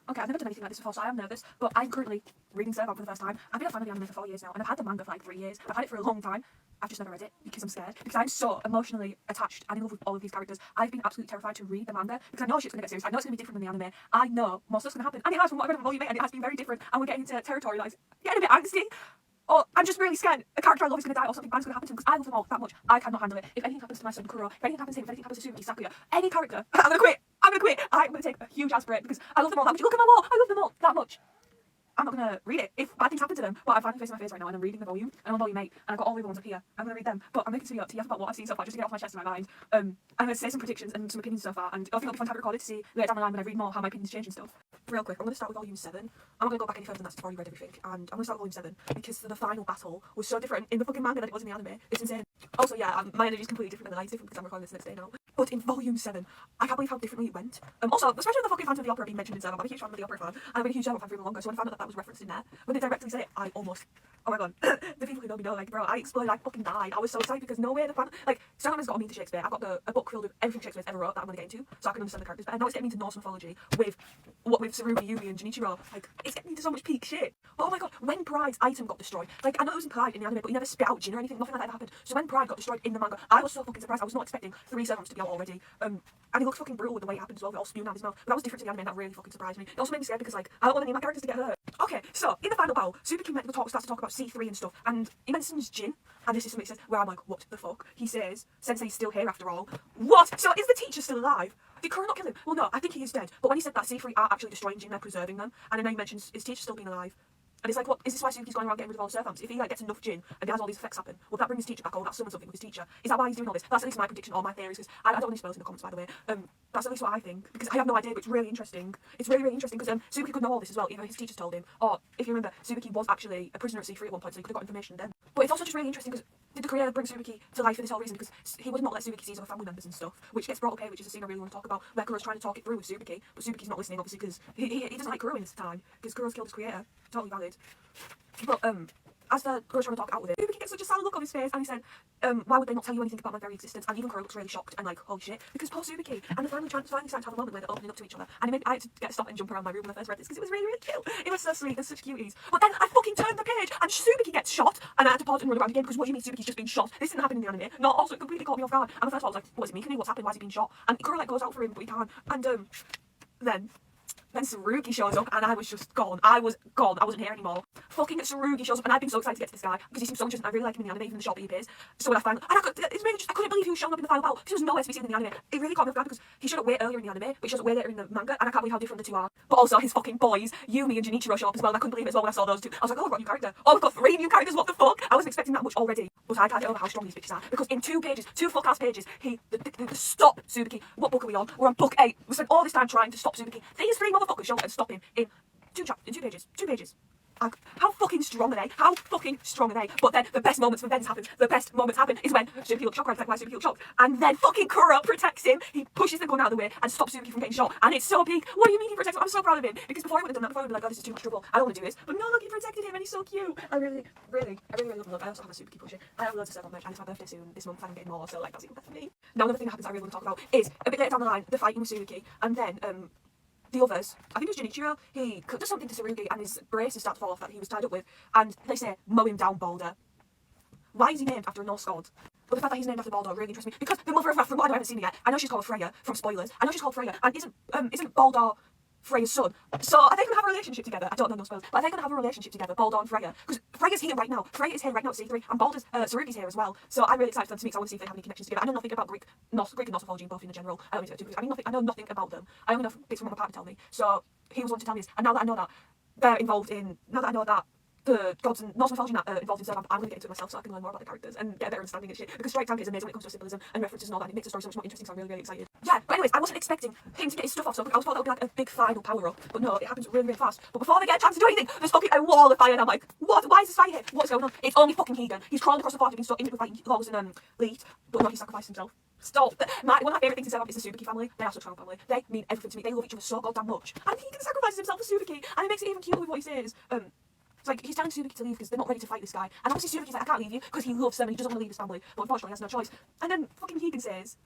Okay, I've never done anything like this before, so I am nervous, but I'm currently reading SERVAMP for the first time. I've been a fan of the anime for 4 years now, and I've had the manga for like 3 years. I've had it for a long time. I've just never read it because I'm scared. Because I'm so emotionally attached and in love with all of these characters. I've been absolutely terrified to read the manga because I know shit's going to get serious. I know it's going to be different than the anime. I know more stuff's going to happen. And it has from what I've read of Volume 8, and it has been very different. And we're getting into territory that is getting a bit angsty. Or I'm just really scared a character I love is going to die or something bad's going to happen to him because I love them all that much. I cannot handle it. If anything happens to my son Kuro, if anything happens to him, if anything happens to Suzuki, Sakuya, any character, I'm going to quit. I'm going to quit. I'm going to take a huge ass break because I love them all that much. Look at my wall. I love them all that much. I'm not going to read it if bad things happen to them. But I'm finally facing my face right now and I'm reading the volume. And I'm on volume 8 and I've got all the other ones up here. I'm going to read them. But I'm making this video TF about what I've seen so far just to get it off my chest and my mind. I'm going to say some predictions and some opinions so far. And I think it'll be fun to have it recorded to see later down the line when I read more how my opinions change and stuff. Real quick, I'm going to start with volume 7. I'm not going to go back any further than that because I've already read everything. And I'm going to start with volume 7 because the final battle was so different in the fucking manga than it was in the anime. It's insane. Also, yeah, my energy is completely different than mine's different because I'm recording this next day now. But in volume 7, I can't believe how differently it went. Also, especially with the fucking Phantom of the Opera being mentioned in SERVAMP, I'm a huge fan of the opera fan, and I've been a huge SERVAMP fan for even longer, so when I found out that that was referenced in there, when they directly said it, I almost, oh my god, the people who know me know, like, bro, I exploded, I fucking died. I was so excited because no way the fan, like, SERVAMP has got me into Shakespeare. I've got a book filled with everything Shakespeare's ever wrote that I'm going to get into, so I can understand the characters better. Now it's getting me into Norse mythology with Tsurugi, Yumi, and Junichiro. Like, it's getting me into so much peak shit. But oh my god, when Pride's item got destroyed, like, I know it was in Pride in the anime, but he never spit out gin or anything, nothing like that ever happened. So when Pride got destroyed in the manga, I was so fucking surprised. I was not expecting 3 SERVAMPs to be out already. And he looks fucking brutal with the way it happened as well, with it all spewing out of his mouth. But that was different to the anime, and that really fucking surprised me. It also made me scared because, like, I don't want any of my characters to get hurt. Okay, so in the final battle, Tsubaki starts to talk about C3 and stuff, and he mentions Jin, and this is something he says where I'm like, what the fuck? He says, Sensei's still here after all. What? So is the teacher still alive? Did Kuro not kill him? Well, no, I think he is dead. But when he said that C3 are actually destroying Jin, they're preserving them, and I know he mentions his teacher still being alive. And it's like, what, is this why Suzuki's going around getting rid of all the SERVAMPs? If he like gets enough gin and he has all these effects happen, will that bring his teacher back, or will that summon something with his teacher? Is that why he's doing all this? That's at least my prediction or my theories, because I don't want any spoilers in the comments, by the way. That's at least what I think, because I have no idea, but it's really interesting. It's really, really interesting, because Suzuki could know all this as well, either his teachers told him, or, if you remember, Suzuki was actually a prisoner at C3 at one point, so he could have got information then. But it's also just really interesting, because did the creator bring Suzuki to life for this whole reason? Because he would not let Suzuki see his other family members and stuff, which gets brought up here, which is a scene I really want to talk about, where Kuro's trying to talk it through with Suzuki, but Suzuki's not listening, obviously, because he doesn't like Kuro in this time, because Kuro's killed his creator. Totally valid. But as the Kuro's trying to talk out with it, Suzuki gets such a sad look on his face, and he said, why would they not tell you anything about my very existence? And even Kuro looks really shocked and like, holy shit, because poor Suzuki, and they're finally starting to have a moment where they're opening up to each other, and I had to get stop and jump around my room when I first read this, because it was really, really cute. It was so sweet, there's such cuties. But then I fucking turned the page, and Suzuki gets shot, and I had to pause and run around again, because what do you mean Suzuki's just been shot? This didn't happen in the anime. No, also it completely caught me off guard, and the first of all I was like, what is it Mikuni? What's happened? Why has he been shot? And Kuro like goes out for him, but he can't, and then Tsurugi shows up, and I was just gone. I was gone. I wasn't here anymore. Fucking Tsurugi shows up, and I've been so excited to get to this guy because he seems so interesting. I really like him in the anime, even in the short that he appears. So when I found, and I couldn't believe he was showing up in the final battle because he was nowhere to be seen in the anime. It really caught me off guard because he showed up way earlier in the anime, but he shows up way later in the manga, and I can't believe how different the two are. But also his fucking boys, Yumi and Junichiro, show up as well, and I couldn't believe it as well when I saw those two. I was like, oh, we've got a new character. Oh, we've got 3 new characters. What the fuck? I wasn't expecting that much already. But I can't get over how strong these bitches are because in 2 pages, 2 full ass pages, the stop Suzuki. What book are we on? We're on book 8. We spent all this time trying to stop Suzuki. These 3 motherfuckers show up and stop him in 2 pages. 2 pages. How fucking strong are they? How fucking strong are they? But then the best moments for Ben's happen. The best moments happen is when Suzuki looks shocked, like why Suzuki looks shocked. And then fucking Kuro protects him. He pushes the gun out of the way and stops Suzuki from getting shot. And it's so big. What do you mean he protects him? I'm so proud of him. Because before he would have done that, before he would be like, oh, this is too much trouble. I don't want to do this. But no, look, he protected him and he's so cute. I really love him. I also have a Suzuki plushie. I have loads of SERVAMP merch and it's my birthday soon this month and I'm getting more, so like that's even better for me. Now another thing that happens I really want to talk about is a bit later down the line, the fighting with Suzuki, and then the others, I think it was Junichiro, he does something to Tsurugi and his braces start to fall off that he was tied up with, and they say, mow him down, Balder. Why is he named after a Norse god? But the fact that he's named after Balder really interests me, because the mother of Wrath, from what I haven't seen it yet, I know she's called Freya, from spoilers, I know she's called Freya, and isn't Balder Freya's son? So are they going to have a relationship together? I don't know, no spoilers, but are they going to have a relationship together, Balder and Freya? Because Freya's here right now, Freya is here right now at C3, and Balder's, Tsurugi's here as well, so I'm really excited for them to meet, so I want to see if they have any connections together. I know nothing about Greek and Norse mythology both in general, I don't need to go too much. I know nothing about them, I only know bits from what my partner told me, so he was one to tell me this, and now that I know that they're involved in, now that I know that the gods and Norse mythology involved in SERVAMP, I'm going to get into it myself so I can learn more about the characters and get a better understanding of shit, because Strike Tank is amazing when it comes to symbolism and references and all that, and it makes the story so much more interesting, so I'm really, really excited. Yeah, but anyways, I wasn't expecting him to get his stuff off so quick. I was thought that would be like a big final power-up, but no, it happens really, really fast. But before they get a chance to do anything, there's fucking a wall of fire, and I'm like, what? Why is this fire here? What's going on? It's only fucking Hegan. He's crawling across the party, being so intimate with fighting Lawless and Leet, but no, he sacrificed himself. Stop. One of my favourite things in SERVAMP is the Suzuki family. They are such a strong family. They mean everything to me. They love each other so goddamn much. And Hegan sacrifices himself for Suzuki, and it makes it even cuter with what he says. It's like he's telling Suzuki to leave because they're not ready to fight this guy. And obviously Suzuki's like, I can't leave you because he loves them and he doesn't want to leave his family. But unfortunately he has no choice. And then fucking Hegan says,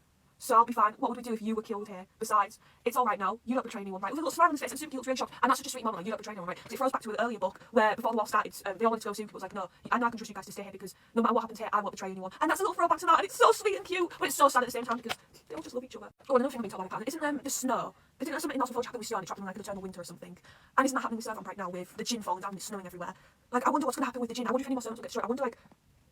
so I'll be fine. What would we do if you were killed here? Besides, it's all right now. You don't betray anyone, right? With a little smile on his face, and Suki looks really shocked. And that's such a sweet moment. Like, you don't betray anyone, right? Because it throws back to an earlier book where before the war started, they all wanted to go. Suki was like, no, I know I can trust you guys to stay here because no matter what happens here, I won't betray anyone. And that's a little throwback to that, and it's so sweet and cute, but it's so sad at the same time because they all just love each other. Oh, and another thing I'm being told by my partner, isn't the snow? I think that's something else before happening with snow and it trapped in like an eternal winter or something. And isn't that happening with SERVAMP right now with the gin falling down and it's snowing everywhere? Like, I wonder what's going to happen with the gin. I wonder if any more servants will get destroyed. I wonder, like,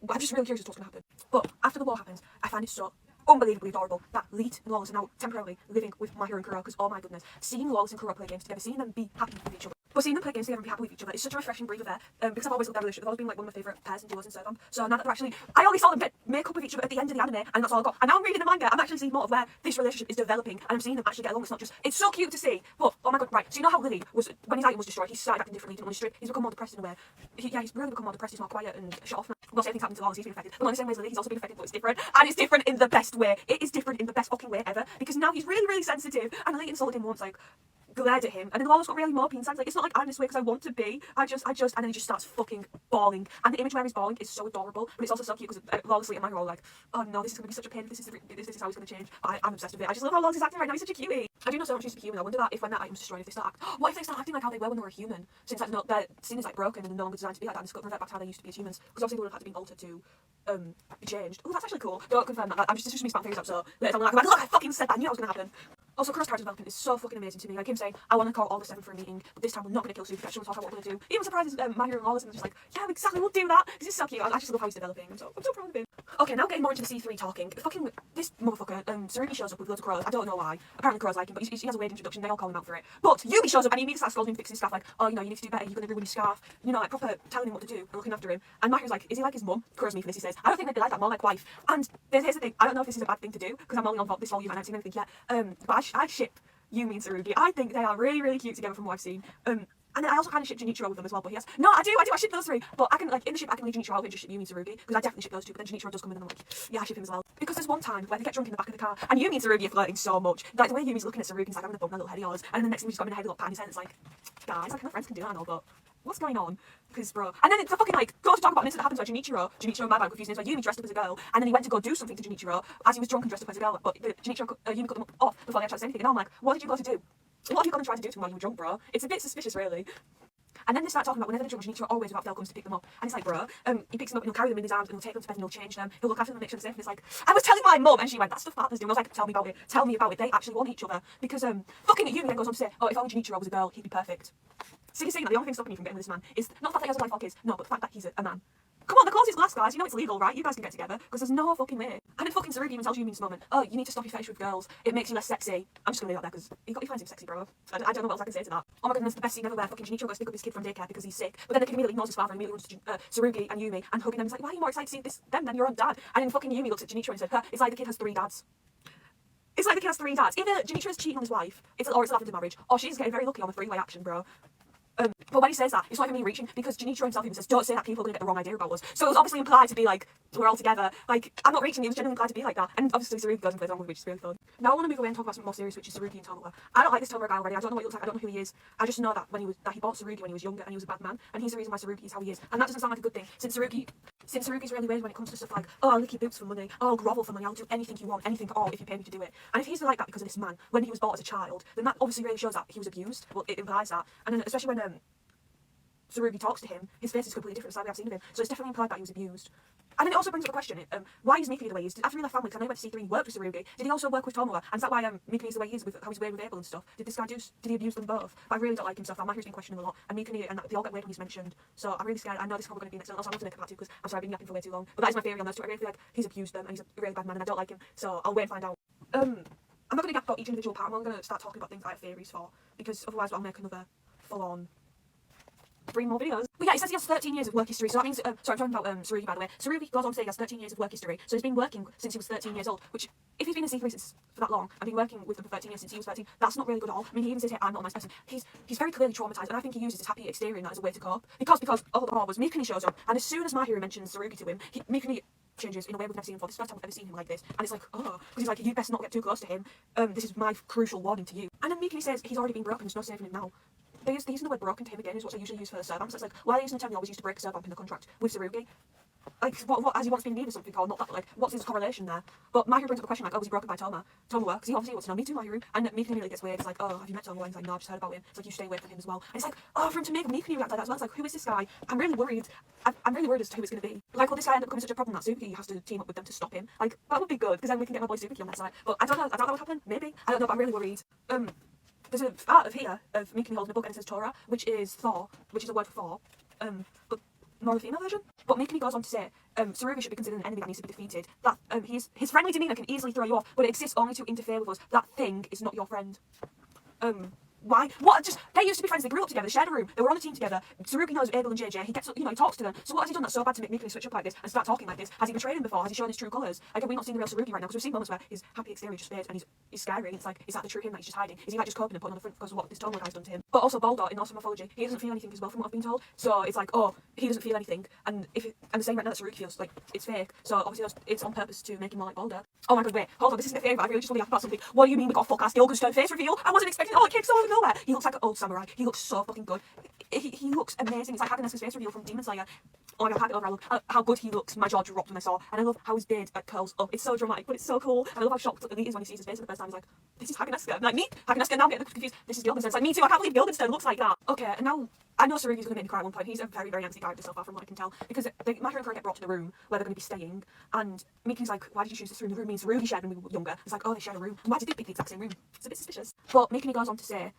I'm just really curious as to what's going to happen. But after the war happens, I find it so unbelievably adorable that Leet and Lawless are now temporarily living with Mahiru and Kuro, because oh my goodness, seeing Lawless and Kuro play games together, seeing them be happy with each other. But seeing them play games together and be happy with each other is such a refreshing breath of air, because I've always loved their relationship. They've always been like one of my favourite pairs and duos in SERVAMP. So now that they're actually, I only saw them make up with each other at the end of the anime, and that's all I got. And now I'm reading the manga, I'm actually seeing more of where this relationship is developing, and I'm seeing them actually get along. It's not just, it's so cute to see. But oh my god, right, so you know how Lily was, when his item was destroyed, he started acting differently, he didn't want to strip, he's become more depressed in a way. He's really become more depressed, he's more quiet and shut off now. Well, same thing's happening to Lawless, he's been affected. But in the same way as Lily, he's also been affected, but it's different. And it's different in the best way. It is different in the best fucking way ever, because now he's really, really sensitive, and Lily insulted him once, like, glared at him, and then Lawless got really mopey inside. Like, it's not like I'm this way because I want to be. I just, and then he just starts fucking bawling. And the image where he's bawling is so adorable, but it's also so cute because Lawless and Mahiru are like, oh no, this is gonna be such a pain. This is how he's gonna change. But I'm obsessed with it. I just love how Lawless is acting right now. He's such a cutie. I do know so much needs to be human. I wonder that if when that item's destroyed, if they start what if they start acting like how they were when they were a human? Since like their skin is like broken and no longer designed to be like that, and it's got to revert back to how they used to be as humans. Because obviously they would have had to be altered to be changed. Oh, that's actually cool. Don't confirm that. This is just me spouting things up. So later I'm like, look, I fucking said that. I knew that was gonna happen. Also, Kuro's character development is so fucking amazing to me. Like him saying, I want to call all the 7 for a meeting, but this time we're not going to kill Suki. Actually, we'll talk about what we're going to do. Even surprises Mahiru and Lawless, and just like, yeah, exactly, we'll do that. This is so cute. I just love how he's developing. I'm so proud of him. Okay, now getting more into the C3 talking. Fucking this motherfucker, Tsurugi shows up with loads of crows. I don't know why. Apparently Kuro's like him, but he has a weird introduction. They all call him out for it. But Yubi shows up and he immediately starts scolding him, fixing his scarf, like, oh, you know, you need to do better. You're going to ruin your scarf. You know, like proper telling him what to do and looking after him. And Mahiru's like, is he like his mum? Kuro's me for this. He says, I don't think they'd be like that. More like wife. And here's the thing. I don't know if this is a bad thing to do because I'm only on this volume and I haven't seen anything yet. But I ship Yumi and Tsurugi. I think they are really, really cute together from what I've seen. And then I also kind of ship Junichiro with them as well, but he has... No, I do, I ship those 3. But I can, like, in the ship, I can leave Junichiro out and just ship Yumi and Tsurugi, because I definitely ship those 2, but then Junichiro does come in and I'm like, yeah, I ship him as well. Because there's one time where they get drunk in the back of the car, and Yumi and Tsurugi are flirting so much. Like, the way Yumi's looking at Tsurugi, he's like, I'm gonna bump that little head of yours, and then the next thing he's got him in the head, a little pat in his head, it's like, guys, like, no friends can do that and all, but... What's going on? Because, bro. And then it's a fucking, like, goes to talk about an incident that happens where Junichiro and my bad confused names, where Yumi dressed up as a girl, and then he went to go do something to Junichiro as he was drunk and dressed up as a girl, but Yumi cut them off before they actually said anything, and I'm like, what did you go to do? What have you gone and tried to do to him while you were drunk, bro? It's a bit suspicious, really. And then they start talking about whenever they're drunk, Junichiro always without fail comes to pick them up. And it's like, bro, he picks them up and he'll carry them in his arms and he'll take them to bed and he'll change them. He'll look after them and make sure they're safe. And it's like, I was telling my mum, and she went, that's the partners do. And I was like, tell me about it. Tell me about it. They actually want each other. Because fucking Yumi then goes on to say, oh, if only Junichiro was a girl, he'd be perfect. So you're saying that the only thing stopping you from getting with this man is not the fact that he has a wife or kids, no, but the fact that he's a man. Come on, the course is glass, guys. You know it's legal, right? You guys can get together, because there's no fucking way. And then fucking Tsurugi even tells Yumi in this moment, oh, you need to stop your fetish with girls. It makes you less sexy. I'm just gonna leave that there, because he finds him sexy, bro. I don't know what else I can say to that. Oh my goodness, the best scene ever where fucking Junichiro goes to pick up his kid from daycare because he's sick. But then the kid immediately ignores his father and immediately runs to Tsurugi and Yumi and hugging them. He's like, why are you more excited to see them than your own dad? And then fucking Yumi looks at Junichiro and said, it's like the kid has 3 dads. It's like the kid has 3 dads. Either Junichiro's cheating on his wife, or it's a lavender marriage, or she's getting very lucky on the 3-way action, bro. But when he says that, it's not even me reaching, because Junichiro himself even says, don't say that, people are going to get the wrong idea about us. So it was obviously implied to be like, we're all together. Like, I'm not reaching, it was genuinely implied to be like that. And obviously Tsurugi goes and plays along with it, which is really fun. Now I want to move away and talk about something more serious, which is Tsurugi and Tomura. I don't like this Tomura guy already. I don't know what he looks like, I don't know who he is. I just know that he bought Tsurugi when he was younger and he was a bad man, and he's the reason why Tsurugi is how he is. And that doesn't sound like a good thing, since Tsurugi's really weird when it comes to stuff like, oh, I'll lick your boobs for money, oh, I'll grovel for money, I'll do anything you want, anything at all if you pay me to do it. And if he's like that because of this man, when he was bought as a child, then that obviously really shows that he was abused. Well, it implies that. And then especially when Tsurugi talks to him, his face is completely different to the side we have seen of him. So it's definitely implied that he was abused. And then it also brings up a question, why is Mikuni the way he is? After he left family, because I know he went to C3 and worked with Tsurugi, did he also work with Tomura? And is that why Mikuni is the way he is, with how he's weird with Abel and stuff? Did he abuse them both? But I really don't like him so far. Mahiru's been questioning him a lot, and Mikuni, and they all get weird when he's mentioned. So I'm really scared. I know this is probably going to be next one. Also, I want to make a part 2 because I'm sorry I've been yapping for way too long. But that is my theory on those 2. I really feel like he's abused them and he's a really bad man and I don't like him. So I'll wait and find out. I'm not going to gap about each individual part. I'm going to start talking about things I have theories for, because otherwise I'll make another full-on 3 more videos. But yeah, it says he has 13 years of work history, so that means, sorry, I'm talking about Tsurugi, by the way. Tsurugi goes on to say he has 13 years of work history, so he's been working since he was 13 years old, which, if he's been in C3 since for that long, and been working with them for 13 years since he was 13, that's not really good at all. I mean, he even says here, I'm not a nice person. He's very clearly traumatised, and I think he uses his happy exterior in that as a way to cope. Because all the more was Mikuni shows up, and as soon as Mahiru mentions Tsurugi to him, Mikuni changes in a way we've never seen him before. This is the first time I've ever seen him like this, and it's like, oh, because he's like, you best not get too close to him. This is my crucial warning to you. And then Mikuni says he's already been broken, there's no saving him now. They're using the word broken to him again is what they usually use for the SERVAMP. So it's like, why are they using the term they always used to break SERVAMP in the contract with Tsurugi? Like, what has he once been in need or something, or not that, like, what's his correlation there? But Mahiru brings up a question like, oh, was he broken by Toma? Toma, because he obviously wants to know, me too, Mahiru. And Mikuni immediately gets weird. It's like, oh, have you met Toma? And he's like, no, I've just heard about him. It's like, you stay away from him as well. And it's like, oh, for him to make Mikuni react like that as well, it's like, who is this guy? I'm really worried. I'm really worried as to who it's going to be. Like, will this guy end up becoming such a problem that Suzuki has to team up with them to stop him? Like, that would be good, because then we can get my boy Suzuki on that side. But I don't know what would happen. Maybe. I don't know, but I'm really worried. There's a part of here of Mikuni holding a book and it says Torah, which is Thor, which is a word for Thor. But more the female version. But Mikuni goes on to say, Tsurugi should be considered an enemy that needs to be defeated. That his friendly demeanour can easily throw you off, but it exists only to interfere with us. That thing is not your friend. Why? What? Just, they used to be friends, they grew up together, they shared a room, they were on a team together. Tsurugi knows Abel and JJ, he gets, he talks to them. So what has he done that's so bad to make Mikuni switch up like this and start talking like this? Has he betrayed him before? Has he shown his true colours? Like, have we not seen the real Tsurugi right now? Because we've seen moments where his happy exterior just fades and he's scary. It's like, is that the true him that he's just hiding? Is he like just coping and putting on the front because of what this Tomo guy's done to him? But also Baldo, in Norse mythology, he doesn't feel anything as well from what I've been told. So it's like, oh, he doesn't feel anything. And the same right now that Tsurugi feels, like, it's fake. So obviously it's on purpose to make him more like Baldo. Oh my god, wait, hold on, this is my favourite. I really just want to ask about something. What do you mean we got a full-cast Gilgenstern face reveal? I wasn't expecting, oh, it came so out of nowhere. He looks like an old samurai. He looks so fucking good. He looks amazing. It's like Hageneska's face reveal from Demon Slayer. Oh my god, Hagen, I love how good he looks. My jaw dropped when I saw. And I love how his beard curls up. It's so dramatic, but it's so cool. And I love how shocked Elite is when he sees his face for the first time. He's like, this is Hageneska. I'm like, me? Hageneska, now I'm getting confused. This is Gilgenstern. It's like, me too, I can't believe Gilgenstern looks like that. Okay, and now I know Tsurugi's going to make me cry at one point. He's a very, very empty character so far from what I can tell. Because Mahiru and Kuro get brought to the room where they're going to be staying. And Mikuni's like, why did you choose this room? The room means Tsurugi shared when we were younger. It's like, oh, they shared a room. Why did they pick the exact same room? It's a bit suspicious. But Mikuni goes on to say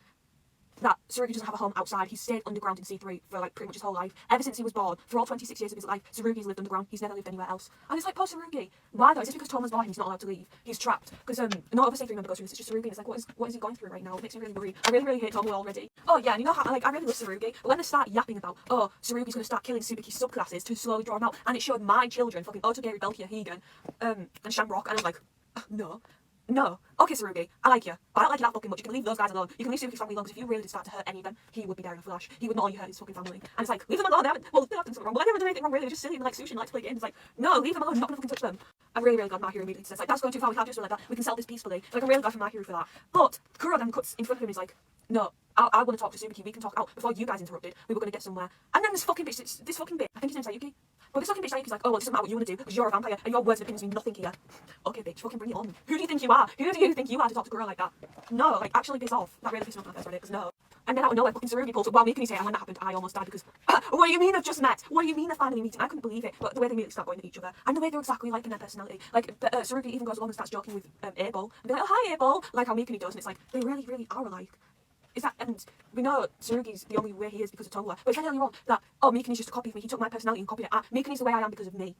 that Tsurugi doesn't have a home outside. He's stayed underground in C3 for like pretty much his whole life. Ever since he was born, for all 26 years of his life, Tsurugi's lived underground. He's never lived anywhere else. And it's like, poor Tsurugi. Why though? Is it because Toma's born him? He's not allowed to leave. He's trapped. Because no other C3 member goes through this. It's just Tsurugi. It's like, what is he going through right now? It makes me really worried. I really, really hate Toma already. Oh yeah, and you know how I really love Tsurugi. But when they start yapping about, oh, Tsurugi's going to start killing Tsubuki's subclasses to slowly draw him out, and it showed my children, fucking Otogiri, Belkia, Higan, and Shamrock, and I'm like, no. Okay, Tsurugi, I like you, but I don't like you that fucking much. You can leave those guys alone. You can leave Tsubuki's family alone, because if you really did start to hurt any of them, he would be there in a flash. He would not only hurt his fucking family. And it's like, leave them alone. They're not doing something wrong. But they're never doing anything wrong, really. They're just silly and like sushi and like to play games. It's like, no, leave them alone. You're not going to fucking touch them. I'm really, really glad Mahiru immediately says, like, that's going too far. We can't do something like that. We can settle this peacefully. Like, I'm really glad for Mahiru for that. But Kuro then cuts in front of him and he's like, no, I want to talk to Tsubuki. We can talk out before you guys interrupted. We were going to get somewhere. And then this fucking bitch, I think his name's Sayuki. But this fucking bitch Sayuki's like, oh, well, it doesn't matter what you want to do because you're a vampire and your words and opinions mean nothing here. Okay, bitch, fucking bring it on. Who do you think you are? Who do you think you are to talk to Kuro like that? No, like, actually piss off. That really pissed me off when I first read it, because no. And then out of nowhere, fucking Tsurugi pulls up while Mikuni's here, and when that happened, I almost died because, what do you mean they've just met? What do you mean they're finally meeting? I couldn't believe it. But the way they immediately start going at each other, and the way they're exactly like in their personality. Like, Tsurugi even goes along and starts joking with Abel, and be like, oh, hi, Abel, like how Mikuni does, and it's like, they really, really are alike. Is that, and we know Tsurugi's the only way he is because of Tongwa, but it's earlier on that, oh, Mikuni's just a copy of me, he took my personality and copied it. Mikuni's the way I am because of me.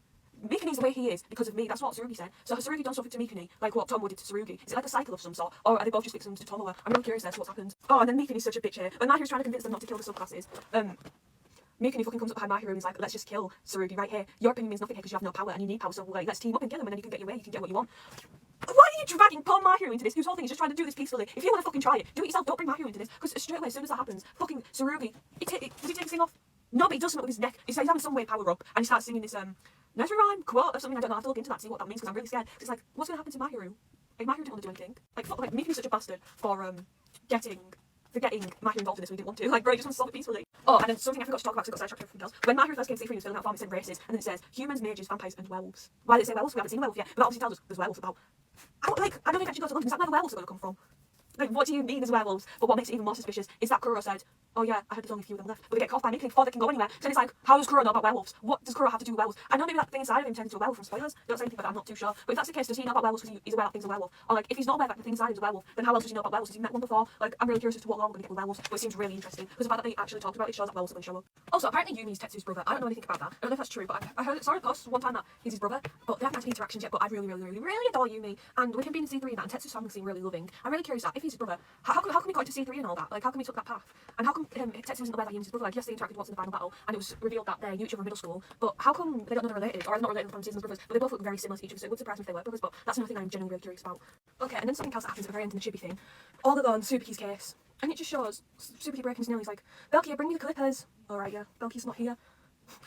Mikuni's the way he is because of me. That's what Tsurugi said. So has Tsurugi done something to Mikuni, like what Tomowa did to Tsurugi? Is it like a cycle of some sort? Or are they both just victims to Tomowa? I'm really curious as to what's happened. Oh, and then Mikuni's such a bitch here. When Mahiru's trying to convince them not to kill the subclasses, Mikuni fucking comes up behind Mahiru and is like, let's just kill Tsurugi right here. Your opinion means nothing here because you have no power and you need power, so like, let's team up and kill him and then you can get your way, you can get what you want. Why are you dragging poor Mahiru into this, whose whole thing is just trying to do this peacefully? If you want to fucking try it, do it yourself, don't bring Mahiru into this, because straight away, as soon as that happens, fucking Tsurugi, does he take his thing off? No, but he does something with his neck. He's having some weird power up, and he starts singing this, nursery rhyme, quote, or something. I don't know, I have to look into that, see what that means, because I'm really scared. It's like, what's going to happen to Mahiru? Like, Mahiru didn't want to do anything. Like Miku's such a bastard for, getting Mahiru involved in this when he didn't want to. Like, bro, he just wants to solve it peacefully. Oh, and then something I forgot to talk about because I got sidetracked from something else. When Mahiru first came to C3 and was filling out form, it said races, and then it says humans, mages, vampires, and werewolves. Why did it say werewolves? We haven't seen a werewolf yet, but that obviously tells us there's werewolves about. I don't think actually go to London. Is that where the werewolves are going to come from? Like, what do you mean there's werewolves? But what makes it even more suspicious is that Kuro said, oh yeah, I heard there's only a few of them left. But they get caught by Mikuni before they can go anywhere. So then it's like, how does Kuro know about werewolves? What does Kuro have to do with werewolves? I know maybe that thing inside of him turns into a werewolf from spoilers. Don't say anything about that, I'm not too sure. But if that's the case, does he know about werewolves because he's aware that thing's a werewolf? Or like, if he's not aware that the thing inside him is a werewolf, then how else does he know about werewolves? Has he met one before? Like, I'm really curious as to what law we're going to get with werewolves. But it seems really interesting. Because the fact that they actually talked about it shows that werewolves are going to show up. Also, apparently Yumi's Tetsu's brother. I don't know anything about that. I don't know if that's true, but I heard it, saw a post one time that he's his brother. But they haven't had any interactions yet, but I really adore Yumi. And with him being in C3 and that, and Tetsu's family seem really loving, I'm really curious that if he's his brother, how come he got into C3 and all that? Like, how come he took that path? And how come Tetsu isn't aware that Yumi's his brother? Like, yes, they interacted once in the final battle, and it was revealed that they're each other in middle school, but how come they don't know they're related? Or they're not related from seasons as brothers, but they both look very similar to each other, so it would surprise me if they were brothers, but that's another thing I'm genuinely really curious about. Okay, and then something else that happens at the very end in the chibi thing. All they go on Tsubuki's case, and it just shows Tsubuki breaking his nail. He's like, Belkia, bring me the clippers. Alright, yeah, Belkia's not here.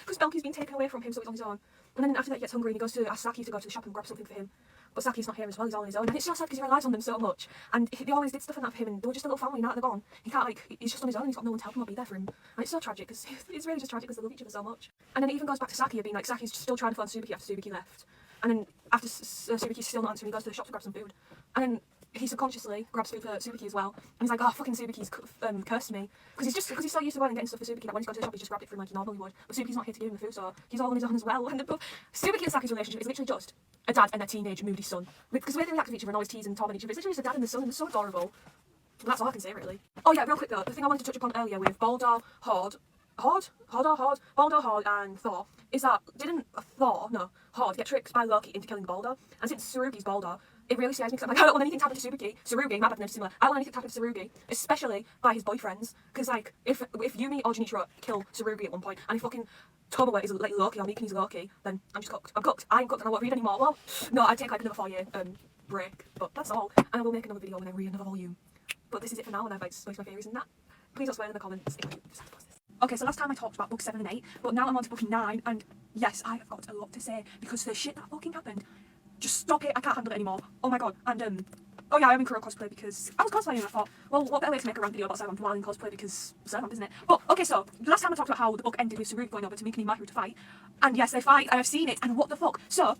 Because Belkia's been taken away from him, so he's on his own. And then after that he gets hungry and he goes to ask Saki to go to the shop and grab something for him. But Saki's not here as well, he's all on his own. And it's so sad because he relies on them so much. And they always did stuff like that for him, and they were just a little family, now that they're gone. He can't, like, he's just on his own, and he's got no one to help him or be there for him. And it's so tragic, because it's really just tragic because they love each other so much. And then it even goes back to Saki being like, Saki's still trying to phone Suzuki after Suzuki left. And then after Suzuki's still not answering, he goes to the shop to grab some food. And then he subconsciously grabs food for Suzuki as well. And he's like, oh, fucking Suzuki's cursed me. Because he's so used to going and getting stuff for Suzuki that when he's gone to the shop, he's just grabbed it for him like he normally would. But Suzuki's not here to give him the food, so he's all on his own as well. And Suzuki and Saki's relationship is literally just a dad and a teenage moody son. Because the way they react to each other and always tease and torment each other, it's literally just a dad and a son, and they're so adorable. And that's all I can say, really. Oh yeah, real quick though, the thing I wanted to touch upon earlier with Baldur, Horde, and Thor, is that didn't Horde get tricked by Loki into killing Baldur? And since Tsurugi's Baldur, it really scares me because I'm like, I don't want anything to happen to Tsurugi, my bad name's similar. I don't want anything to happen to Tsurugi, especially by his boyfriends. Because like, if Yumi or Junichiro kill Tsurugi at one point, and if fucking Tomoe is like Loki or Mikuni's Loki, then I'm just cooked. I'm cooked. I ain't cooked and I won't read anymore. Well, no, I'd take like another 4-year break, but that's all. And I will make another video when I read another volume. But this is it for now, and I've like voiced my theories and that. Please don't swear in the comments if you decide to post this. Okay, so last time I talked about book 7 and 8, but now I'm on to book 9, and yes, I have got a lot to say, because the shit that fucking happened, just stop it, I can't handle it anymore. Oh my god, and oh yeah, I'm in Kuro cosplay because I was cosplaying and I thought, well, what better way to make a rant video about SERVAMP while in cosplay, because SERVAMP, isn't it? But, okay, so, the last time I talked about how the book ended with Tsurugi going over to Mikuni and Mahiru to fight, and yes, they fight, and I've seen it, and what the fuck? So,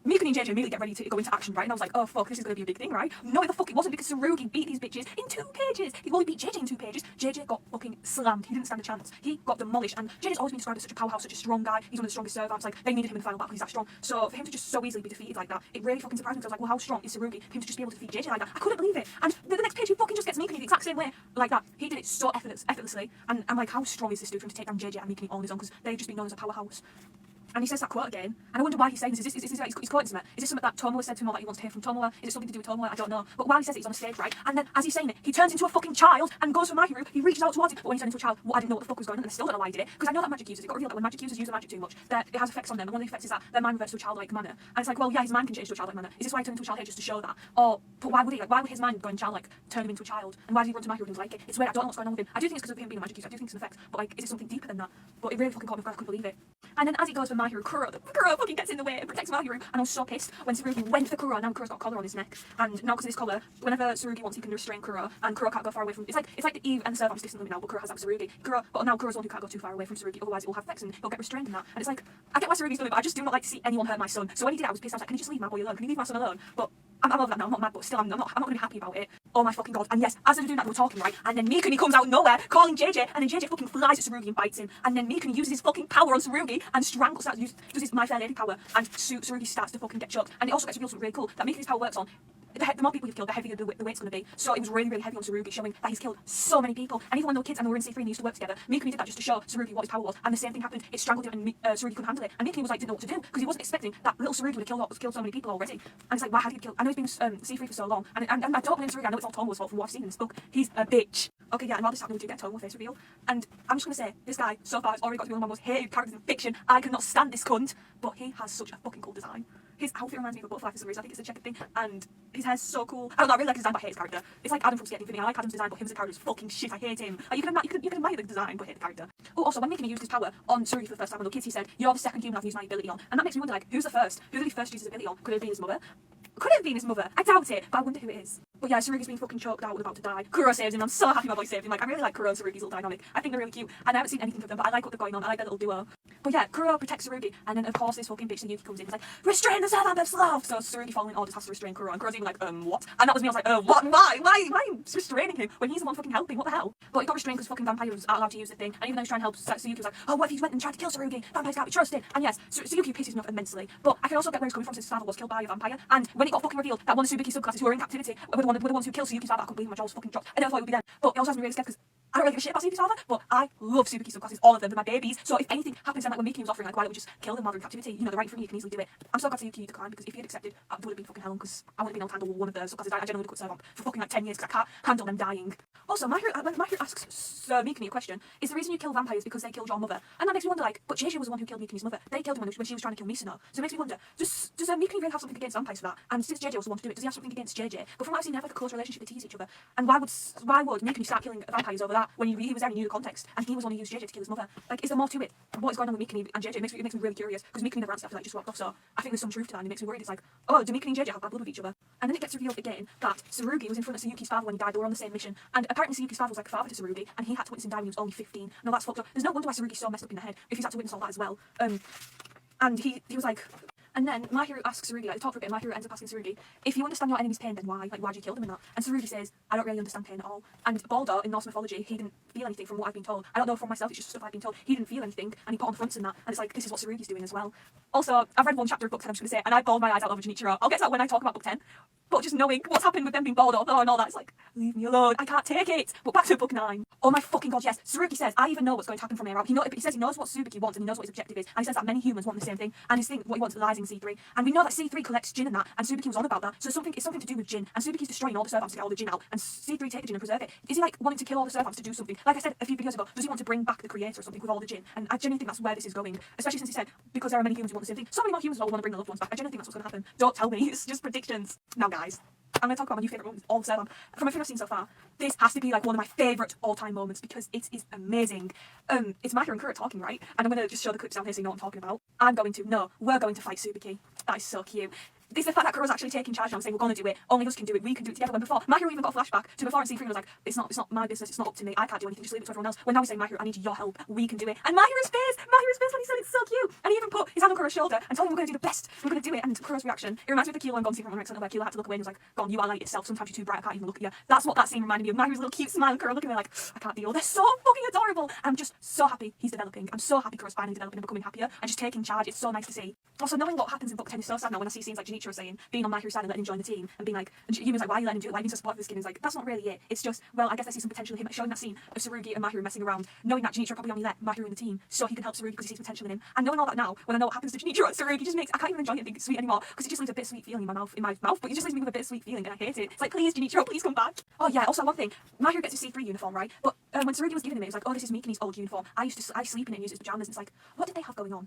Mikuni and JJ immediately get ready to go into action, right? And I was like, oh fuck, this is gonna be a big thing, right? No, the fuck it wasn't, because Tsurugi beat these bitches in 2 pages. He only beat JJ in 2 pages. JJ got fucking slammed. He didn't stand a chance. He got demolished. And JJ's always been described as such a powerhouse, such a strong guy. He's one of the strongest servants. Like, they needed him in the final battle. He's that strong. So for him to just so easily be defeated like that, it really fucking surprised me. Because I was like, well, how strong is Tsurugi for him to just be able to defeat JJ like that? I couldn't believe it. And the next page, he fucking just gets Mikuni the exact same way, like that. He did it so effortlessly. And I'm like, how strong is this dude for him to take down JJ and Mikuni all on his own? Because they've just been known as a powerhouse. And he says that quote again, and I wonder why he's saying this. Is this like he's quoting something? Is this something that Tomoe said to him, or that he wants to hear from Tomoe? Is it something to do with Tomoe? I don't know. But while he says it, he's on a stage, right? And then as he's saying it, he turns into a fucking child and goes for Mahiru. He reaches out towards him, but when he turned into a child, well, I didn't know what the fuck was going on, and I still don't know why he did it. Because I know that magic users, it got revealed that when magic users use the magic too much, that it has effects on them. And one of the effects is that their mind reverts to a childlike manner. And it's like, well, yeah, his mind can change to a childlike manner. Is this why he turned into a child here, just to show that? Or, but why would he? Like, why would his mind going childlike turn him into a child? And why does he run to Mahiru and like it? It's weird. I don't know what's going on with him. I do think it's because of him being a magic user. I do think it's an effect. But like, is it something deeper than that? But it really fucking caught me off guard. I couldn't believe it. And then as it goes for Mahiru, Kuro fucking gets in the way and protects Mahiru. And I was so pissed when Tsurugi went for Kuro, and now Kuro's got a collar on his neck. And now because of this collar, whenever Tsurugi wants, he can restrain Kuro, and Kuro can't go far away from. It's like the Eve and SERVAMP's distant limit now, but Kuro has that with Tsurugi. But now Kuro's the one who can't go too far away from Tsurugi, otherwise it will have effects and he'll get restrained in that. And it's like, I get why Tsurugi's doing it, but I just do not like to see anyone hurt my son. So when he did, I was pissed. I was like, can you just leave my boy alone? Can you leave my son alone? But I'm over that now. I'm not mad, but still, I'm not going to be happy about it. Oh my fucking god. And yes, as they were doing that, they were talking, right? And then Mikuni comes out of nowhere, calling JJ, and then JJ fucking flies at Tsurugi and bites him. And then Mikuni uses his fucking power on Tsurugi and strangles, does his My Fair Lady power, and Tsurugi starts to fucking get choked. And it also gets revealed something really cool, that Mikuni's power works on the more people you've killed, the heavier the weight's going to be. So it was really, really heavy on Tsurugi, showing that he's killed so many people. And even when they were kids and they were in C3 and they used to work together, Mikuni did that just to show Tsurugi what his power was. And the same thing happened. It strangled him, and Tsurugi couldn't handle it. And Mikuni was like, didn't know what to do, because he wasn't expecting that little Tsurugi would have killed so many people already. And it's like, why had he killed? I know he's been C3 for so long, and I don't blame Tsurugi. I know it's all Tomoe's fault from what I've seen in this book. He's a bitch. Okay, yeah, and while this happened, we do get a Tomoe face reveal. And I'm just going to say, this guy, so far, has already got to be one of my most hated characters in fiction. I cannot stand this cunt, but he has such a fucking cool design. His outfit reminds me of a butterfly for some reason. I think it's a checkered thing, and his hair's so cool. I don't know, I really like his design, but I hate his character. It's like Adam from Skate Infinity. I like Adam's design, but him as a character is fucking shit. I hate him. You can admire the design, but hate the character. Oh, also, when Mikuni used his power on Tsurugi for the first time when they were kids, he said, "You're the second human I've used my ability on." And that makes me wonder, like, who's the first? Who did he first use his ability on? Could it have been his mother? Could it have been his mother? I doubt it, but I wonder who it is. But yeah, Tsurugi's been fucking choked out and about to die. Kuro saves him. I'm so happy my boy saved him. Like, I really like Kuro and Tsurugi's little dynamic. I think they're really cute. And I haven't seen anything of them, but I like what they're going on. I like their little duo. But yeah, Kuro protects Tsurugi, and then of course this fucking bitch Yuki comes in. He's like, restrain the SERVAMP of love! So Tsurugi following orders has to restrain Kuro, and Kuro's even like, what? And that was me. I was like, what? Why am I restraining him when he's the one fucking helping? What the hell? But he got restrained because fucking vampires aren't allowed to use the thing. And even though he's trying to help, Tsuyuki was like, oh, what if he's went and tried to kill Tsurugi? Vampires can't be trusted. And yes, Tsuyuki pisses me off immensely. But I can also get where he's coming from, since his father was killed by a vampire. And when it got fucking revealed that one of the Tsubiki subclasses who were in captivity were the ones who killed Tsuyuki's father, I couldn't believe my jaw was fucking dropped. I never thought it would be them. But it also has me really scared because I don't really give a shit about Tsuyuki's father, but I love Tsubiki subclasses, all of them. They're my babies. So if anything happens, then like when Mikuni was offering, like, why don't we just kill them while they're in captivity? You know, they're right in front of you, you can easily do it. I'm so glad Tsuyuki declined, because if he had accepted, I would have been fucking hell, because I wouldn't have been able to handle one of their subclasses. I generally quit SERVAMP for fucking like 10 years because I can't handle them dying. Also, Mahiru asks Mikuni a question, is the reason you kill vampires because they killed your mother? And that makes me wonder, like, but JJ was the one who killed Mikuni's mother. They killed him when she was trying to kill Misuno. So it makes me wonder, does Mikuni really have something against vampires for that? And since JJ was the one to do it, does he have something against JJ? But from what I've seen, they have like a close relationship, they tease each other. And why would Mikuni start killing vampires over that? that when he was there, he knew the context, and he was the one who used JJ to kill his mother. Like, is there more to it? What is going on with Mikuni and JJ? It makes me really curious, because Mikuni never answered after that, he just walked off, so I think there's some truth to that, and it makes me worried. It's like, oh, do Mikuni and JJ have bad blood with each other? And then it gets revealed again that Tsurugi was in front of Sayuki's father when he died. They were on the same mission, and apparently Sayuki's father was like a father to Tsurugi, and he had to witness him die when he was only 15. No, that's fucked up. There's no wonder why Tsurugi's so messed up in the head if he's had to witness all that as well. And he was like, and then Mahiru asks Tsurugi, like, they talk for a bit, and Mahiru ends up asking Tsurugi, if you understand your enemy's pain, then why? Like, why'd you kill them and that? And Tsurugi says, I don't really understand pain at all. And Balder, in Norse mythology, he didn't feel anything from what I've been told. I don't know from myself, it's just stuff I've been told. He didn't feel anything, and he put on fronts and that, and it's like, this is what Tsurugi's doing as well. Also, I've read one chapter of book 10, I'm just going to say, and I bawled my eyes out over Junichiro. I'll get to that when I talk about book 10. But just knowing what's happened with them being balled up and all that, it's like, leave me alone, I can't take it. But back to book 9. Oh my fucking god, yes. Tsurugi says, I even know what's going to happen from here out. He says he knows what Tsubaki wants, and he knows what his objective is. And he says that many humans want the same thing, and his thing, what he wants lies in C3. And we know that C3 collects Jin and that, and Tsubaki was on about that. So it's something to do with Jin, and Tsubaki's destroying all the servants to get all the Jin out, and C3 take the Jin and preserve it. Is he like wanting to kill all the servants to do something? Like I said a few videos ago, does he want to bring back the creator or something with all the Jin? And I genuinely think that's where this is going, especially since he said, because there are many humans who want the same thing. So many more humans will want to bring the loved ones back. I genuinely think that's what's going to happen. Don't tell me, it's just predictions. Now guys, I'm going to talk about my new favourite moments, all of SERVAMP. From everything I've seen so far, this has to be like one of my favourite all-time moments because it is amazing. It's Mahiru and Kura talking, right? And I'm going to just show the clips down here so you know what I'm talking about. We're going to fight Tsubaki. That is so cute. This is the fact that Kura's actually taking charge now and saying, we're going to do it, only us can do it, we can do it together. When before, Mahiru even got a flashback to before and C3 was like, it's not my business, it's not up to me, I can't do anything, just leave it to everyone else. When now he's saying, Mahiru, I need your help, we can do it. And Mahiru's face when he said it's so cute. And he even put his hand on Kura's shoulder and told him we're going to do the best, we're going to do it. And Kura's reaction, it reminds me of the Kilo and Gon scene from Rex, where Kilo had to look away and was like, Gon, you are like yourself, sometimes you're too bright, I can't even look at you. That's what that scene reminded me of. Mahiru's little cute smile and Kura looking at me like, I can't deal. They're so fucking adorable. And I'm just so happy he's developing. I'm so happy Kura's finally developing and becoming happier and just taking charge. It's so nice to see. Also, knowing what happens in book 10 is so sad now when I see scenes like Junichiro saying, being on Mahiru's side and letting him join the team and being like, and Yumi's like, why are you letting him do it? Why are you so supportive of this kid? And he's like, that's not really it. It's just, well, I guess I see some potential in him. Showing that scene of Tsurugi and Mahiru messing around, knowing that Junichiro probably only let Mahiru in the team so he can help Tsurugi because he sees potential in him. And knowing all that now, when I know what happens to Junichiro and Tsurugi, just makes, I can't even enjoy it being sweet anymore because it just leaves a bittersweet feeling in my mouth, but it just leaves me with a bittersweet feeling and I hate it. It's like, please Junichiro, please come back. Oh yeah, also one thing, Mahiru gets his C3 uniform, right? But when Tsurugi was giving him it was like, oh, this is Mikuni's old uniform. I sleep in it and use it as pajamas. And it's like, what did they have going on?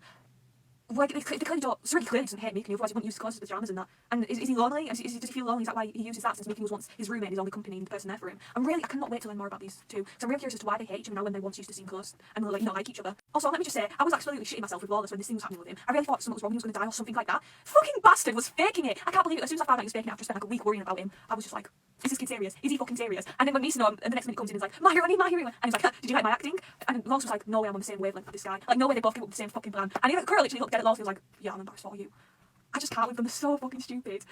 Like, they clearly don't. Tsurugi clearly doesn't hate Mikuni, otherwise he wouldn't use the clothes as pajamas and that. And is he lonely? Does he feel lonely? Is that why he uses that, since Mikuni was once his roommate, his only company and the person there for him? I cannot wait to learn more about these two. So I'm really curious as to why they hate each other now when they once used to seem close and like each other. Also, let me just say, I was absolutely shitting myself with Lawless when this thing was happening with him. I really thought something was wrong, he was going to die or something like that. Fucking bastard was faking it. I can't believe it. As soon as I found out he was faking it after I spent like a week worrying about him, I was just like, is this kid serious? Is he fucking serious? And then when Misa and the next minute comes in and is like, Mahiru, I need Mahiru. And he's like, did you like my acting? And Lawless was like, no way, I'm on the same wavelength with this guy. Like, no way they both came up with the same fucking plan. And even Kura literally looked dead at Lawless and was like, yeah, I'm embarrassed for you. I just can't with them, they're so fucking stupid.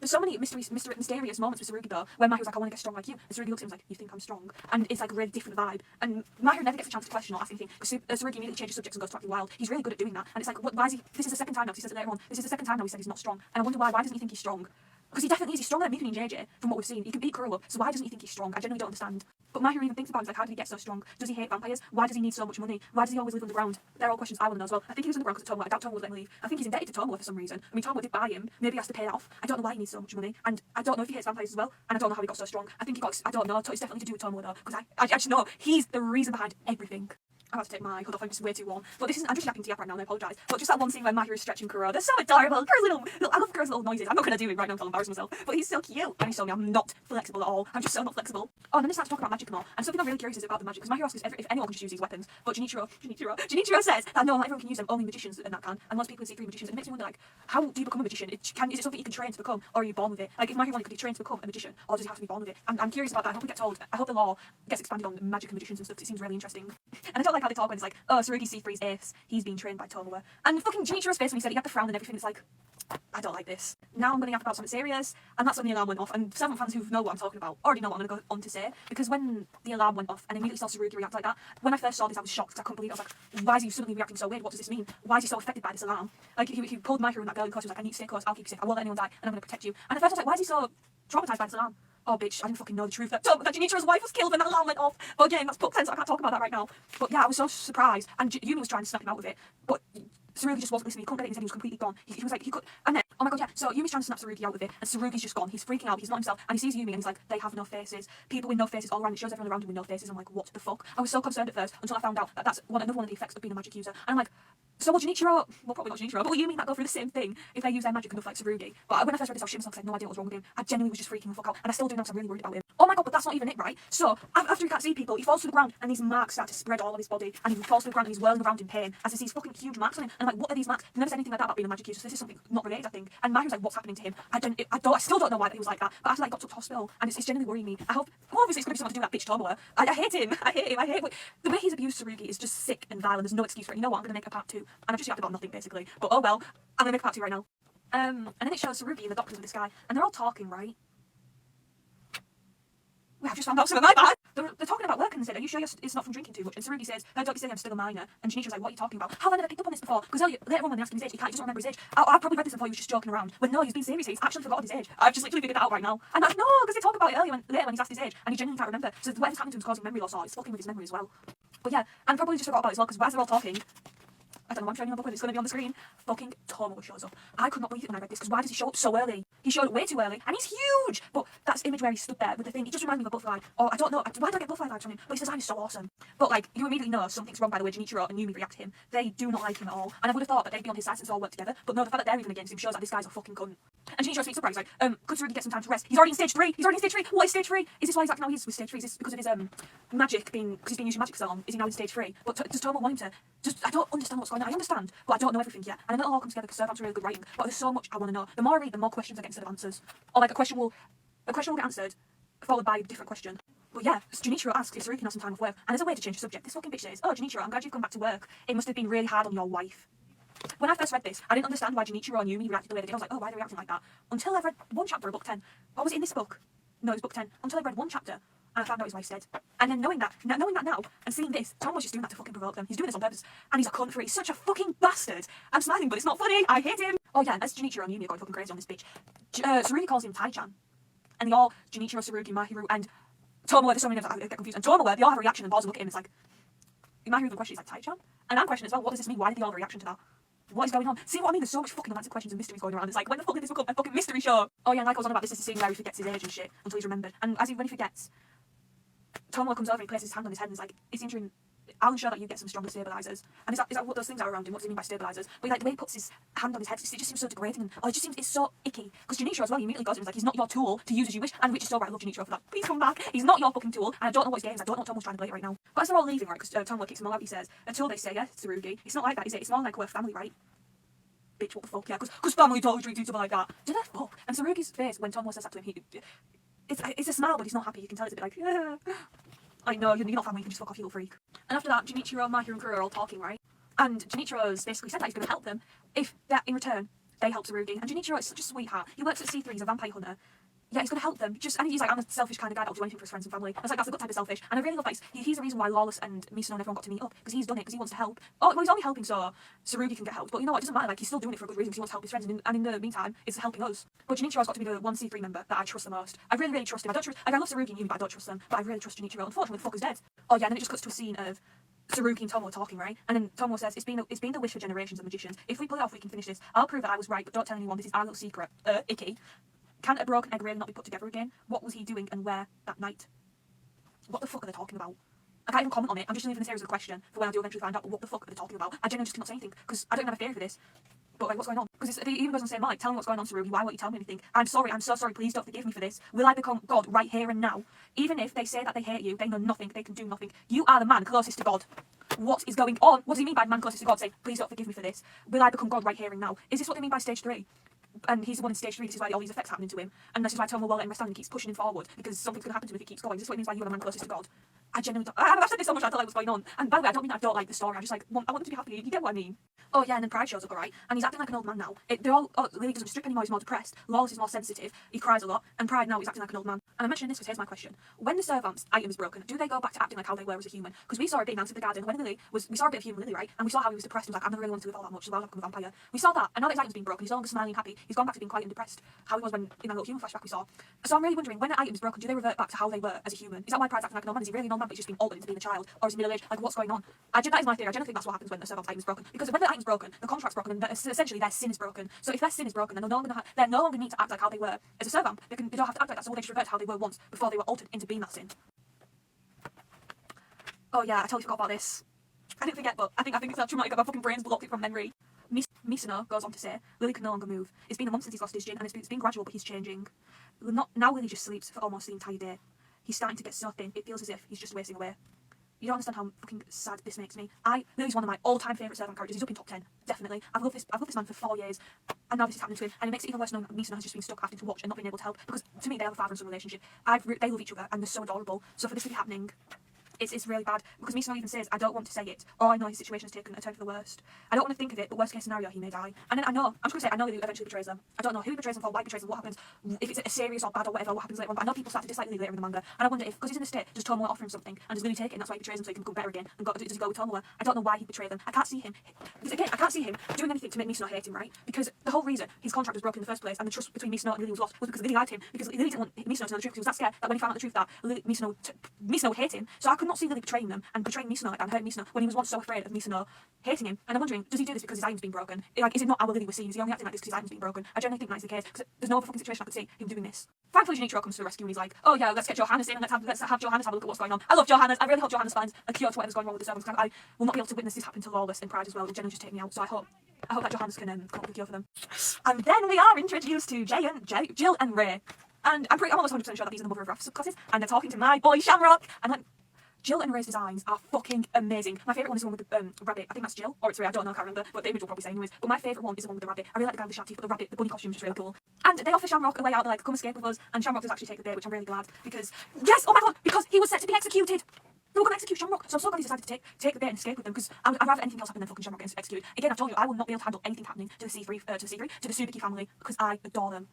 There's so many mysterious moments with Tsurugi though, where Mahiru's like, I want to get strong like you. And Tsurugi looks at him and is like, you think I'm strong? And it's like a really different vibe. And Mahiru never gets a chance to question or ask anything, because Tsurugi immediately changes subjects and goes to acting wild. He's really good at doing that. And it's like, why is he, this is the second time now, he says it later on, this is the second time now he said he's not strong. And I wonder why doesn't he think he's strong? Because he definitely is. He's stronger than Mikuni and JJ, from what we've seen. He can beat Kuro, so why doesn't he think he's strong? I genuinely don't understand. But Mahiru even thinks about it, he's like, how did he get so strong? Does he hate vampires? Why does he need so much money? Why does he always live underground? They're all questions I want to know as well. I think he was underground because of Tomoe. I doubt Tomoe would let him leave. I think he's indebted to Tomoe for some reason. I mean, Tomoe did buy him. Maybe he has to pay it off. I don't know why he needs so much money. And I don't know if he hates vampires as well. And I don't know how he got so strong. I think I don't know. It's definitely to do with Tomoe though. Because I just know he's the reason behind everything. I'm about to take my hood off, I'm just way too warm. But this is, I'm just yapping to yap right now and I apologise. But just that one scene where Mahiru is stretching Kuro, they're so adorable. I love Kuro's little noises. I'm not going to do it right now until I embarrass myself. But he's so cute. And he's showing me I'm not flexible at all. I'm just so not flexible. Oh, and then they start to talk about magic more. And something I'm really curious is about the magic. Because Mahiru asks if anyone can just use these weapons. But Junichiro says that no, not everyone can use them, only magicians and that can. And most people in C3 magicians. And it makes me wonder, like, how do you become a magician? Is it something you can train to become? Or are you born with it? Like, if Mahiru wanted, could he train to become a magician? Or does he have to be born with it? I'm curious about that. I hope we get told. I hope the law gets expanded on magic and magicians and stuff, because it seems really interesting. And I don't like how they talk when it's like, oh, Tsurugi C3's ace, he's being trained by Tomoe. And fucking Junichiro's face when he said he had the frown and everything, it's like, I don't like this. Now I'm going to yap about something serious, and that's when the alarm went off. And SERVAMP fans who know what I'm talking about already know what I'm going to go on to say, because when the alarm went off and immediately saw Tsurugi react like that, when I first saw this I was shocked, because I couldn't believe it. I was like, why is he suddenly reacting so weird? What does this mean? Why is he so affected by this alarm? Like, he pulled Mahiru and that girl in close, he was like, I need to stay close, I'll keep you safe, I won't let anyone die, and I'm going to protect you. And at first I was like, why is he so traumatised by this alarm? Oh bitch, I didn't fucking know the truth that Junichiro's wife was killed when that alarm went off. But again, that's book 10, so I can't talk about that right now. But yeah, I was so surprised, and Yumi was trying to snap him out with it, but Tsurugi just wasn't listening. He couldn't get it in his head, he was completely gone. He was like, he could, and then, oh my god, yeah, so Yumi's trying to snap Tsurugi out with it, and Tsurugi's just gone. He's freaking out, he's not himself, and he sees Yumi and he's like, they have no faces. People with no faces all around, it shows everyone around him with no faces. I'm like, what the fuck? I was so concerned at first, until I found out that that's another one of the effects of being a magic user. And I'm like, So will Junichiro, well probably not Junichiro, but will Yumi that go through the same thing if they use their magic and stuff like Tsurugi? But when I first read this, I was shitting myself because I had no idea what was wrong with him. I genuinely was just freaking the fuck out, and I still do now because I'm really worried about him. Oh my god, but that's not even it, right? So after he can't see people, he falls to the ground and these marks start to spread all on his body, and he falls to the ground and he's whirling around in pain as he sees fucking huge marks on him. And I'm like, what are these marks? They never said anything like that about being a magic user, so this is something not related, I think. And Mahiru's like, what's happening to him? I still don't know why he was like that. But after that, he got took to hospital, and it's genuinely worrying me. I hope, well, obviously it's going to be something to do with that bitch Tomoe. I hate him. I hate the way he's abused Tsurugi is just sick and vile, and there's no excuse for it. You know what? I'm going to make a part 2, and I've just yapped about nothing basically. But oh well, I'm going to make a part 2 right now. And then it shows Tsurugi and the doctors with this guy, and they're all talking, right? Wait, I've just found out something, my bad. They're talking about work and they said, are you sure it's not from drinking too much? And Tsurugi says, don't you say I'm still a minor? And Junichiro's like, what are you talking about? How have I never picked up on this before? Because later on when they asked him his age, he doesn't remember his age. I've probably read this before he was just joking around. But no, he's being serious, he's actually forgotten his age. I've just literally figured that out right now. And I know, because they talk about it later when he's asked his age, and he genuinely can't remember. So whatever's happening to him is causing memory loss, or it's fucking with his memory as well. But yeah, and probably just forgot about it as well, because as they're all talking, I don't know why I'm showing you my book when it's going to be on the screen. Fucking Tomoe shows up. I could not believe it when I read this, because why does he show up so early? He showed up way too early, and he's huge! But that's image where he stood there with the thing, it just reminds me of a butterfly. Or I don't know, why do I get butterfly vibes from him? But his design is so awesome. But like, you immediately know something's wrong by the way Junichiro and Yumi react to him. They do not like him at all. And I would have thought that they'd be on his side since they all work together. But no, the fact that they're even against him shows that this guy's a fucking cunt. And Junichiro speaks up, right? He's like, could Tsurugi get some time to rest? He's already in stage 3! He's already in stage 3! What is stage 3? Is this why he's acting now he's with stage 3? Is this because of his magic being, because he's been using magic for so long? Is he now in stage 3? But does Tomoe want him to? Just, I don't understand what's going on. I understand, but I don't know everything yet. And I know it'll all come together because SERVAMP's really good writing. But there's so much I want to know. The more I read, the more questions I get instead of answers. Or like a question will get answered, followed by a different question. But yeah, Junichiro asks if Tsurugi can have some time off work. And as a way to change the subject, this fucking bitch says, oh Junichiro, I'm glad you've come back to work. It must have been really hard on your wife. When I first read this, I didn't understand why Junichiro and Yumi reacted the way they did. I was like, oh, why are they reacting like that? Until I read one chapter of book 10. Or was it in this book? No, it was book 10. Until I read one chapter, and I found out his wife said. And then knowing that now, and seeing this, Tomoe's just doing that to fucking provoke them. He's doing this on purpose. And he's a cunt for it. He's such a fucking bastard. I'm smiling, but it's not funny. I hate him. Oh yeah, and as Junichiro and Yumi are going fucking crazy on this bitch, Tsurugi calls him Tai-chan. And they all, Junichiro, Tsurugi, Mahiru, and Tomoe, there's so many names I get confused. And Tomoe, they all have a reaction and pause and look at him. It's like, Mahiru even questions, he's like, Tai-chan? And I'm questioning as well, what does this mean? Why did they all have a reaction to that? What is going on? See what I mean? There's so much fucking unanswered questions and mysteries going around. It's like, when the fuck did this become a fucking mystery show? Oh yeah, and like I was on about this is the scene where he forgets his age and shit until he's remembered. And when he forgets, Tomoe comes over and he places his hand on his head and is like, it's injuring. I'll ensure that you get some stronger stabilisers. And is that what those things are around him? What does he mean by stabilisers? But like the way he puts his hand on his head, it just seems so degrading. And it just seems, it's so icky. Because Junichiro as well, he immediately goes to him, he's like, he's not your tool to use as you wish. And which is so right, I love Junichiro for that. Please come back. He's not your fucking tool. And I don't know what his game is. I don't know what Tomoe's trying to play right now. But as they're all leaving, right, because Tomoe kicks them all out, he says, until they say, yeah, Tsurugi, it's not like that, is it? It's more like we're family, right? Bitch, what the fuck, yeah, because family don't treat each other like that. Do they fuck? And Tsurugi's face when Tomoe says that to him, it's a smile, but he's not happy. You can tell it's a bit like, yeah. I know, you're not family, you can just fuck off, you little freak. And after that, Junichiro, Mahiru and Kuro are all talking, right? And Junichiro's basically said that he's going to help them if that in return they help Tsurugi. And Junichiro is such a sweetheart. He works at C3, he's a vampire hunter. Yeah, he's going to help them. And he's like, I'm a selfish kind of guy that'll do anything for his friends and family. I was like, that's a good type of selfish. And I really love that he's the reason why Lawless and Misuno and everyone got to meet up. Because he's done it, because he wants to help. Oh, well, he's only helping so Tsurugi can get helped. But you know what, it doesn't matter, like, he's still doing it for a good reason because he wants to help his friends. And in the meantime, it's helping us. But Junichiro's got to be the one C3 member that I trust the most. I really, really trust him. I love Tsurugi and Yumi, but I don't trust them. But I really trust Junichiro. Unfortunately, the fucker's dead. Oh yeah, and then it just cuts to a scene of Tsurugi and Tomoe talking, right? And then Tomoe says, it's been the wish for generations of magicians. If we pull it off, we can finish this. I'll prove that I was right, but don't tell anyone. This is our little secret. Icky. Can a broken egg really not be put together again? What was he doing and where that night? What the fuck are they talking about? I can't even comment on it. I'm just leaving this here as a question for when I do eventually find out what the fuck are they talking about. I genuinely just cannot say anything because I don't even have a theory for this. But like, what's going on? Because he even goes on saying, Mike, tell me what's going on, Tsurugi. Why won't you tell me anything? I'm so sorry, please don't forgive me for this. Will I become God right here and now? Even if they say that they hate you, they know nothing, they can do nothing. You are the man closest to God. What is going on? What does he mean by man closest to God? Say, please don't forgive me for this. Will I become God right here and now? Is this what they mean by stage 3? And he's the one in stage 3, this is why all these effects happening to him. And this is why Tomoe won't let him rest down and keeps pushing him forward because something's going to happen to him if he keeps going. Is this what it means by you are the man closest to God? I genuinely don't. I've said this so much I don't like what's going on. And by the way, I don't mean that I don't like the story. I just like, I want them to be happy. You get what I mean? Oh yeah, and then Pride shows up, alright? And he's acting like an old man now. Lily doesn't strip anymore, he's more depressed. Lawless is more sensitive, he cries a lot. And Pride now is acting like an old man. And I'm mentioning this because here's my question. When the SERVAMP's item is broken, do they go back to acting like how they were as a human? Because we saw a bit in Answer the Garden when we saw a bit of human Lily, right? And we saw how he was depressed and was like, I've never really wanted to live all that much, so I'll become a vampire. We saw that, and now that his item's been broken, he's no longer smiling and happy. He's gone back to being quiet and depressed. How he was when in that little human flashback we saw. So I'm really wondering, when an item is broken, do they revert back to how they were as a human? Is that why Pride's acting like an old man? Is he really an old man but he's just been altered into being a child? Or is he middle-aged? Like, what's going on? That is my theory. I generally think that's what happens when the SERVAMP's item is broken. Because when the item's broken, the contract's broken, and essentially their sin is broken. So if their sin is broken, then they no longer need to act like how they were as a SERVAMP. They don't have to act like that, so they just revert to how they were once before they were altered into being that sin. Oh yeah, I totally forgot about this. I didn't forget, but I think it's that traumatic. My fucking brain's blocked it from memory. Misuno goes on to say, Lily can no longer move. It's been a month since he's lost his gin, and it's been gradual, but he's changing. Now Lily just sleeps for almost the entire day. He's starting to get so thin, it feels as if he's just wasting away. You don't understand how fucking sad this makes me. Lily's one of my all-time favourite SERVAMP characters. He's up in top 10, definitely. I've loved this man for 4 years, and now this is happening to him. And it makes it even worse knowing that Misuno has just been stuck having to watch and not being able to help, because to me, they have a father and son relationship. They love each other, and they're so adorable. So for this to be happening, it's really bad, because Misuno even says, I don't want to say it, or I know his situation has taken a turn for the worst. I don't want to think of it, but worst case scenario, he may die. And then I'm just going to say, I know Lily eventually betrays them. I don't know who he betrays them for, why he betrays them, what happens, if it's a serious or bad or whatever, what happens later on. But I know people start to dislike Lily later in the manga, and I wonder if, because he's in the state, does Tomoe offer him something, and does Lily take it, and that's why he betrays them so he can become better again, and does he go with Tomoe? I don't know why he'd betray them. I can't see him, because again, I can't see him doing anything to make Misuno hate him, right? Because the whole reason his contract was broken in the first place, and the trust between Misuno and Lily was lost, was because Lily lied to him, because Lily didn't want Misuno to know the truth, because he was that scared that when he found out the truth that Misuno would hate him. So I could not see Lily betraying them, and betraying Misuno and hurting Misuno when he was once so afraid of Misuno hating him. And I'm wondering, does he do this because his iron's been broken? Like, is it not how Lily was seen? Is he only acting like this because his iron's been broken? I generally think that's the case, because there's no other fucking situation I could see him doing this. Thankfully, Junichiro comes to the rescue and he's like, oh yeah, let's get Johannes in and let's have Johannes have a look at what's going on. I love Johannes. I really hope Johannes finds a cure to whatever's going wrong with the servants. I will not be able to witness this happen to Lawless and Pride as well. It will generally just take me out. So I hope that Johannes can come up with a cure for them. And then we are introduced to Jill and Ray. And I'm almost 100% sure that these are the mother of Wrath subclasses, and they're talking to my boy Shamrock. And like, Jill and Ray's designs are fucking amazing. My favourite one is the one with the rabbit. I think that's Jill, or it's Ray, I don't know, I can't remember, but the image will probably say anyways. But my favourite one is the one with the rabbit. I really like the guy with the sharp teeth, but the rabbit, the bunny costume is just really cool. And they offer Shamrock a way out, they're like, come escape with us, and Shamrock does actually take the bait, which I'm really glad, because, yes, oh my god, because he was set to be executed! They were going to execute Shamrock, so I'm so glad he decided to take the bait and escape with them, because I'd rather anything else happen than fucking Shamrock getting executed. Again, I've told you, I will not be able to handle anything happening to the Tsubaki family, because I adore them.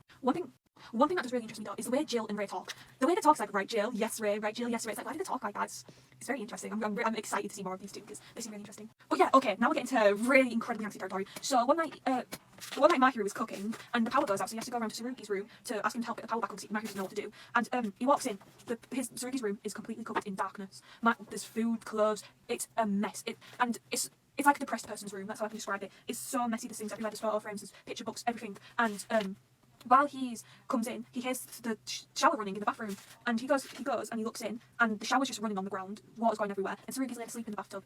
One thing that does really interest me though is the way Jill and Ray talk. The way they talk is like, right Jill, yes Ray, right Jill, yes Ray. It's like, why do they talk like that? It's very interesting. I'm excited to see more of these two because they seem really interesting. But yeah, okay, now we're getting to really incredibly nasty territory. So one night Mahiru was cooking and the power goes out, so he has to go around to Tsurugi's room to ask him to help get the power back on because Mahiru doesn't know what to do. And he walks in. Tsurugi's room is completely covered in darkness. There's food, clothes. It's a mess. It's like a depressed person's room. That's how I can describe it. It's so messy. There's things everywhere. There's photo frames, there's picture books, everything. And while he comes in, he hears the shower running in the bathroom, and he goes and he looks in, and the shower's just running on the ground, water's going everywhere, and Tsurugi's laid asleep in the bathtub.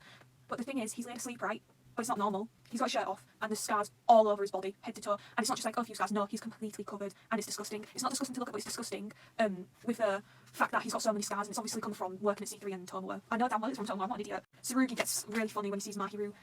But the thing is, he's laid asleep, right? But it's not normal. He's got his shirt off, and there's scars all over his body, head to toe, and it's not just like, oh, a few scars, no, he's completely covered, and it's disgusting. It's not disgusting to look at, but it's disgusting with the fact that he's got so many scars, and it's obviously come from working at C3 and Tomoe. I know damn well it's from Tomoe, I'm not an idiot. Tsurugi gets really funny when he sees Mahiru,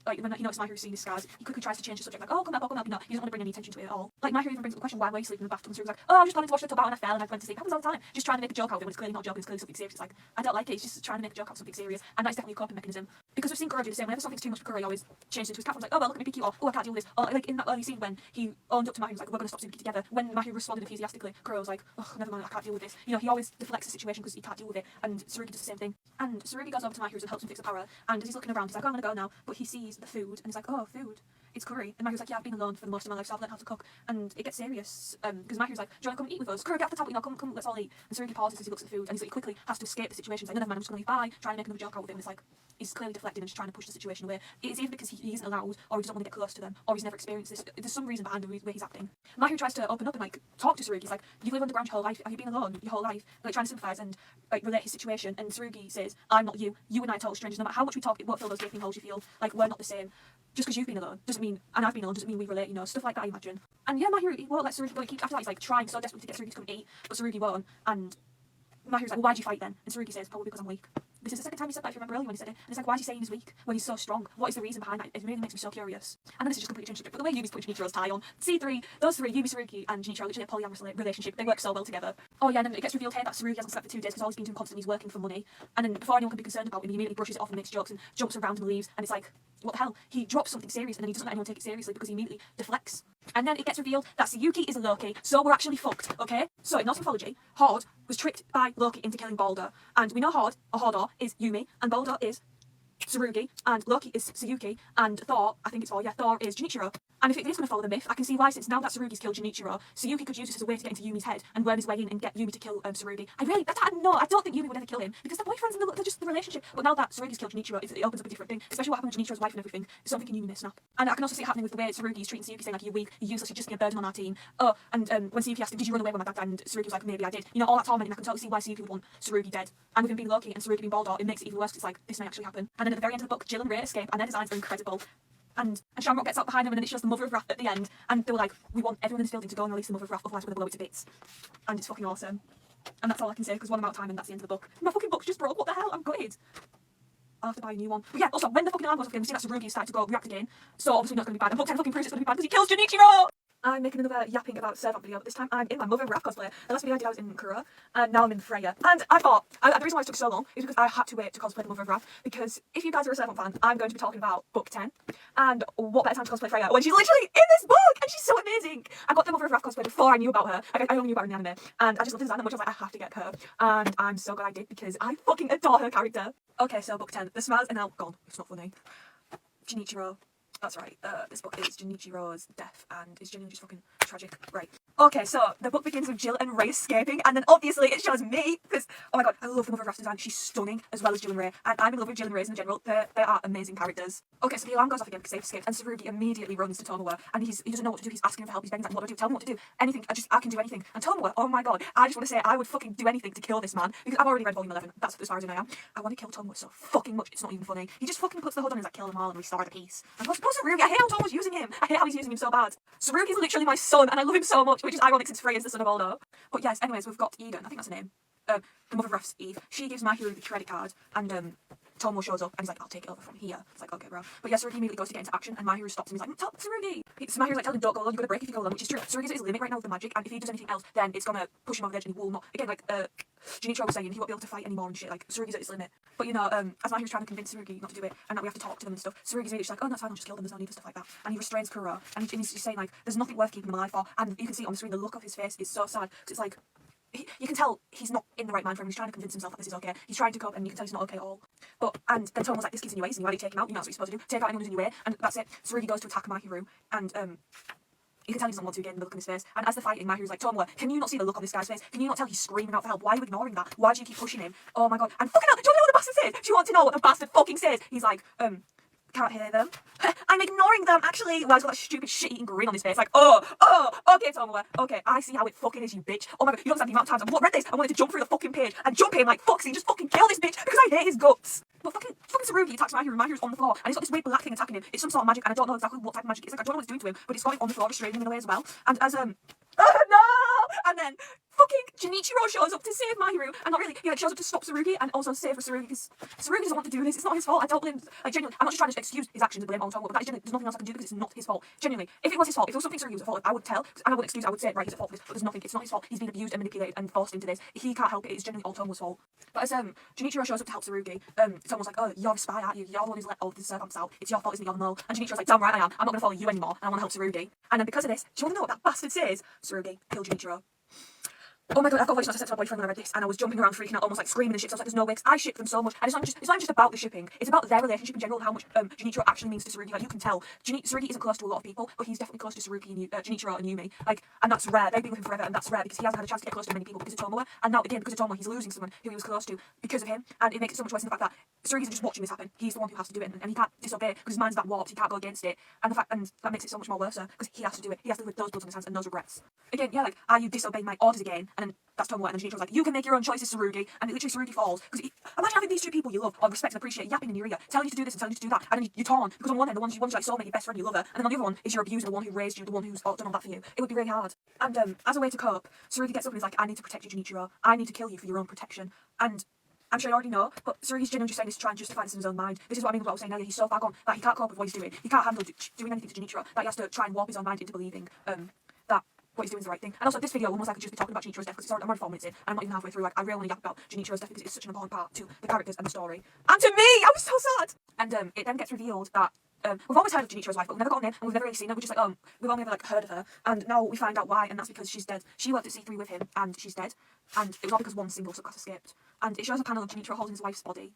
like, when he notices Mahiru seeing his scars, he quickly tries to change the subject, like, oh, come up, no, he doesn't want to bring any attention to it at all. Like, Mahiru even brings up the question, why were you sleeping in the bathtub? And Tsurugi's like, oh, I was just planning to wash the tub out and I fell and I went to sleep. It happens all the time. Just trying to make a joke out of it when it's clearly not a joke, it's clearly something serious. It's like, I don't like it, he's just trying to make a joke out of something serious, and that's definitely a coping mechanism. Because we've seen Kuro do the same, whenever something's too much for Kuro, he always changes into his cat, like, oh, well, look at me be cute, or, oh, I can't deal with this. Or, like, in that early scene when he owned up to Mahiru, he was like, we're going to stop Suzuki together. When Mahiru responded enthusiastically, Kuro was like, oh, never mind, I can't deal with this. You know, he always deflects the situation because he can't deal with it, and Tsurugi does the same thing. And Tsurugi goes over to Mahiru's and helps him fix the power, and as he's looking around, he's like, oh, I'm going to go now, but he sees the food, and he's like, oh, food. It's curry. And Mahiru's like, yeah, I've been alone for the most of my life, so I've learned how to cook. And it gets serious, because Mahiru's like, do you want to come and eat with us? Kuro, get off the table, come, let's all eat. And Tsurugi pauses as he looks at the food, and he's like, he quickly has to escape the situation. He's like, no, never mind, I'm just going to leave, bye, trying to make another joke out with him. It's like, he's clearly deflecting and just trying to push the situation away. It's either because he isn't allowed, or he doesn't want to get close to them, or he's never experienced this. There's some reason behind the way he's acting. Mahiru tries to open up and like talk to Tsurugi. He's like, you've lived underground your whole life, have you been alone your whole life? Like trying to sympathise and like relate his situation. And Tsurugi says, I'm not you. You and I are total strangers. No matter how much we talk, it won't fill those gaping holes you feel. Like we're not the same. Just because you've been alone doesn't mean, and I've been alone doesn't mean we relate, you know, stuff like that I imagine. And yeah, Mahiru, he won't let Tsurugi go. After that he's like trying so desperately to get Tsurugi to come and eat, but Tsurugi won't. And Mahiru's like, well, why'd you fight then? And Tsurugi says, probably because I'm weak. This is the second time he said that, if you remember earlier when he said it. And it's like, why is he saying he's weak when he's so strong? What is the reason behind that? It really makes me so curious. And then this is just completely changed subject. But the way Yumi's putting Junichiro's tie on, C3, those three, Yumi, Tsurugi, and Junichiro, literally a polyamorous relationship. They work so well together. Oh yeah, and then it gets revealed here that Tsurugi hasn't slept for 2 days because all he's been doing constantly is working for money. And then before anyone can be concerned about him, he immediately brushes it off and makes jokes and jumps around and leaves. And it's like, what the hell? He drops something serious and then he doesn't let anyone take it seriously because he immediately deflects. And then it gets revealed that Tsuyuki is a Loki, so we're actually fucked, okay? So in Norse mythology, Hord was tricked by Loki into killing Balder. And we know Hord, or Hordor, is Yumi, and Balder is Tsurugi, and Loki is Tsuyuki, and Thor, I think it's Thor, yeah, Thor is Junichiro. And if it is going to follow the myth, I can see why, since now that Tsurugi's killed Junichiro, Tsuyuki could use this as a way to get into Yumi's head and worm his way in and get Yumi to kill Tsurugi. I don't think Yumi would ever kill him, because they're boyfriends and they're just the relationship. But now that Tsurugi's killed Junichiro, it opens up a different thing, especially what happened with Junichiro's wife and everything. So I'm thinking Yumi may snap. And I can also see it happening with the way Tsurugi's treating Tsuyuki, saying like, you're weak, you're useless, you're just a burden on our team. Oh, and when Tsuyuki asked him, did you run away when my dad died? And Tsurugi was like, maybe I did. You know, all that torment, and I can totally see why Tsuyuki would want Tsurugi dead. And with him being Loki and Tsurugi being Baldur, it makes it even worse, because it's like, this may actually happen. And then at the very end of the book, Jill and Ray escape, and their designs are incredible. And Shamrock gets out behind them, and then it shows the Mother of Wrath at the end. And they were like, we want everyone in this building to go and release the Mother of Wrath, otherwise we're going to blow it to bits. And it's fucking awesome. And that's all I can say, because one amount of time and that's the end of the book. My fucking book's just broke, what the hell? I'm gutted. I'll have to buy a new one. But yeah, also, when the fucking alarm goes off again, we see that Tsurugi is starting to go react again. So obviously not going to be bad. And book 10 fucking proves it's going to be bad, because he kills Junichiro! I'm making another yapping about SERVAMP video, but this time I'm in my Mother of Wrath cosplay. The last video I did I was in Kura, and now I'm in Freya. And I thought, the reason why it took so long is because I had to wait to cosplay the Mother of Wrath, because if you guys are a SERVAMP fan, I'm going to be talking about book 10. And what better time to cosplay Freya when she's literally in this book, and she's so amazing! I got the Mother of Wrath cosplay before I knew about her. I only knew about her in the anime, and I just love the design that much. I was like, I have to get her. And I'm so glad I did, because I fucking adore her character. Okay, so book 10. The smiles are now gone. It's not funny. Junichiro. That's right, this book is Junichiro's death, and it's genuinely just fucking tragic. Right. Okay, so the book begins with Jill and Ray escaping, and then obviously it shows me, because, oh my god, I love the Mother of Wrath design. She's stunning, as well as Jill and Ray, and I'm in love with Jill and Ray in general. They are amazing characters. Okay, so the alarm goes off again because they've escaped, and Tsurugi immediately runs to Tomoe, and he doesn't know what to do. He's asking him for help. He's begging, like, what do I do? Tell me what to do. Anything. I can do anything. And Tomoe, oh my god, I just want to say I would fucking do anything to kill this man, because I've already read volume 11. That's as far as I am. I want to kill Tomoe so fucking much. It's not even funny. He just fucking puts the hood on and he's like, kill them all and restore the peace. And plus Tsurugi, I hate how Tomoe's using him. I hate how he's using him so bad. Tsurugi's literally my son, and I love him so much, which is ironic since Freya's the son of Baldur. But yes, anyways, we've got Eden. I think that's her name. The Mother of Wrath's Eve. She gives Mahiru the credit card, and Tomoe shows up, and he's like, I'll take it over from here. It's like, okay, bro. But yeah, Tsurugi immediately goes to get into action, and Mahiru stops him. He's like, tell Tsurugi! So Mahiru's like, tell him, don't go alone, you're gonna break if you go alone, which is true. Tsurugi's at his limit right now with the magic, and if he does anything else, then it's gonna push him over the edge, and he will not. Again, like, Junichiro was saying, he won't be able to fight anymore and shit, like, Tsurugi's at his limit. But you know, as Mahiru's trying to convince Tsurugi not to do it, and that we have to talk to them and stuff, Tsurugi's really just like, oh, that's fine, I'll just kill them, there's no need for stuff like that. And he restrains Kuro, and he's just saying, like, there's nothing worth keeping him alive for, and you can see on the screen, the look of his face is so sad, because it's like, you can tell he's not in the right mind frame. He's trying to convince himself that this is okay. He's trying to cope, and you can tell he's not okay at all. And then Tomoe's like, this kid's in your way, so you already take him out. You know that's what you're supposed to do. Take out anyone who's in your way, and that's it. Tsurugi goes to attack Mahiru, and you can tell he doesn't want to again, the look on his face. And as they're fighting, Mahiru's like, Tomoe, can you not see the look on this guy's face? Can you not tell he's screaming out for help? Why are you ignoring that? Why do you keep pushing him? Oh my god. And fucking hell, do you know what the bastard says? Do you want to know what the bastard fucking says? He's like, can't hear them. I'm ignoring them, actually. Well, he's got that stupid shit-eating grin on his face, like, okay, Tomoe, okay, I see how it fucking is, you bitch. Oh my god, you don't understand the amount of times I've read this, I wanted to jump through the fucking page and jump in like, fuck, so you just fucking kill this bitch because I hate his guts. But fucking Tsurugi attacks Mahiru, and Mahiru's on the floor, and he's got this weird black thing attacking him. It's some sort of magic, and I don't know exactly what type of magic it is. Like, I don't know what it's doing to him, but it's got him on the floor, restraining him in a way as well. And as, no! And then fucking Junichiro shows up to save Mahiru, and not really, he like shows up to stop Tsurugi and also save for Tsurugi, because Tsurugi doesn't want to do this. It's not his fault. I don't blame, like, genuinely, I'm not just trying to excuse his actions and blame on Tomoe, but that is genuinely, there's nothing else I can do because it's not his fault. Genuinely, if it was his fault, if it was something Tsurugi was at fault, I would tell, and I wouldn't excuse, I would say, right, he's at fault for this, but there's nothing, it's not his fault. He's been abused and manipulated and forced into this. He can't help it, it's genuinely all Tomoe's fault. But as Junichiro shows up to help Tsurugi, Tomoe's like, oh, you're a spy, aren't you? You're the one who's let all of the servants out. It's your fault, isn't it? You're the mole. And Junichiro's like, damn right I am. I'm not going to follow you anymore, and I want to help Tsurugi. And then because of this, do you want to know what that bastard says? Tsurugi, kill Junichiro. Oh my god, I've got voice notes I sent to my boyfriend when I read this, and I was jumping around freaking out, almost like screaming and shit. So I was like, there's no way, 'cause I ship them so much. And it's not even just about the shipping, it's about their relationship in general, how much Junichiro actually means to Tsurugi. Like, you can tell Tsurugi isn't close to a lot of people, but he's definitely close to Tsurugi and Junichiro and Yumi. Like, and that's rare. They've been with him forever, and that's rare because he hasn't had a chance to get close to many people because of Tomoe. And now again, because of Tomoe, he's losing someone who he was close to because of him, and it makes it so much worse in the fact that Tsurugi isn't just watching this happen. He's the one who has to do it, and he can't disobey because his mind's that warped. He can't go against it, and that makes it so much more worse because he has to do it. He has to live with those bloods on his hands and those regrets. Again, yeah, like, are you disobeying my orders again? And then that's Tomoe, and then Junichiro's like, you can make your own choices, Tsurugi, and literally Tsurugi falls because imagine having these two people you love or respect and appreciate yapping in your ear, telling you to do this and telling you to do that, and then you're torn because on one end the one's like soulmate, your best friend, you love her, and then on the other one is your abuser, the one who raised you, the one who's done all that for you. It would be really hard. And as a way to cope, Tsurugi gets up and he's like, I need to protect you, Junichiro. I need to kill you for your own protection. And I'm sure you already know, but Tsurugi's genuinely just saying this to try and justify this in his own mind. This is what I mean with what I was saying earlier. He's so far gone that he can't cope with what he's doing. He can't handle doing anything to Junichiro, that he has to try and warp his own mind into believing that what he's doing is the right thing. And also, this video almost like I could just be talking about Junichiro's death because I'm already 4 minutes in and I'm not even halfway through. Like, I really want to yap about Junichiro's death because it's such an important part to the characters and the story. And to me! I was so sad! And it then gets revealed that we've always heard of Junichiro's wife, but we've never got a name and we've never really seen her. We're just like, we've only ever like heard of her. And now we find out why, and that's because she's dead. She worked at C3 with him and she's dead. And it was all because one single subclass escaped. And it shows a panel of Junichiro holding his wife's body.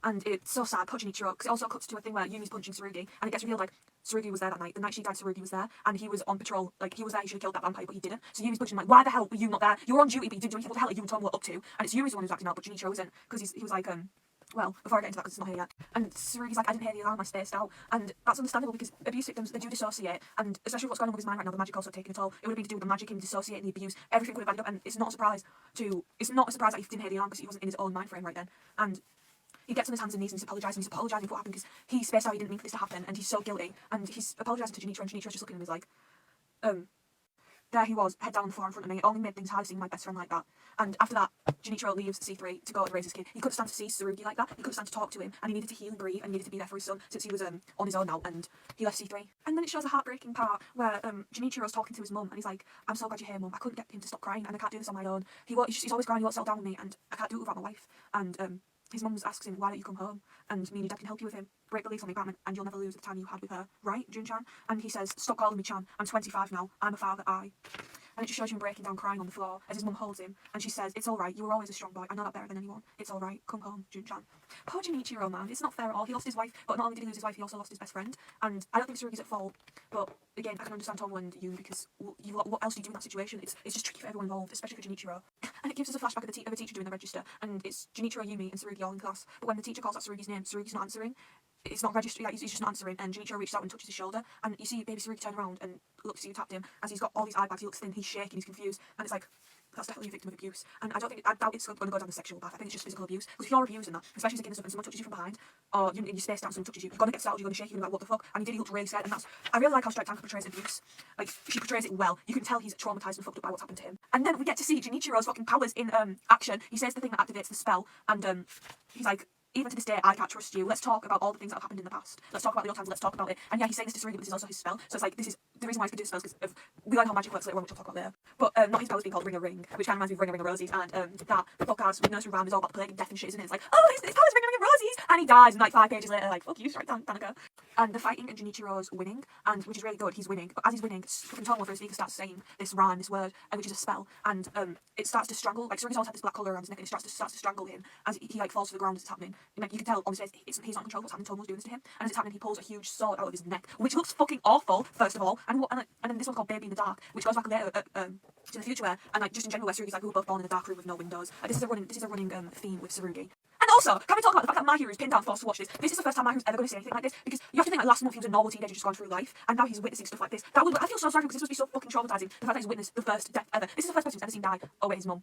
And it's so sad, poor Junichiro, because it also cuts to a thing where Yumi's punching Tsurugi, and it gets revealed, like, Tsurugi was there that night. The night she died, Tsurugi was there, and he was on patrol. Like, he was there, he should have killed that vampire, but he didn't. So Yumi's punching him, like, why the hell were you not there? You were on duty, but you didn't do anything. What the hell are you and Tomo up to? And it's Yumi's the one who's acting out, but Junichiro isn't, because he was like, well, before I get into that, because it's not here yet. And Tsurugi's like, I didn't hear the alarm, I spaced out. And that's understandable, because abuse victims, they do dissociate, and especially what's going on with his mind right now, the magic also taking a toll. It would have been to do with the magic, him dissociating, the abuse, everything would have added up, and it's not a surprise that he didn't hear the alarm, because he wasn't in his own mind frame right then. And he gets on his hands and knees and he's apologising for what happened, because he spaced out, he didn't mean for this to happen, and he's so guilty, and he's apologising to Junichiro, and Junichiro's just looking at him and he's like, there he was, head down on the floor in front of me. It only made things harder seeing my best friend like that. And after that, Junichiro leaves C3 to go and raise his kid. He couldn't stand to see Tsurugi like that. He couldn't stand to talk to him. And he needed to heal and grieve and needed to be there for his son since he was on his own now. And he left C3. And then it shows a heartbreaking part where Junichiro's talking to his mum and he's like, I'm so glad you're here, mum. I couldn't get him to stop crying and I can't do this on my own. He's always crying, he won't settle down with me and I can't do it without my wife. And his mum asks him, why don't you come home? And me and your dad can help you with him. Break the lease on the apartment and you'll never lose the time you had with her. Right, Jun-chan? And he says, stop calling me Chan. I'm 25 now. I'm a father, And it just shows him breaking down crying on the floor as his mum holds him. And she says, it's alright, you were always a strong boy. I know that better than anyone. It's alright, come home, Jun-chan. Poor Junichiro, man. It's not fair at all. He lost his wife, but not only did he lose his wife, he also lost his best friend. And I don't think Tsurugi's at fault. But again, I can understand Tomo and Yumi because what else do you do in that situation? It's just tricky for everyone involved, especially for Junichiro. And it gives us a flashback of a teacher doing the register. And it's Junichiro, Yumi, and Tsurugi all in class. But when the teacher calls out Tsurugi's name, Tsurugi's not answering. It's not registered, he's just not answering, and Junichiro reaches out and touches his shoulder, and you see baby Tsurugi turn around and looks, you tapped him, as he's got all these eye bags, he looks thin, he's shaking, he's confused, and it's like, that's definitely a victim of abuse. And I doubt it's going to go down the sexual path. I think it's just physical abuse. Because if you're abusing that, especially as a kid and someone touches you from behind, or you're space down, someone touches you, you're going to get startled, you're going to shake, you're going to be like, what the fuck? And he looked really scared, and I really like how Strike Tanka portrays abuse. Like, she portrays it well. You can tell he's traumatised and fucked up by what's happened to him. And then we get to see Junichiro's fucking powers in action. He says the thing that activates the spell, and he's like, even to this day, I can't trust you. Let's talk about all the things that have happened in the past. Let's talk about the old times. Let's talk about it. And yeah, he's saying this to Tsurugi, but this is also his spell. So it's like, this is the reason why he's going to do spells, because we learn how magic works later on, which I'll talk about later. But not his powers being called Ring a Ring, which kind of reminds me of Ring a Rosies. And that podcast with Nursery Rhyme is all about the plague and death and shit, isn't it? It's like, oh, his powers Ring a Rosies! And he dies, and like 5 pages later, like, fuck you, Strike Tanaka. And the fighting and Junichiro's winning, and which is really good, he's winning. But as he's winning, fucking Tomo for his speaker starts saying this rhyme, this word, which is a spell. And it starts to strangle, like Tsurugi's always had this black colour around his neck, and it starts to strangle him as he like falls to the ground as it's happening. And like, you can tell on his face, he's not in control of what's happening. Tomo's doing this to him, and as it's happening, he pulls a huge sword out of his neck, which looks fucking awful, first of all. And then this one's called Baby in the Dark, which goes back later to the future where, and like just in general, where Tsurugi's like, we were both born in a dark room with no windows. And this is a running theme with Tsurugi. And also, can we talk about the fact that Mahiru is pinned down forced to watch this? This is the first time Mahiru's ever going to say anything like this, because you have to think like last month he was a normal teenager just gone through life, and now he's witnessing stuff like this. I feel so sorry because this must be so fucking traumatizing. The fact that he's witnessed the first death ever. This is the first person who's ever seen die. Oh wait, his mum.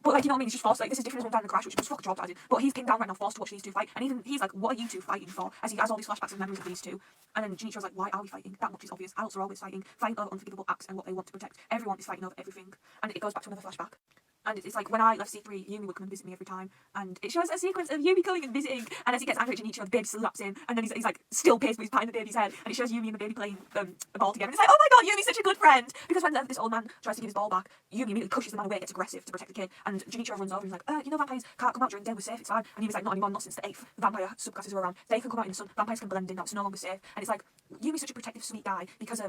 But like, you know what I mean? He's just forced. Like, this is different as one died in the crash, which was fucking traumatizing. But he's pinned down right now, forced to watch these two fight, and even he's like, what are you two fighting for? As he has all these flashbacks and memories of these two. And then Junichiro's like, why are we fighting? That much is obvious. Adults are always fighting over unforgivable acts and what they want to protect. Everyone is fighting over everything. And it goes back to another flashback. And it's like, when I left C3, Yumi would come and visit me every time. And it shows a sequence of Yumi coming and visiting. And as he gets angry at Junichiro, the baby slaps him. And then he's like, still pissed, but he's patting the baby's head. And it shows Yumi and the baby playing a ball together. And it's like, oh my god, Yumi's such a good friend. Because when this old man tries to give his ball back, Yumi immediately pushes the man away, gets aggressive to protect the kid. And Junichiro runs over and he's like, you know, vampires can't come out during the day, we're safe, it's fine. And Yumi's like, not anymore, not since the 8th vampire subclasses were around. They can come out in the sun, vampires can blend in, now it's no longer safe. And it's like, Yumi's such a protective, sweet guy because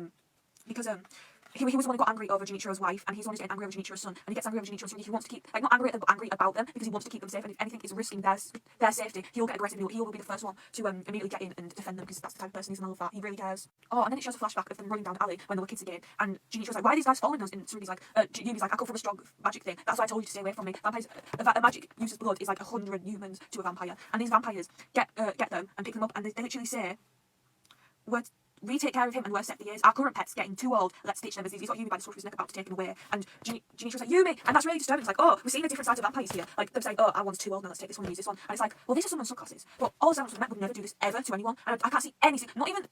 he was the one who got angry over Junichiro's wife, and he's the one who's getting angry over Junichiro's son, and he gets angry over Junichiro's son. He wants to keep, like, not angry at them, but angry about them, because he wants to keep them safe, and if anything is risking their safety, he'll get aggressive, he will be the first one to immediately get in and defend them, because that's the type of person he is, and I love that. He really cares. Oh, and then it shows a flashback of them running down the alley when they were kids again, and Junichiro's like, why are these guys following us? And Tsurugi's like, Yumi's like, I come from a strong magic thing, that's why I told you to stay away from me. Vampires, a magic uses blood is like 100 humans to a vampire, and these vampires get them and pick them up, and they literally say, we take care of him and we're set for years. Our current pet's getting too old. Let's stitch them. He's got Yumi by the scruff of his neck about to take him away. And Junichiro's like, Yumi! And that's really disturbing. It's like, oh, we're seeing a different side of vampires here. Like, they're saying, oh, our one's too old now, let's take this one and use this one. And it's like, well, these are someone's subclasses. But all the Zelda would never do this ever to anyone. And I can't see anything, not even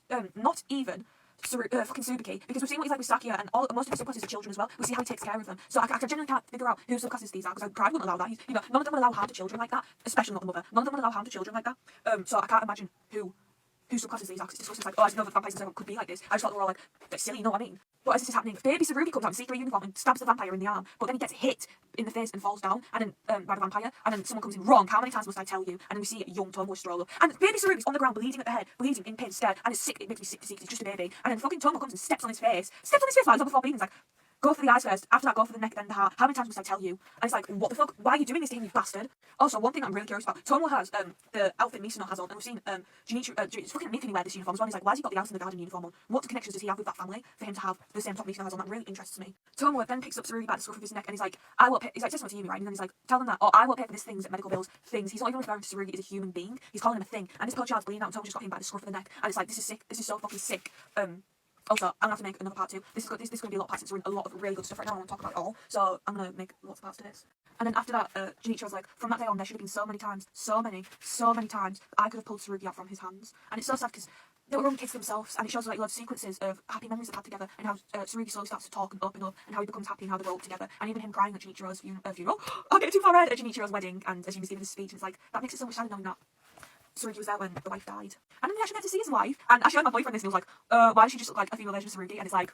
fucking Tsubuki, because we've seen what he's like with Sakia, and most of his subclasses are children as well. We see how he takes care of them. So I genuinely can't figure out whose subclasses these are, because Pride wouldn't allow that. None of them would allow harm to children like that, especially not the mother. None of them would allow harm to children like that. So I can't imagine whose subclasses these are, because it's disgusting. It's like, oh, I didn't know that vampires could be like this. I just thought they were all like, they're silly, you know what I mean? But as this is happening, baby Tsurugi comes out in C3 uniform and stabs the vampire in the arm, but then he gets hit in the face and falls down, and then by the vampire, and then someone comes in, wrong, how many times must I tell you? And then we see a young Tomo stroll up, and baby Tsurugi's on the ground, bleeding at the head, bleeding in pain, scared, and it's sick, it makes me sick to see, because he's just a baby, and then fucking Tomo comes and steps on his face while he's on the floor bleeding, he's like, Go for the eyes first. After that, go for the neck, then the heart. How many times must I tell you? And it's like, what the fuck? Why are you doing this to him, you bastard? Also, one thing I'm really curious about. Tomo has the outfit Misono has on, and we've seen it's fucking Nick wear this uniform as well. He's like, why has he got the Alice in the Garden uniform on? What connections does he have with that family for him to have the same top Misono has on? That really interests me. Tomo then picks up Tsurugi by the scruff of his neck, and he's like, I won't pay. He's like, say something to Yumi, right? And then he's like, tell them that, or I won't pay for this things, medical bills, things. He's not even referring to Tsurugi as a human being. He's calling him a thing. And this poor child's bleeding out, and Tomo just got him by the scruff of the neck, and it's like, this is sick. This is so fucking sick. Also, I'm gonna have to make another part 2. This is gonna be a lot of parts since we're in a lot of really good stuff right now. I want to talk about it all, so I'm gonna make lots of parts to this. And then after that, Junichiro's like, from that day on, there should have been so many times I could have pulled Tsurugi out from his hands. And it's so sad because they were only kids themselves, and it shows like loads of sequences of happy memories they've had together, and how Tsurugi slowly starts to talk and open up, and how he becomes happy and how they grow up together, and even him crying at Junichiro's funeral. I'll get too far ahead at Junichiro's wedding, and as he was giving his speech, and it's like, that makes it so much sadder knowing that Tsurugi was there when the wife died. And then they actually get to see his wife, and I showed my boyfriend this, and he was like, why does she just look like a female version of Tsurugi? And it's like,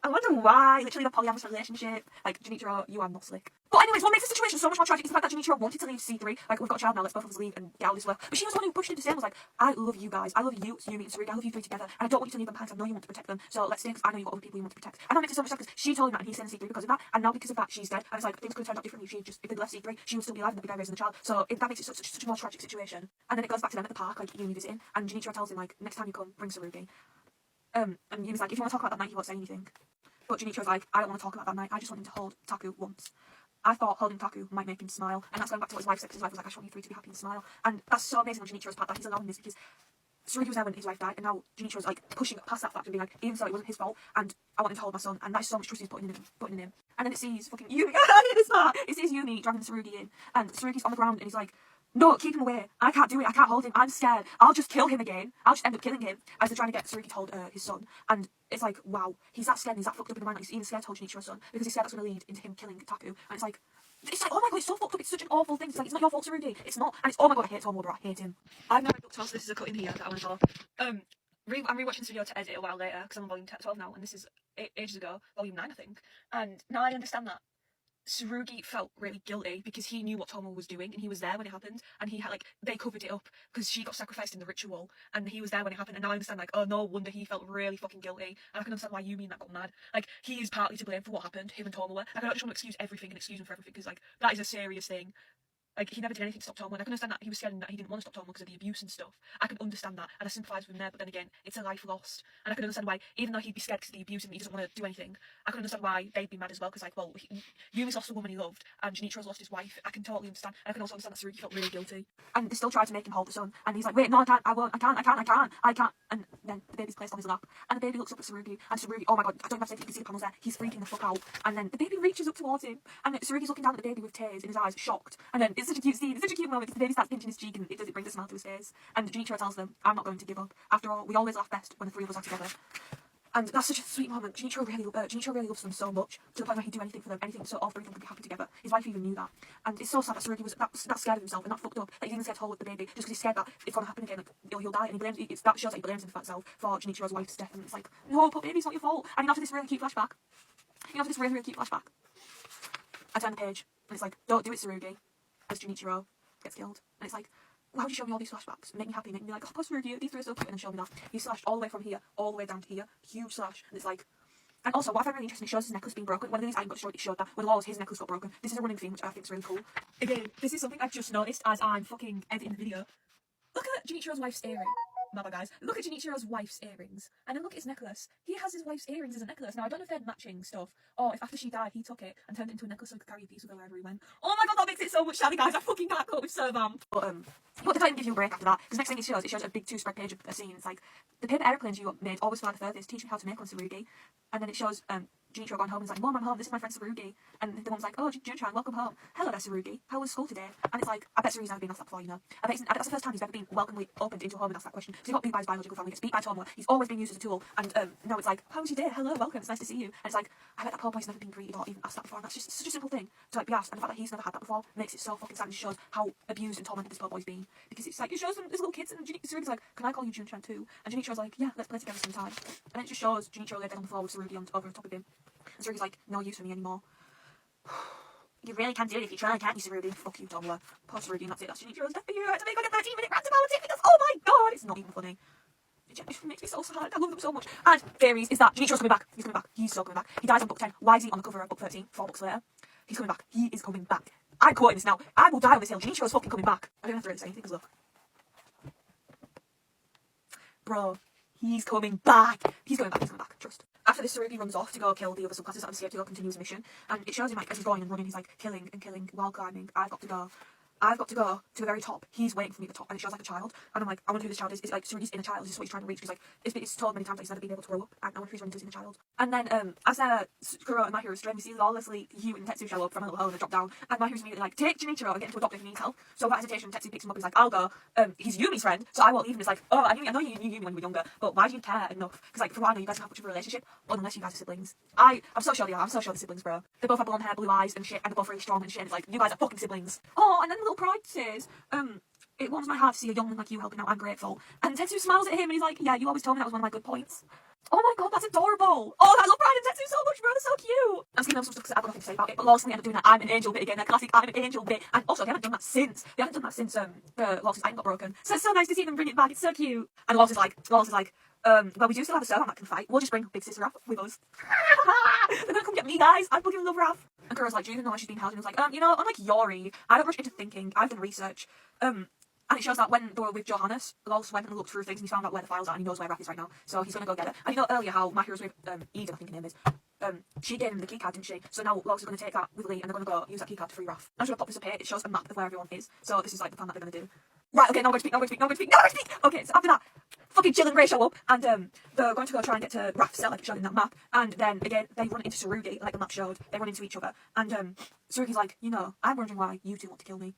I wonder why. Literally the polyamorous relationship. Like, Junichiro, you are not slick. But anyways, what makes the situation so much more tragic is the fact that Junichiro wanted to leave C3. Like, we've got a child now, let's both of us leave and get out of this work. But she was the one who pushed him to stay and was like, I love you guys. I love you, Yumi and Tsurugi. I love you three together. And I don't want you to leave them behind. I know you want to protect them. So let's stay because I know you've got other people you want to protect. And that makes it so much sad because she told him that and he stayed in C3 because of that. And now because of that, she's dead. And it's like, things could have turned out differently if they'd left C3. She would still be alive and they'd be there raising the child. So that makes it such a more tragic situation. And then it goes back to them at the park, like Yumi visiting. And Junichiro tells him, like, next time you come, bring Tsurugi. And Yumi's like, if you want to talk about that night, he won't say anything. But Junichiro's like, I don't want to talk about that night. I just want him to hold Taku once. I thought holding Taku might make him smile. And that's going back to what his wife said, because his wife was like, I just want you three to be happy and smile. And that's so amazing on Junichiro's part that he's allowing this, because Tsurugi was there when his wife died, and now Junichiro's like pushing past that fact and being like, even so it wasn't his fault, and I want him to hold my son. And that's so much trust he's putting in him. And then it sees fucking Yumi. It sees Yumi dragging Tsurugi in, and Tsurugi's on the ground, and he's like, no, keep him away. I can't do it. I can't hold him. I'm scared. I'll just kill him again. I'll just end up killing him. As they're trying to get Tsurugi to hold his son. And it's like, wow, he's that scared and he's that fucked up in the mind. Like, he's even scared to hold Junichiro's son because he's scared that's going to lead into him killing Taku. And it's like, oh my god, it's so fucked up. It's such an awful thing. It's like, it's not your fault, Tsurugi. It's not. And it's, oh my god, I hate Tomoda. I hate him. I've now read book 12, so this is a cut in here that I want to talk. I'm rewatching this video to edit a while later because I'm on volume 12 now, and this is ages ago, volume 9, I think. And now I understand that Tsurugi felt really guilty because he knew what Tomo was doing and he was there when it happened, and he had like, they covered it up because she got sacrificed in the ritual and he was there when it happened, and now I understand like, oh no wonder he felt really fucking guilty, and I can understand why Yumi and that got mad. Like, he is partly to blame for what happened, him and Tomo were. Like, I don't just want to excuse everything and excuse him for everything because like, that is a serious thing. Like, he never did anything to stop Tomo, and I can understand that he was scared and that he didn't want to stop Tomo because of the abuse and stuff. I can understand that, and I sympathise with him there, but then again, it's a life lost. And I can understand why, even though he'd be scared because of the abuse and he doesn't want to do anything, I can understand why they'd be mad as well, because like, well, Yumi's lost a woman he loved, and Junichiro's lost his wife. I can totally understand, and I can also understand that Tsurugi felt really guilty. And they still tried to make him hold the son, and he's like, wait, no, I can't, I won't, I can't. And then the baby's placed on his lap, and the baby looks up at Tsurugi, and Tsurugi, oh my god, I don't know if you can see the panels there, he's freaking the fuck out. And then the baby reaches up towards him, and Tsurugi's looking down at the baby with tears in his eyes, shocked. And then it's such a cute scene, it's such a cute moment because the baby starts pinching his cheek and it doesn't bring the smile to his face. And Junichiro tells them, I'm not going to give up. After all, we always laugh best when the three of us are together. And that's such a sweet moment. Junichiro really loves them so much, to the point where he'd do anything for them, anything so all three of them could be happy together. His wife even knew that. And it's so sad that Tsurugi was that scared of himself and that fucked up that he's even scared to hold the baby just because he's scared that it's going to happen again, like he'll die, and he blames that shows that he blames himself for Junichiro's wife's death. And it's like, no, poor baby, it's not your fault. And after this really cute flashback, I turn the page and it's like, don't do it, Tsurugi, as Junichiro gets killed. And it's like, why would you show me all these flashbacks? Make me happy, make me like, oh, poor Tsurugi, these three are so cute, and then show me that. He slashed all the way from here, all the way down to here, huge slash, and it's like, and also, what I find really interesting, it shows his necklace being broken. One of these I got destroyed, it showed that when Laws, his necklace got broken. This is a running theme, which I think is really cool. Again, this is something I've just noticed as I'm fucking editing the video. Look at Junichiro's wife's earring. My bad, guys. Look at Junichiro's wife's earrings. And then look at his necklace. He has his wife's earrings as a necklace. Now, I don't know if they're matching stuff, or if after she died, he took it and turned it into a necklace so he could carry a piece with her wherever he went. Oh my god, that makes it so much sadder, guys. I fucking can't cope with SERVAMP. But the time gives you a break after that, because next thing it shows a big 2-spread page of a scene. It's like, the paper aeroplanes you made always fly the furthest. Teach me how to make one, Tsurugi. And then it shows Junichiro going home and he's like, Mom, I'm home, this is my friend Tsurugi. And the mom's like, oh, Junichiro, welcome home. Hello there, Tsurugi. How was school today? And it's like, I bet Tsurugi's never been asked that before, you know. I bet that's the first time he's ever been welcomely opened into a home and asked that question. So he got beat by his biological family, gets beat by Tomo. He's always been used as a tool. And now it's like, how was your day? Hello, welcome, it's nice to see you. And it's like, I bet that poor boy's never been greeted or even asked that before. And that's just such a simple thing to like be asked. And the fact that he's never had that before makes it so fucking sad, and shows how abused and tormented this poor boy's been. Because it's like, it shows them as little kids, and Tsurugi's like, can I call you Jun-chan too? And Junichiro's like, yeah, let's play together sometime. And it just shows Junichiro laid down on the floor with Tsurugi over top of him. And Tsurugi's like, no use for me anymore. You really can do it if you try, can't you, Tsurugi? Fuck you, Tomola. Poor Tsurugi, and that's it. That's Junichiro's death for you. I had to make like a 13-minute rant about it because, oh my god, it's not even funny. It makes me so sad. I love them so much. And theories is that Junichir's coming back. He's coming back. He's so coming back. He dies on book 10. Why is he on the cover of book 13? 4 books later. He's coming back. He is coming back. I'm quoting this now. I will die on this hill. Junichir's fucking coming back. I don't have to really say anything because look. Bro, he's coming back. He's going back. He's coming back. Trust. After this, Tsurugi runs off to go kill the other subclasses that have escaped to go continue his mission. And it shows him like as he's going and running, he's like killing and killing while climbing. I've got to go to the very top. He's waiting for me at the top, and it shows like a child. And I'm like, I wonder who this child is. It's like Tsurugi's inner child. Is this what he's trying to reach? Because like it's told many times that he's never been able to grow up. And I wonder if he's running to his inner child. And then as Kuro and Mahiru's journey, we see lawlessly Hugh and Tetsu show up from a little hole and they drop down. And Mahiru's immediately like, take Junichiro and get him to a doctor if he needs help. So without hesitation, Tetsu picks him up and he's like, I'll go. He's Yumi's friend, so I won't leave him. It's like, oh, I know you knew Yumi when you were younger, but why do you care enough? Because like, for what I know, you guys don't have much of a relationship, unless you guys are siblings. I'm so sure they are. I'm so sure they're siblings, bro. They both have blonde hair, blue eyes and shit, and they're both really strong and shit. And it's like, you guys are fucking siblings. Oh, and then the little pride says, it warms my heart to see a youngling like you helping out. I'm grateful. And Tetsu smiles at him and he's like, yeah, you always told me that was one of my good points. Oh my god, that's adorable. Oh, I love Pride and Tetsu so much, bro. They're so cute. I'm skipping over some stuff because I've got nothing to say about it. But lawlessly end up doing that I'm an angel bit again. That classic I'm an angel bit. And also, they haven't done that since. The Lawless's item got broken. So it's so nice to see them bring it back. It's so cute. And Lawless is like, well, we do still have a servant that can fight. We'll just bring Big Sis Raph with us. They're gonna come get me, guys. I fucking love Raph. And Kuro's like, do you even know where she's being held? And he was like, unlike Yori, I don't rush into thinking. I've done research. And it shows that when they were with Johannes, Lawless went and looked through things and he found out where the files are and he knows where Raph is right now. So he's gonna go get it. And you know earlier how Mahiru's with Eden, I think her name is. She gave him the keycard, didn't she? So now Lawless is gonna take that with Lee and they're gonna go use that keycard to free Raph. I'm just gonna pop this up here. It shows a map of where everyone is. So this is like the plan that they're gonna do. Right, okay, now I'm gonna speak. Okay, so after that, fucking Jill and Ray show up and they're going to go try and get to Raph's cell like it showed in that map. And then again, they run into Tsurugi, like the map showed. They run into each other. And Tsurugi's like, I'm wondering why you two want to kill me.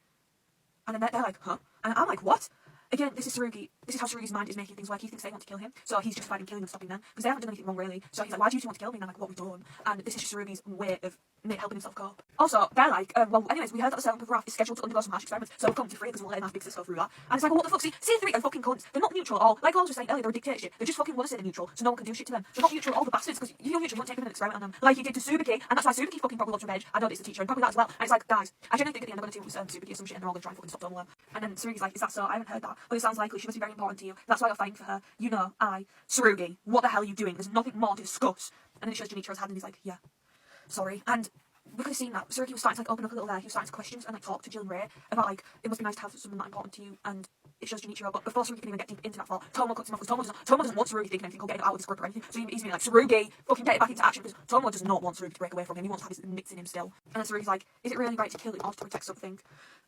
And then they're like, huh? And I'm like, what? Again, this is Tsurugi. This is how Tsurugi's mind is making things work. He thinks they want to kill him, so he's justified in killing them, stopping them, because they haven't done anything wrong, really. So he's like, why do you two want to kill me? And I'm like, what have we done? And this is just Tsurugi's way of helping himself cope. Also, they're like, well, anyways, we heard that the servant of Raph is scheduled to undergo some harsh experiments, so we'll come to free because we'll let him have Big Sis go through that. And it's like, well, what the fuck? See, C3 are fucking cunts. They're not neutral at all. Like I was just saying earlier, they're a dictatorship. They just fucking want to say they're neutral, so no one can do shit to them. They're not neutral at all, the bastards, because you're neutral, you won't take an experiment on them. Like he did to Tsubaki, and that's why Tsubaki fucking probably loves revenge. I know it's the teacher, and probably that as well. And it's like, guys, I genuinely think at the end they're going to team Tsubaki or some shit, and they're all going to try and fucking stop Donald. And then Tsurugi's like, is that so? I haven't heard that, but it sounds likely. She must be very important to you. That's why you're fighting for her. Tsurugi, what the hell are you doing? There's nothing more to discuss. And then he shows Junichiro's hand and he's like, yeah, sorry. And we could have seen that Tsurugi was starting to like open up a little there. He was starting to question and like talk to Jill and Ray about like, it must be nice to have someone that important to you. And it shows Junichiro, but before Tsurugi can even get deep into that thought, Tomo cuts him off because Tomo doesn't want Tsurugi thinking anything or getting out of the script or anything. So he's being like, Tsurugi, fucking get it back into action, because Tomo does not want Tsurugi to break away from him. He wants to have his mix in him still. And then Tsurugi's like, is it really right to kill him or to protect something?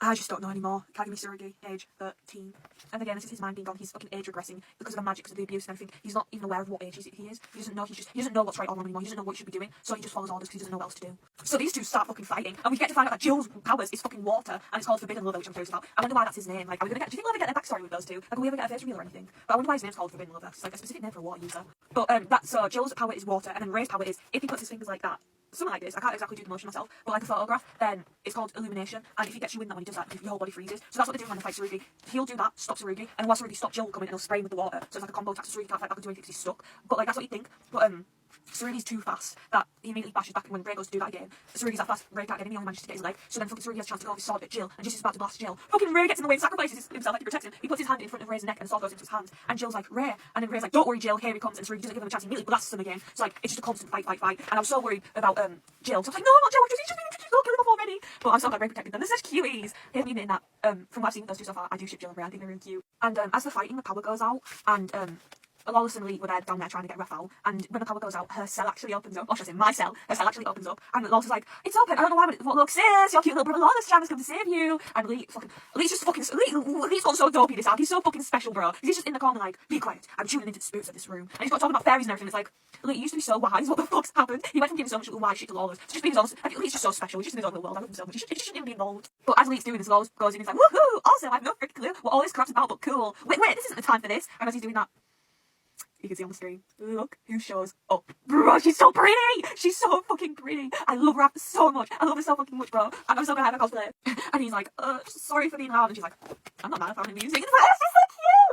I just don't know anymore. Kagami Tsurugi, age 13. And again, this is his mind being gone. He's fucking age regressing because of the magic, because of the abuse and everything. He's not even aware of what age he is. He doesn't know. He doesn't know what's right or wrong anymore. He doesn't know what he should be doing. So he just follows orders because he doesn't know what else to do. So these two start fucking fighting, and we get to find out that Jill's powers is fucking water, and it's called Forbidden Lover, which I'm curious about. I wonder why that's his name. Like, are we gonna get? Do you think we'll ever get a backstory with those two? Like, will we ever get a face reveal or anything? But I wonder why his name's called Forbidden Lover. It's like a specific name for a water user. But so Jill's power is water, and then Ray's power is if he puts his fingers like that. Something like this. I can't exactly do the motion myself, but like a photograph, then it's called illumination. And if he gets you in that when he does that, your whole body freezes. So that's what they do when they fight Tsurugi. He'll do that, stop Tsurugi, and while Tsurugi stops, Jill will come in and he'll spray him with the water. So it's like a combo attack. So Tsurugi can't fight back and do anything because he's stuck. But like that's what you think. But Tsurugi's too fast that he immediately bashes back, and when Ray goes to do that again, Tsurugi's that fast, Ray can't get him, he only manages to get his leg. So then fucking Tsurugi has a chance to go with his sword at Jill, and just is about to blast Jill. Fucking Ray gets in the way and sacrifices himself like to protect him. He puts his hand in front of Ray's neck and the sword goes into his hand. And Jill's like, Ray. And then Ray's like, don't worry, Jill, here he comes. And Tsurugi doesn't give him a chance, he immediately blasts him again. So like, it's just a constant fight. And I was so worried about Jill. So I was like, no, not Jill, he's just been introduced, don't kill him off already. But I'm so glad Ray protected them. They're such cuties. Him admitting that, from what I've seen with those two so far, I do ship Jill and Ray. I think they're really cute. And as they're fighting, the power goes out, and Lawless and Lee were there down there trying to get Raphael, and when the power goes out, her cell actually opens up. Or should I say, my cell? Her cell actually opens up, and Lawless is like, it's open, I don't know why, but look, sis, your cute little brother Lawless trying to come to save you. And Lee's gone so dopey this arc, he's so fucking special, bro. He's just in the corner like, be quiet, I'm tuning into the spirits of this room. And he's got talking about fairies and everything. It's like, Lee, you used to be so wise, what the fuck's happened? He went from giving so much little wise shit to Lawless to just being his own, like, Lee's just so special, he's just in his own little world, I love him so much, he shouldn't even be involved. But as Lee's doing this, Lawless goes in and he's like, woohoo, also, I have no freaking clue what all this crap's about, but cool. Wait, this isn't the time for this. And as he's doing that, you can see on the screen, look who shows up. Bro, she's so pretty! She's so fucking pretty! I love Raph so much. I love her so fucking much, bro. And I'm so gonna have a cosplay. And he's like, sorry for being loud. And she's like, I'm not mad if I'm in music. And it's like, oh, she's so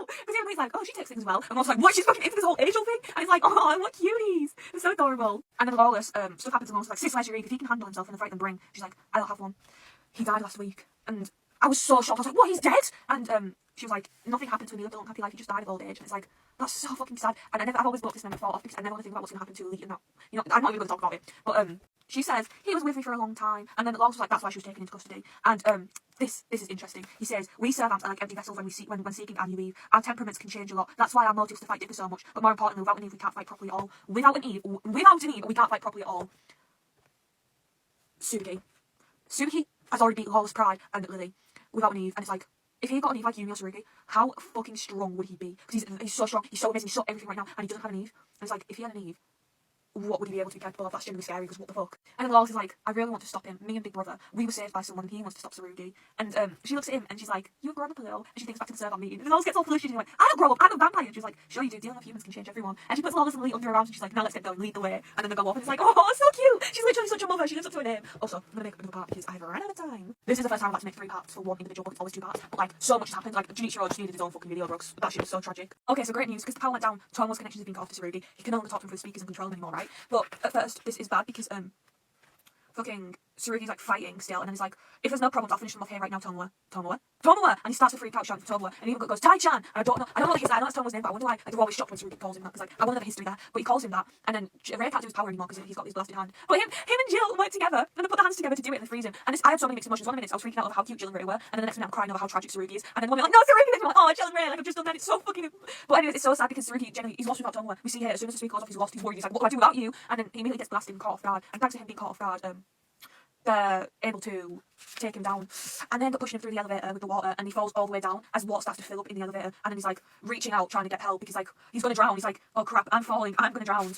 cute! Because everybody's like, oh, she takes things well. And I was like, what? She's fucking into this whole angel thing? And he's like, oh, what cuties! It's so adorable. And then Lawless, stuff happens to Lawless, like, sis, where's your if he can handle himself in the fright, then bring. She's like, I don't have one. He died last week. And I was so shocked. I was like, what, he's dead? And she was like, nothing happened to him, he lived a long happy life, he just died of old age. And it's like, that's so fucking sad. And I've always blocked this memory thought off because I never want to think about what's going to happen to Lee and that. You know, I'm not even going to talk about it. But she says, he was with me for a long time. And then Lawrence was like, that's why she was taken into custody. And this is interesting. He says, we servants are like empty vessels when seeking annual leave. Our temperaments can change a lot. That's why our motives to fight differ so much. But more importantly, without an Eve, we can't fight properly at all. Without an Eve, we can't fight properly at all. Suki has already beat Lawless Pride and Lily without an Eve. And it's like, if he got an Eve like Yumi or Tsurugi, how fucking strong would he be? Because he's so strong, he's so amazing, he's so everything right now, and he doesn't have an Eve. And it's like, if he had an Eve, what would he be able to be capable of? That's genuinely scary, because what the fuck? And then Lawless is like, I really want to stop him. Me and Big Brother, we were saved by someone, and he wants to stop Tsurugi. And she looks at him, and she's like, you've grown up a little. And she thinks back to the SERVAMP meeting. And Lawless gets all flushed, and she's like, I don't grow up, I'm a vampire. And she's like, sure you do, dealing with humans can change everyone. And she puts Lawless and Lily under her arms, and she's like, now let's get going, lead the way. And then they go off, and it's like, oh, so cute. She's literally such a mother, she lives up to her name. Also, I'm gonna make a bit of a part, because I've run out of time. This is the first time I've had to make 3 parts for one individual book, it's always 2 parts. But like, so much has happened, like, Junichiro just needed his own fucking video drugs. That shit was so tragic. Okay, so great news, because the power went down, Tomo's connections have been cut off to Tsurugi. He can no longer talk to him through the speakers and control him anymore, right? But at first, this is bad, because fucking Tsurugi's like fighting still, and then he's like, if there's no problems, I'll finish them off here right now, Tomoe. And he starts to freak out shouting for Tomoe, and he even goes, Tai-chan! And I don't know what his, I know that's Tomoe's name, but I wonder why, like, they're always shocked when Tsurugi calls him that, because like, I want to know the history there, but he calls him that, and then Ray can't do his power anymore, because he's got this blasted hand. But him and Jill work together, and they put their hands together to do it, and they freeze him. And I had so many mixed emotions. One minute I was freaking out over how cute Jill and Ray were, and then the next minute I'm crying over how tragic Tsurugi is, and then one minute like, no, Tsurugi, then I'm like, oh, Jill and Ray, like, I've just done that, it's so fucking... But anyways, it's so sad, because Tsurugi, generally, he's lost without Tomoe. We see here, as soon as the speaker goes off, he's lost, he's worried, he's like, what do I do without you? And then he immediately gets blasted and caught off guard, and thanks to him being caught off guard, they're able to take him down, and they end up pushing him through the elevator with the water, and he falls all the way down as water starts to fill up in the elevator, and then he's like reaching out trying to get help because like he's gonna drown. He's like, oh crap, I'm falling, I'm gonna drown.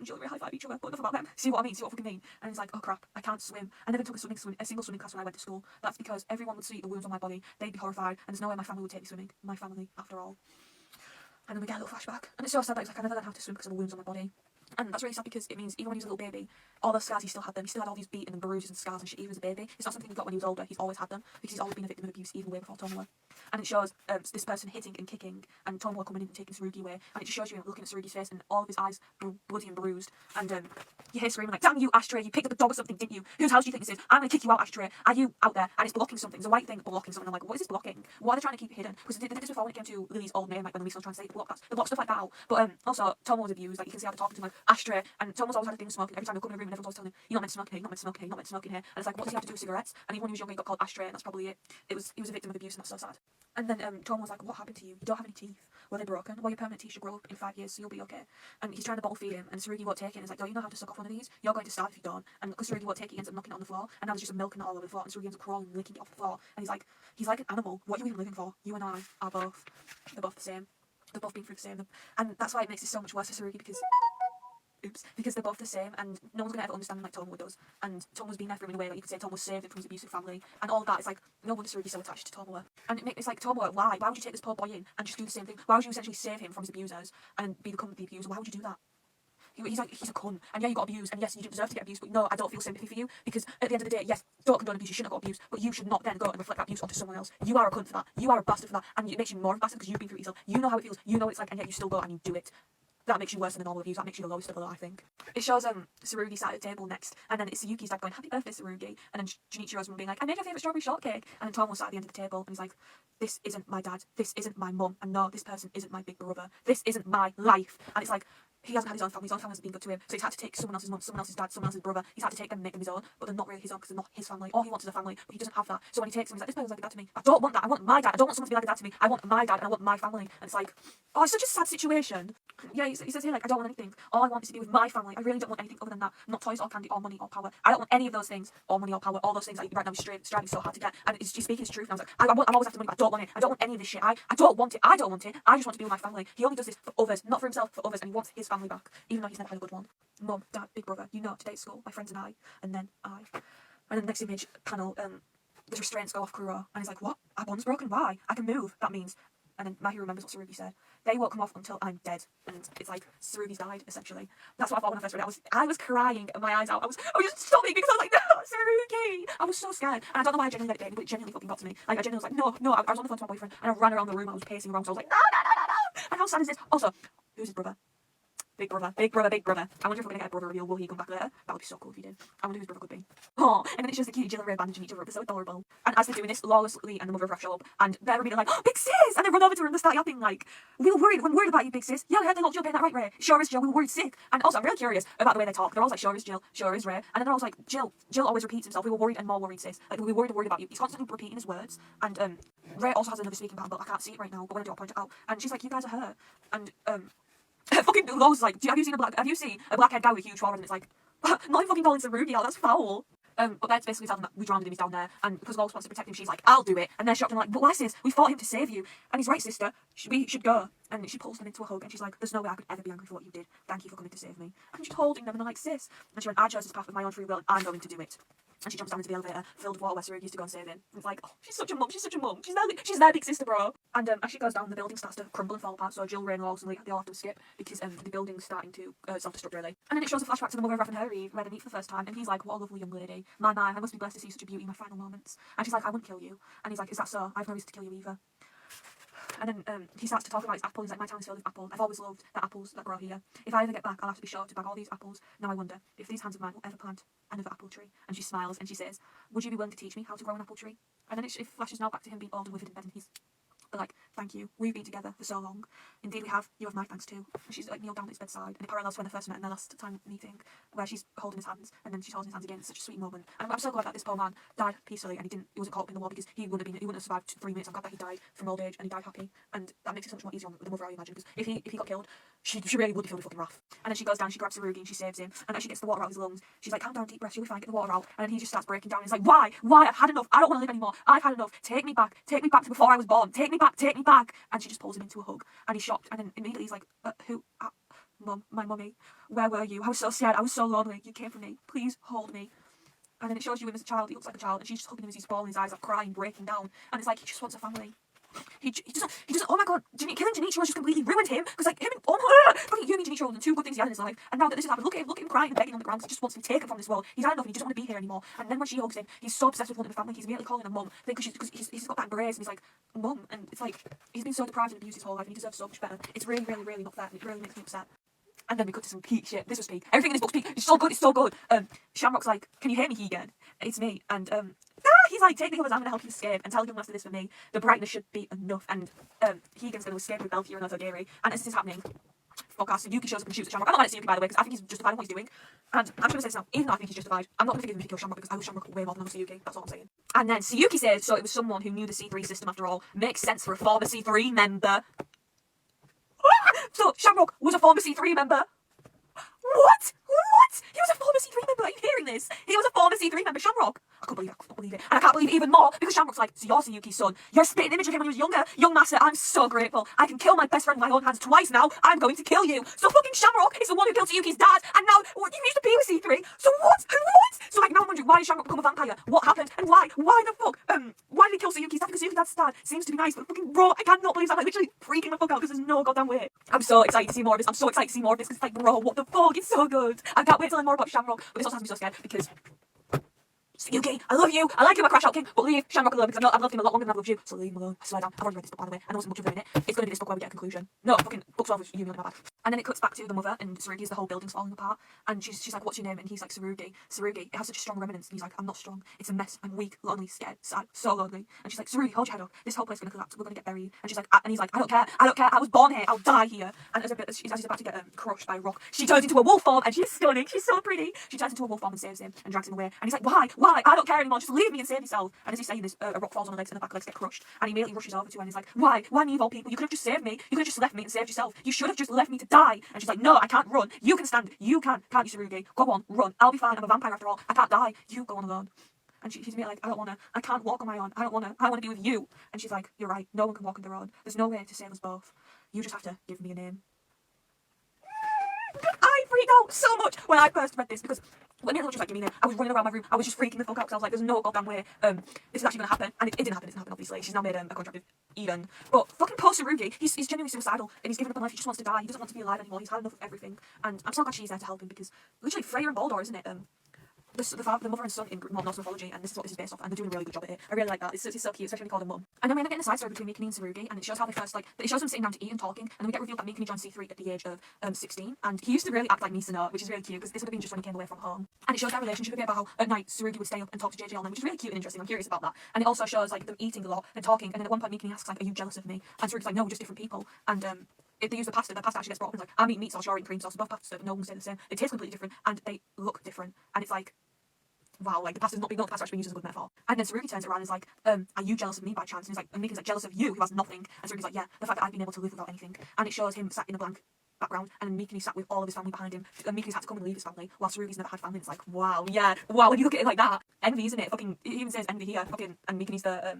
Jill and Ray high five each other, but enough about them. See what I mean? See what I fucking mean? And he's like, oh crap, I can't swim. I never took a single swimming class when I went to school. That's because everyone would see the wounds on my body, they'd be horrified, and there's no way my family would take me swimming. My family, after all. And then we get a little flashback, and it's so sad that he's like, I never learned how to swim because of the wounds on my body. And that's really sad because it means even when he was a little baby, all the scars he still had them. He still had all these beaten and bruises and scars and shit even as a baby. It's not something he got when he was older, he's always had them because he's always been a victim of abuse even way before Tomoe. And it shows this person hitting and kicking and Tomoe coming in and taking Tsurugi away. And it just shows you looking at Tsurugi's face and all of his eyes bloody and bruised. And you hear screaming like, damn you, Ashtray, you picked up a dog or something, didn't you? Whose house do you think this is? I'm going to kick you out, Ashtray. Are you out there? And it's blocking something. There's a white thing blocking something. I'm like, what is this blocking? Why are they trying to keep it hidden? Because they did this before when it came to Lily's old name, like when Lily's still trying to say they block stuff like that out. But also, Tomoe was abused. Like you can see how they're talking to him like, Ashtray. And Tomoe's always had a thing with smoking. Every time they come in a room and everyone's always telling him, you're not meant to smoke here, you're not meant to smoke here, you're not meant to smoke in here. And it's like, what does he have to do with cigarettes? And even when he was younger, he got called Ashtray, and that's probably it. He was a victim of abuse, and that's so sad. And then Tomoe was like, what happened to you? You don't have any teeth. Well, they're broken. Well, your permanent teeth should grow up in 5 years, so you'll be okay. And he's trying to bottle feed him, and Tsurugi won't take it. And he's like, don't you know how to suck off one of these? You're going to starve if you don't. And because Tsurugi won't take it, he ends up knocking it on the floor. And now there's just milk and all over the floor. And Tsurugi ends up crawling, licking it off the floor. And he's like an animal. What are you even living for? You and I are both. They're both the same. They're both being through the same. And that's why it makes it so much worse for Tsurugi because they're both the same, and no one's gonna ever understand him like Tomoe does. And Tomoe's been there for him in a way, like you could say Tomoe saved him from his abusive family, and all of that. It's like no wonder Tsurugi's so attached to Tomoe. And it's like, Tomoe, why would you take this poor boy in and just do the same thing? Why would you essentially save him from his abusers and become the abuser? Why would you do that? He's a cunt, and yeah, you got abused, and yes, you didn't deserve to get abused, but no, I don't feel sympathy for you, because at the end of the day, yes, don't condone abuse, you shouldn't have got abused, but you should not then go and reflect that abuse onto someone else. You are a cunt for that, you are a bastard for that, and it makes you more of a bastard because you've been through it yourself. You know how it feels, you know what it's like, and yet you still go and you do it. That makes you worse than the normal abuse. That makes you the lowest of the low, I think. It shows Tsurugi sat at the table next, and then it's Sayuki's dad going, happy birthday, Tsurugi, and then Junichiro's mum being like, I made your favourite strawberry shortcake, and then Tomoe sat at the end of the table, and he's like, this isn't my dad, this isn't my mum, and no, this person isn't my big brother, this isn't my life. And it's like, he hasn't had his own family hasn't been good to him, so he's had to take someone else's mum, someone else's dad, someone else's brother, he's had to take them and make them his own, but they're not really his own because they're not his family. All he wants is a family, but he doesn't have that. So when he takes them, he's like, this person's like a dad to me. I don't want that, I want my dad. I don't want someone to be like a dad to me. I want my dad and I want my family. And it's like, oh, it's such a sad situation. Yeah, he says here, like, I don't want anything. All I want is to be with my family. I really don't want anything other than that. Not toys or candy or money or power. I don't want any of those things, or money or power, all those things that right now he's striving so hard to get. And he's speaking his truth. And I was like, I'm always after money, but I don't want it. I don't want any of this shit. I don't want it. I don't want it. I just want to be with my family. He only does this for others, not for himself, for others, and he wants his family back, even though he's never had a good one. Mum, dad, big brother, you know, today at school, my friends and I, and then I. And then the next image panel, the restraints go off Kuro, and he's like, what? Our bond's broken? Why? I can move. That means. And then Mahi remembers what Tsurugi said. They won't come off until I'm dead. And it's like, Tsurugi's died, essentially. That's what I thought when I first read it. I was crying my eyes out. I was just sobbing because I was like, no, Tsurugi! I was so scared. And I don't know why I genuinely let it get me, but it genuinely fucking got to me. Like, I genuinely was like, no. I was on the phone to my boyfriend, and I ran around the room, I was pacing around, so I was like, no. And how sad is this? Also, who's his brother? Big brother, big brother, big brother. I wonder if we're gonna get a brother reveal. Will he come back later? That would be so cool if he did. I wonder who his brother could be. Oh, and then it shows the cute Jill and Ray bandaging each other up. It's so adorable. And as they're doing this, Lawless, Lee, and the mother of Raf show up, and they're really like, oh, big sis! And they run over to her and they start yapping like, we're worried about you, big sis. Yeah, I heard they locked you up in that right, Ray. Sure is Jill, we were worried sick. And also, I'm really curious about the way they talk. They're always like, sure is Jill, sure is Ray. And then they're always like, Jill always repeats himself. We were worried and more worried, sis. Like, we were worried about you. He's constantly repeating his words. And Ray also has another speaking pattern, but I can't see it right now. But when I do, I'll point it out. And she's like, you guys are her. And fucking Law's like, have you seen a blackhead guy with a huge forehead? And it's like, not fucking calling Sarugi out, that's foul. But that's basically telling them that we drowned him, he's down there. And because Lawless wants to protect him, she's like, I'll do it. And they're shocked and like, but why, sis? We fought him to save you. And he's right, sister. We should go. And she pulls them into a hug and she's like, there's no way I could ever be angry for what you did. Thank you for coming to save me. And she's holding them and they're like, sis. And she went, I chose this path with my own free will and I'm going to do it. And she jumps down into the elevator filled with water where Sarugi used to go and save him. And it's like, oh, she's such a mum. She's their big sister, bro. And as she goes down, the building starts to crumble and fall apart. So Jill, Ray, and Lawless and Lee, they all have to skip because the building's starting to self-destruct really. And then it shows a flashback to the mother of Raph and Harry where they meet for the first time. And he's like, what a lovely young lady. My, I must be blessed to see such a beauty in my final moments. And she's like, I wouldn't kill you. And he's like, is that so? I've no reason to kill you either. And then he starts to talk about his apple. He's like, my town is filled with apple. I've always loved the apples that grow here. If I ever get back, I'll have to be sure to bag all these apples. Now I wonder if these hands of mine will ever plant another apple tree. And she smiles and she says, would you be willing to teach me how to grow an apple tree? And then it flashes now back to him being old and withered in bed and he's like, thank you. We've been together for so long. Indeed we have. You have my thanks too. And she's like kneeled down at his bedside. And it parallels to when they first met in their last time meeting, where she's holding his hands and then she's holding his hands again. It's such a sweet moment. And I'm so glad that this poor man died peacefully and he wasn't caught up in the war because he wouldn't have survived 3 minutes. I'm glad that he died from old age and he died happy. And that makes it so much more easy on the mother, I imagine, because if he got killed, she really would be filled with fucking wrath. And then she goes down, she grabs Sarugi and she saves him. And as she gets the water out of his lungs, she's like, calm down, deep breath, you'll be fine, get the water out. And then he just starts breaking down and he's like, why? I've had enough. I don't want to live anymore. I've had enough. Take me back to before I was born. Take me back. And she just pulls him into a hug and he's shocked and then immediately he's like, who? Mum, my mummy, where were you? I was so scared, I was so lonely. You came for me. Please hold me. And then it shows you him as a child. He looks like a child and she's just hugging him as he's falling, his eyes like crying, breaking down. And it's like, he just wants a family. He doesn't, oh my god, killing Junichiro has just completely ruined him, because like, him and, fucking Yumi and Junichiro were the two good things he had in his life, and now that this has happened, look at him crying and begging on the ground, because he just wants to be taken from this world. He's had enough and he doesn't want to be here anymore. And then when she hugs him, he's so obsessed with wanting a family, he's immediately calling her mum, because he's got that embrace, and he's like, mum, and it's like, he's been so deprived and abused his whole life, and he deserves so much better. It's really, really, really not fair, and it really makes me upset. And then we cut to some peak shit. This was peak. Everything in this book's peak. It's so good. Shamrock's like, can you hear me, Hegan? It's me. And he's like, take the others, I'm gonna help you escape. And tell him after this for me, the brightness should be enough. And Hegan's gonna escape with Belfier and Otogiri. And as this is happening, fuck us, Yuki shows up and shoots at Shamrock. I'm not mad at Yuki, by the way, because I think he's justified in what he's doing. And I'm just gonna say this now, even though I think he's justified, I'm not gonna forgive him if he kills Shamrock because I love Shamrock way more than I love Yuki. That's all I'm saying. And then Yuki says, so it was someone who knew the C3 system after all. Makes sense for a former C3 member. So Shamrock was a former C3 member. What? He was a former C3 member. Are you hearing this? He was a former C3 member, Shamrock. I can't believe it. And I can't believe it even more because Shamrock's like, so you're Sayuki's son. You're a spitting image of him when he was younger. Young master, I'm so grateful. I can kill my best friend with my own hands twice now. I'm going to kill you. So fucking Shamrock is the one who killed Sayuki's dad. And now, you used to be with C3. So what? So like now I'm wondering, why did Shamrock become a vampire? What happened? And why? Why the fuck? Why did he kill Sayuki's dad? Because Sayuki's dad's dad seems to be nice, but fucking bro, I cannot believe that. I'm like literally freaking the fuck out because there's no goddamn way. I'm so excited to see more of this. Because it's like, bro, what the fuck? It's so good. I can't wait to learn more about Shamrock. But this also has me so scared because Sayuki, I love you. I like you, my crash out king, but leave Shamrock alone because I've loved him a lot longer than I've loved you. So leave him alone. I swear down. I've already read this book, by the way. I know it's much of it in it. It's going to be this book where we get a conclusion. No, fucking book 12 is Yumi on my bad. And then it cuts back to the mother and Sarugi as the whole building's falling apart. And she's like, what's your name? And he's like, Sarugi. Sarugi, it has such a strong remnants. And he's like, I'm not strong. It's a mess. I'm weak, lonely, scared, sad, so lonely. And she's like, Sarugi, hold your head up. This whole place is going to collapse. We're going to get buried. And she's like, and he's like, I don't care. I was born here. I'll die here. And as she's about to get crushed by a rock, she turns into a wolf form and she's stunning. She's so pretty. She turns into a wolf form and saves him and drags him away. And he's like, why? I don't care anymore. Just leave me and save yourself. And as he's saying this, a rock falls on her legs and the back legs get crushed. And he immediately rushes over to her and he's like, why me of all people? You could have just saved me. You could have just left me and saved yourself. You should have just left me to die. And she's like, no, I can't run. You can stand. You can't you, Sarugi? Go on, run. I'll be fine. I'm a vampire after all. I can't die. You go on alone. And she's like, I can't walk on my own. I want to be with you. And she's like, you're right. No one can walk on their own. There's no way to save us both. You just have to give me a name. I freaked out so much when I first read this because when it was just like, give me a name, I was running around my room. I was just freaking the fuck out because I was like, there's no goddamn way this is actually going to happen. And it didn't happen. It didn't happen, obviously. She's now made a contract with Eden. But fucking poor Sarugi, he's genuinely suicidal and he's given up on life. He just wants to die. He doesn't want to be alive anymore. He's had enough of everything. And I'm so glad she's there to help him because literally Freya and Baldur, isn't it? the mother and son in Norse mythology, and this is what this is based off, and they're doing a really good job at it. I really like that. It's so cute, especially when they call them mum. And then we end up getting a side story between Mikuni and Tsurugi, and it shows how they first, like, it shows them sitting down to eat and talking, and then we get revealed that Mikuni joined C3 at the age of 16, and he used to really act like Misano, which is really cute, because this would have been just when he came away from home. And it shows their relationship a bit about how at night Tsurugi would stay up and talk to JJ all night, which is really cute and interesting. I'm curious about that. And it also shows, like, them eating a lot and talking, and then at one point Mikuni asks, like, are you jealous of me? And Tsurugi's like, no, we're just different people. And if they use the pasta actually gets brought up and it's like, I'm eating meat sauce, you're eating cream sauce, both pastas, but no one can say the same. They taste completely different, and they look different, and it's like, wow, like the pasta's not being, the pasta actually being used as a good metaphor. And then Tsurugi turns around and is like, are you jealous of me by chance? And he's like, and Miku's like, jealous of you who has nothing. And Tsurugi's like, yeah, the fact that I've been able to live without anything. And it shows him sat in a blank background, and then Mikuni sat with all of his family behind him, and Miku's had to come and leave his family, while Tsurugi's never had family. And it's like, wow, yeah, wow, when you look at it like that, envy, isn't it? Fucking, it even says envy here, fucking, and Mikuni's the,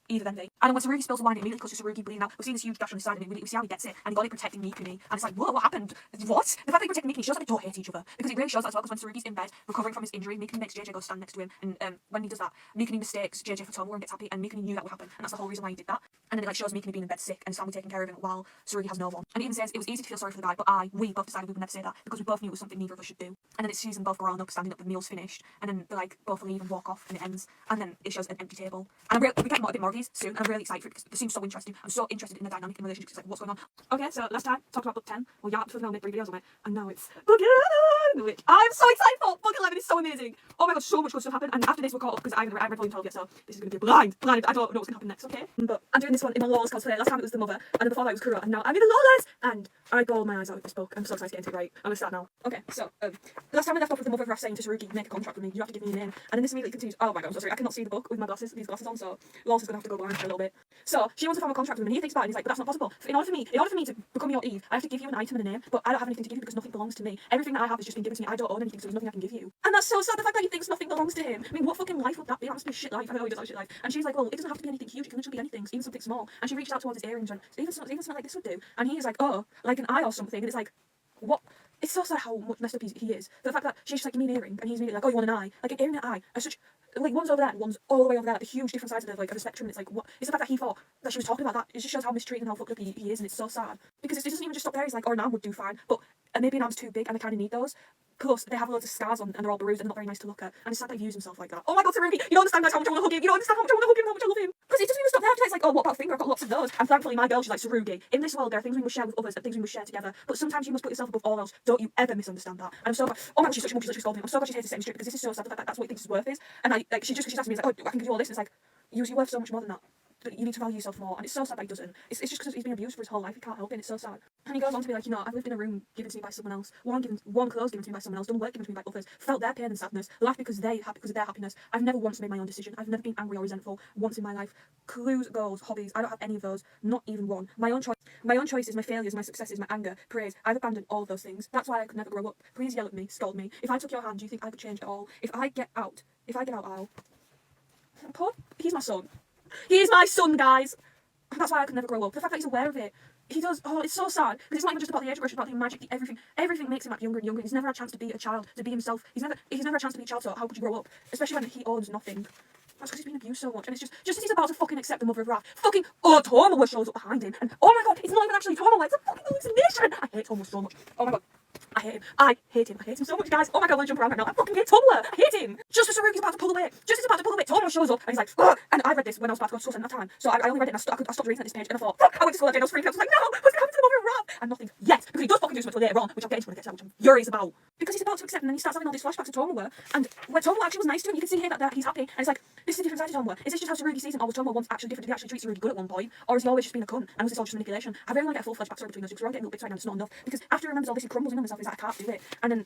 Eve of envy. And when Tsurugi spills the wine, it immediately causes Tsurugi bleeding out. We've seen this huge gash on his side, and we see how he gets it, and he got it protecting Mikuni. And it's like, whoa, what happened? What? The fact that he protected Mikuni shows that they don't hate each other, because it really shows that as well. Because when Tsurugi's in bed recovering from his injury, Mikuni makes JJ go stand next to him, and when he does that, Mikuni mistakes JJ for Tomoe and gets happy, and Mikuni knew that would happen, and that's the whole reason why he did that. And then it like shows Mikuni being in bed sick and his family taking care of him while Tsurugi has no one. And it even says it was easy to feel sorry for the guy, but we both decided we would never say that because we both knew it was something neither of us should do. And then it sees them both growing up, standing up, the meal's finished, and then they like both leave and walk off, and it ends. And then it shows an empty table. And we get a bit more of these soon, and I'm really excited for it because they seem so interesting. I'm so interested in the dynamic in relationships, like what's going on. Okay, so last time talked about book 10. Well, yeah, for the moment, 3 videos on it, and now it's book 11, which I'm so excited for. Book 11 is so amazing. Oh my god, so much good stuff happened. And after this, we're caught up because I haven't read volume 12 yet, so this is going to be a blind. I don't know what's going to happen next. Okay, but I'm doing this one in my Lawless cosplay. Last time it was the mother, and then before that it was Kuro, and now I'm in the Lawless, and I bawled my eyes out with this book. I'm so excited to get into it. Right, I'm gonna start now. Okay, so last time I left off with the mother of Raph saying to Tsurugi, make a contract with me. You have to give me your name. And then this immediately continues. Oh my god, I'm so sorry. I cannot see the book with my glasses, these glasses on, so Lawless is gonna have to go blind for a little bit. So she wants to form a contract with him, and he thinks about it. And he's like, but that's not possible. In order for me to become your Eve, I have to give you an item and a name, but I don't have anything to give you because nothing belongs to me. Everything that I have has just been given to me. I don't own anything, so there's nothing I can give you. And that's so sad. The fact that he thinks nothing belongs to him. I mean, what fucking life would that be? That must be a shit life. I know he does have a shit life. And she's like, well, it doesn't have to be anything huge. It can literally be anything, even something small. And she reached out towards his earrings and even something like this would do. And he is like, oh, like an eye or something. And it's like, what? It's so sad how much messed up he is. The fact that she's just like, give me an earring, and he's immediately like, oh, you want an eye? Like an earring and an eye are such, like one's over there and one's all the way over there, like the huge different sides of the spectrum. And it's like, what? It's the fact that he thought that she was talking about that. It just shows how mistreated and how fucked up he is, and it's so sad because it doesn't even just stop there. He's like, or an arm would do fine, but maybe an arm's too big, and I kind of need those. Plus, they have loads of scars on, and they're all bruised and not very nice to look at. And it's sad that he views himself like that. Oh my god, Tsurugi, you don't understand guys how much I want to hug him. You don't understand how much I want to hug him, how much I love him. Because it doesn't even stop there. It's like, oh, what about a finger? I've got lots of those. And thankfully, my girl, she's like, Tsurugi, in this world, there are things we must share with others and things we must share together. But sometimes you must put yourself above all else. Don't you ever misunderstand that. And I'm so glad. Oh my god, she's such a mum, she's literally scolding him. I'm so glad she's here to set me straight because this is so sad. The fact that that's what he thinks his worth is. And like, she's asking me, like, oh, I can give you all this. And it's like, you're worth so much more than that. You need to value yourself more, and it's so sad that he doesn't. It's just because he's been abused for his whole life. He can't help it, and it's so sad. And he goes on to be like, you know, I've lived in a room given to me by someone else, warm clothes given to me by someone else, done work given to me by others, felt their pain and sadness, laughed because of their happiness. I've never once made my own decision. I've never been angry or resentful once in my life. Clues, goals, hobbies, I don't have any of those, not even one. My own choices, my failures, my successes, my anger, praise. I've abandoned all of those things. That's why I could never grow up. Please yell at me, scold me. If I took your hand, do you think I could change at all? If I get out, I'll. He's my son. He's my son, guys. That's why I could never grow up. The fact that he's aware of it. He does. Oh, it's so sad. Because it's not even just about the age progression, it's about the magic, everything makes him act younger and younger. He's never had a chance to be a child, to be himself. He's never had a chance to be a child, so how could you grow up? Especially when he owns nothing. That's because he's been abused so much. And it's just as he's about to fucking accept the mother of Raph, fucking Tomoe shows up behind him. And oh my god, it's not even actually Tomoe, it's a fucking hallucination. I hate Tomoe so much. Oh my god. I hate him. I hate him so much, guys. Oh my god, I'm gonna jump around right now. I fucking hate Tumblr. I hate him. Just as Tsurugi's about to pull away. Tomoe shows up and he's like, ugh. And I read this when I was about to go to school at that time. So I only read it and I stopped reading at this page and I thought, fuck, I went to school that day and I was freaking out. I was like, no, what's going to happen to the mother of Raph? And nothing yet. Because he does fucking do something later on, which I'll get into when I get to that, which I'm furious about. Because he's about to accept and then he starts having all these flashbacks of Tomoe. And when Tomoe actually was nice to him, you can see here that he's happy. And it's like, this is a different side of Tomoe. Is this just how Tsurugi sees him, or was Tomoe once actually different? Did he actually treat Tsurugi good at one point? Or has he always just been a cunt? And was this all just manipulation? I really want to get a full-fledged backstory between those two because we're all getting little bits right now and it's not enough. Because after he remembers all this, he crumbles in on himself. He's like, I can't do it. And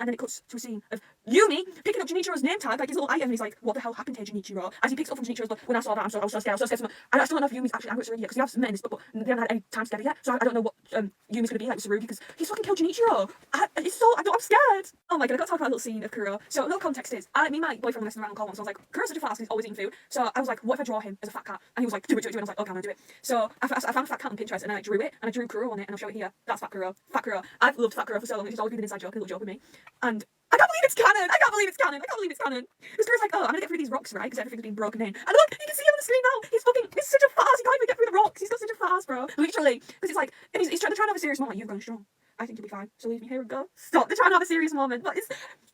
then it cuts to a scene of Yumi picking up Junichiro's name tag, like his little item, and he's like, what the hell happened to Junichiro? As he picks up from Junichiro's book, when I saw that, I was so scared. And I still don't know if Yumi's actually angry at Tsurugi yet, because we have met in this book, but they haven't had any time together yet, so I don't know what Yumi's going to be like with Tsurugi, because he's fucking killed Junichiro. I'm scared. Oh my god, I got to talk about a little scene of Kuro. So a little context is, me and my boyfriend were messing around on call once, so I was like, Kuro's such a fat ass, he's always eating food. So I was like, what if I draw him as a fat cat? And he was like, do it, and I was like, okay, I'm gonna do it. So I found a fat cat on Pinterest, and I drew it, and I drew Kuro on it, and I'll show it here. That's Fat Kuro. I've loved Fat Kuro for so long, it's just always been an inside joke, a little joke with me. And I can't believe it's canon. This girl's like, oh, I'm gonna get through these rocks, right? Because everything's been broken in. And look, you can see him on the screen now. He's such a fast. He can't even get through the rocks. He's got such a fast, bro. Literally. Because it's like, and they're trying to have a serious moment. Like, you're going strong. I think you'll be fine. So leave me here and go. Stop. They're trying to have a serious moment. But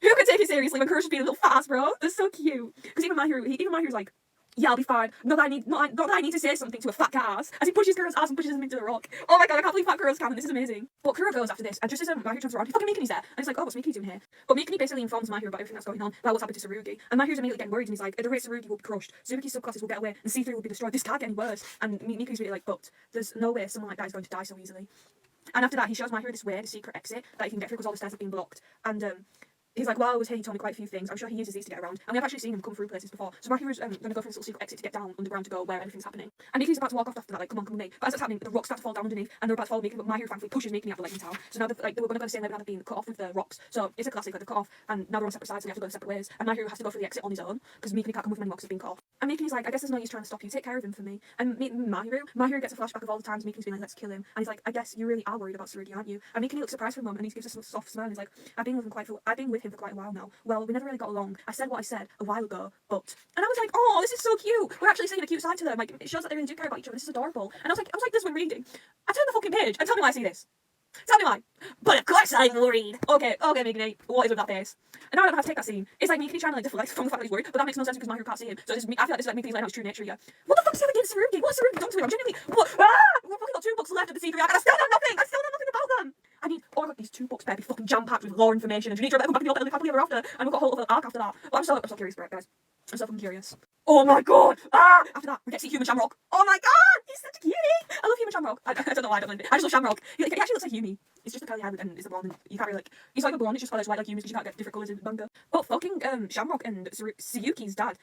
Who could take it seriously when Courage was being a little fast, bro? They're so cute. Because even my hero's like, yeah, I'll be fine. Not that I need to say something to a fat cat ass. As he pushes Kuro's ass and pushes him into the rock. Oh my god, I can't believe fat Kuro's canon. This is amazing. But Kuro goes after this, and just as Mahiru turns around, fucking Mikuni's there. And he's like, oh, what's Mikuni doing here? But Mikuni basically informs Mahiru about everything that's going on, about what's happened to Tsurugi. And Mahiru's immediately getting worried, and he's like, at the rate Tsurugi will be crushed, Tsurugi's subclasses will get away, and C3 will be destroyed. This can't get any worse. And Mikuni's really like, but there's no way someone like that is going to die so easily. And after that, he shows Mahiru this way, the secret exit that he can get through because all the stairs have been blocked. And he's like, while I was here, he told me quite a few things. I'm sure he uses these to get around. And we have actually seen him come through places before. So Mahiru's going to go for this little secret exit to get down underground to go where everything's happening. And Miki's about to walk off after that, like, come on with me. But as that's happening, the rocks start to fall down underneath, and they're about to follow Miki, but Mahiru thankfully pushes Miki out the Lightning Tower. So now they were going to go the same way, but now they've been cut off with the rocks. So it's a classic, like, they're cut off, and now they're on separate sides, and they have to go their separate ways. And Mahiru has to go for the exit on his own, because Miki can't come with him anymore because he's been cut off. And Miki's like, I guess there's no use trying to stop you. Take care of him for me. And Mahiru gets a flashback of all the times Miki's been like, let's kill him. And he's like, I guess you really are worried about Tsurugi, aren't you? And Miki looks surprised for a moment, and he gives us a soft smile, and he's like, I've been with him for quite a while now. Well, we never really got along. I said what I said a while ago, but... And I was like, oh, this is so cute. We're actually seeing a cute side to them. Like, it shows that they really do care about each other. This is adorable. And I was like this when reading. I turned the fucking page, and tell me why I see this. Tell me why. But of course I'm worried. Okay, Mikuni, what is with that face? And now I don't have to take that scene. It's like Mikuni trying to like deflect from the fact that he's worried, but that makes no sense because Mahiru can't see him. So this is, I feel like this is like Mikuni's letting out his true nature here. What the fuck is he against Tsurugi? What has Tsurugi done to him? I'm genuinely... What? We've only got 2 books left of the secret arc, and I still know nothing! About them! I mean, oh my god, these 2 books better be fucking jam-packed with lore information, and you need to come back and live happily ever after, and we've got a whole other arc after that. But I'm so curious for it, guys. I'm so fucking curious. Oh my god! After that, we get to see Human Shamrock. Oh my god! He's such a cutie! I love Human Shamrock. I don't know why I don't like it. I just love Shamrock. He actually looks like Yumi. It's just the curly hair and is the blonde, and you can't really like... He's like a blonde, it's just colours white like Yumi's because you can't get different colours in manga. But fucking Shamrock and Tsuyuki's dad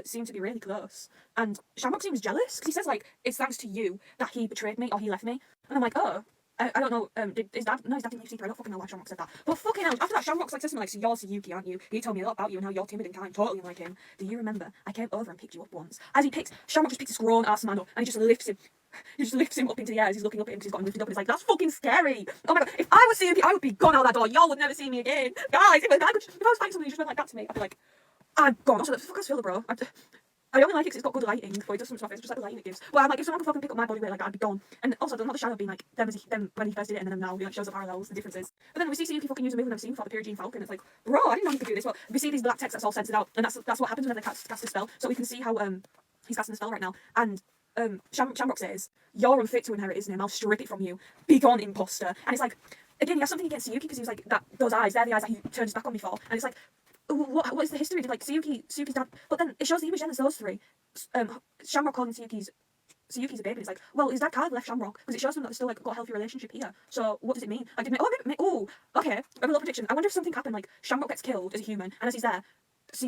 seem to be really close. And Shamrock seems jealous, because he says like, it's thanks to you that he betrayed me, or he left me. And I'm like, oh... I don't know, his dad didn't leave C3, I don't fucking know why Shamrock said that. But fucking hell, after that, Shamrock's like, says something like, so you're Tsuyuki, aren't you? He told me a lot about you and how you're timid and kind, totally unlike him. Do you remember? I came over and picked you up once. As Shamrock just picks his grown ass man up, and he just lifts him up into the air as he's looking up at him because he's got him lifted up, and he's like, that's fucking scary. Oh my god, if I was Tsuyuki, I would be gone out that door, y'all would never see me again. Guys, if I was fighting somebody who just went like that to me, I'd be like, I'm gone. Also, the fuck is filler, bro? I only like it because it's got good lighting, but it does something to my face, just like the lighting it gives. Well, I'm like, if someone could fucking pick up my body weight like that, I'd be gone. And also, not the shadow being like, them when he first did it, and then now, he like, shows the parallels, the differences. But then we see Tsuyuki fucking use a move we've never seen before, the Pyrrhine Falcon. It's like, bro, I didn't know he could do this. Well, we see these black text that's all censored out, and that's what happens when they cast a spell. So we can see how, he's casting a spell right now, and Shamrock says, you're unfit to inherit his name, I'll strip it from you. Be gone, imposter. And it's like, again, he has something against Tsuyuki because he was like, those eyes, they're the eyes that he turned his back on me for. And it's like, what is the history? Did like Tsuyuki's dad? But then it shows the image then as those 3. Shamrock calling Tsuyuki's a baby. And it's like, well, his dad kind of left Shamrock because it shows them that they're still like got a healthy relationship here. So what does it mean? Like, okay. I have a little prediction. I wonder if something happened. Like Shamrock gets killed as a human, and as he's there, or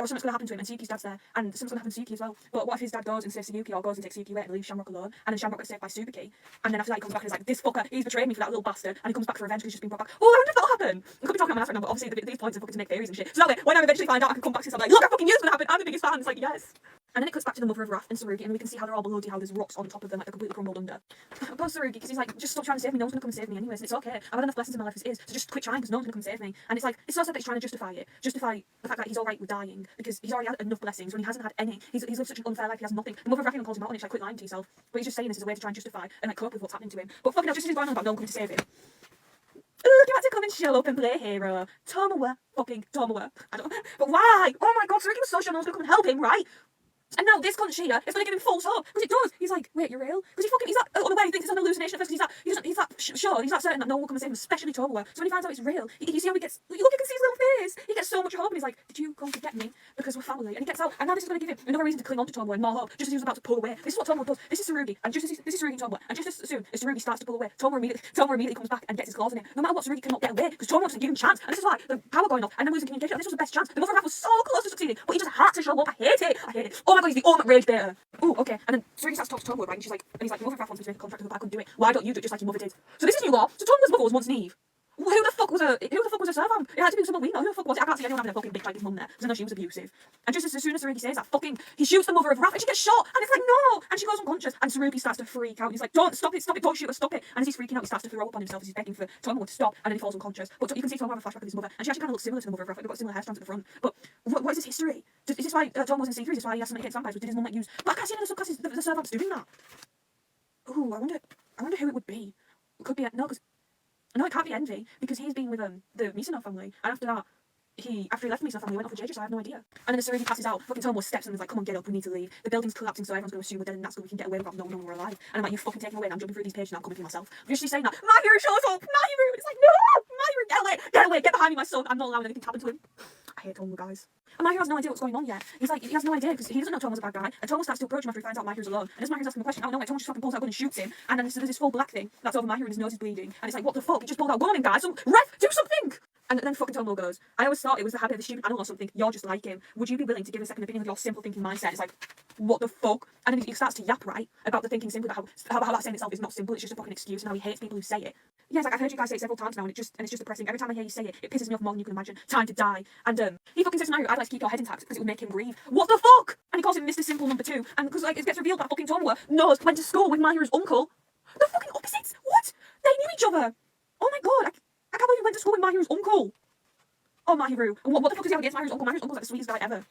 something's gonna happen to him, and Tsuyuki's dad's there, and something's gonna happen to Tsuyuki as well. But what if his dad goes and saves Tsuyuki, or goes and takes Tsuyuki away and leaves Shamrock alone, and then Shamrock gets saved by Tsubaki, and then after that he comes back and is like, this fucker, he's betrayed me for that little bastard, and he comes back for revenge because he's just been brought back. Oh, I wonder if that'll happen. I could be talking about my ass right now, but obviously these points are fucking to make theories and shit. So that way, when I eventually find out, I can come back to this and be like, look, I fucking knew it's gonna happen. I'm the biggest fan. It's like, yes. And then it cuts back to the mother of Wrath and Tsurugi, and we can see how they're all below how there's rocks on top of them, like they're completely crumbled under. Poor Tsurugi, because he's like, just stop trying to save me, no one's gonna come and save me anyways, and it's okay. I've had enough blessings in my life as it is, so just quit trying because no one's gonna come save me. And it's like, it's so sad that he's trying to justify the fact that he's alright with dying, because he's already had enough blessings when he hasn't had any. He's lived such an unfair life, he has nothing. The mother of Wrath even calls him out on it, she's like, quit lying to yourself. But he's just saying this as a way to try and justify and like cope with what's happening to him. But fucking hell, just as he's going on about no one coming to save him. Ooh, you had to come and show up and play hero. Tomoe. Fucking Tomoe. I don't know. But why? Oh my god, Tsurugi was so sure no one's gonna come and help him, right? And now this cunt Shia is going to give him false hope, because it does. He's like, wait, you're real? Because he's that unaware, he thinks it's an hallucination at first, because he's that sure, he's that certain that no one will come and save him, especially Tomoe. So when he finds out it's real, you see how he gets, look, you can see his little face. He gets so much hope, and he's like, did you come to get me? Because we're family. And he gets out, and now this is going to give him another reason to cling on to Tomoe and more hope, just as he was about to pull away. This is what Tomoe does. This is Tsurugi, and this is Tsurugi and Tomoe. And just as soon as Tsurugi starts to pull away, Tomoe immediately comes back and gets his claws in it. No matter what, Tsurugi cannot get away, because Tomoe wants to give him a chance. And this is why the power going off, and then losing communication. And this was the best chance. The mother of Wrath was so close to succeeding, but he just had to show up. I hate it. Oh my god, he's the ultimate rage bear. Ooh, okay. And then Tsurugi starts to talk to Tomoe, right? And he's like, Mother of Wrath wants me to make a contract with her, but I couldn't do it. Why don't you do it just like your mother did? So this is new law. So Tomoe's mother was once Neve. Who the fuck was a SERVAMP? It had to be someone we know. Who the fuck was it? I can't see anyone having a fucking bitch like his mum there, because I know she was abusive. And just as soon as Tsurugi says that, he shoots the Mother of Wrath, and she gets shot, and it's like, no! And she goes unconscious, and Tsurugi starts to freak out, and he's like, don't stop it, don't shoot her, stop it! And as he's freaking out, he starts to throw up on himself as he's begging for Tomoe to stop, and then he falls unconscious. But you can see Tomoe have a flashback of his mother, and she actually kind of looks similar to the Mother of Wrath, like they've got similar hair strands at the front. But what is his history? Is this why Tomoe was in C3? Is this why he has something against vampires? Did his mum like use... But I can't see any of the subclasses, the SERVAMPs doing that. Ooh, I wonder who it would be. It could be... No, it can't be Envy, because he's been with the Misono family, and after that, after he left me, so I went off with JJ, so I have no idea. And then as soon as he passes out, fucking Tomo steps and is like, come on, get up, we need to leave. The building's collapsing, so everyone's going to assume we're dead, and that's good, we can get away without knowing we're alive. And I'm like, you fucking take me away, and I'm jumping through these pages, and I'm coming for myself. I'm just saying that, my hero shows up, my hero, and it's like, no, my hero, get away, get behind me, my son, I'm not allowing anything to happen to him. I hate Tomo, guys. And my hero has no idea what's going on yet. He's like, he has no idea, because he doesn't know Tomo's a bad guy, and Tomo starts to approach him after he finds out my hero's alone. And as my hero's asking him a question, I don't know, like, Tomo just fucking pulls out a gun and shoots him, and then there's this full black thing that's over my hero, and his nose is bleeding, and it's like, what the fuck, he just pulled out a gun on him, guys, so, ref, do something! And then fucking Tomo goes, I always thought it was the habit of the stupid animal or something, you're just like him. Would you be willing to give a second opinion of your simple thinking mindset? It's like, what the fuck? And then he starts to yap, right, about the thinking simple, how that saying itself is not simple, it's just a fucking excuse, and how he hates people who say it. Yeah, it's like, I've heard you guys say it several times now, and it's just depressing. Every time I hear you say it, it pisses me off more than you can imagine. Time to die. And he fucking says to Mario, I'd like to keep your head intact because it would make him grieve. What the fuck? And he calls him Mr. Simple number 2, and because like it gets revealed that fucking Tomo went to school with Mahiru's uncle. The fucking opposites? What? They knew each other. Oh my god, I can't believe he went to school with Mahiru's uncle. Oh, Mahiru. And what the fuck does he have against Mahiru's uncle? Mahiru's uncle's like the sweetest guy ever.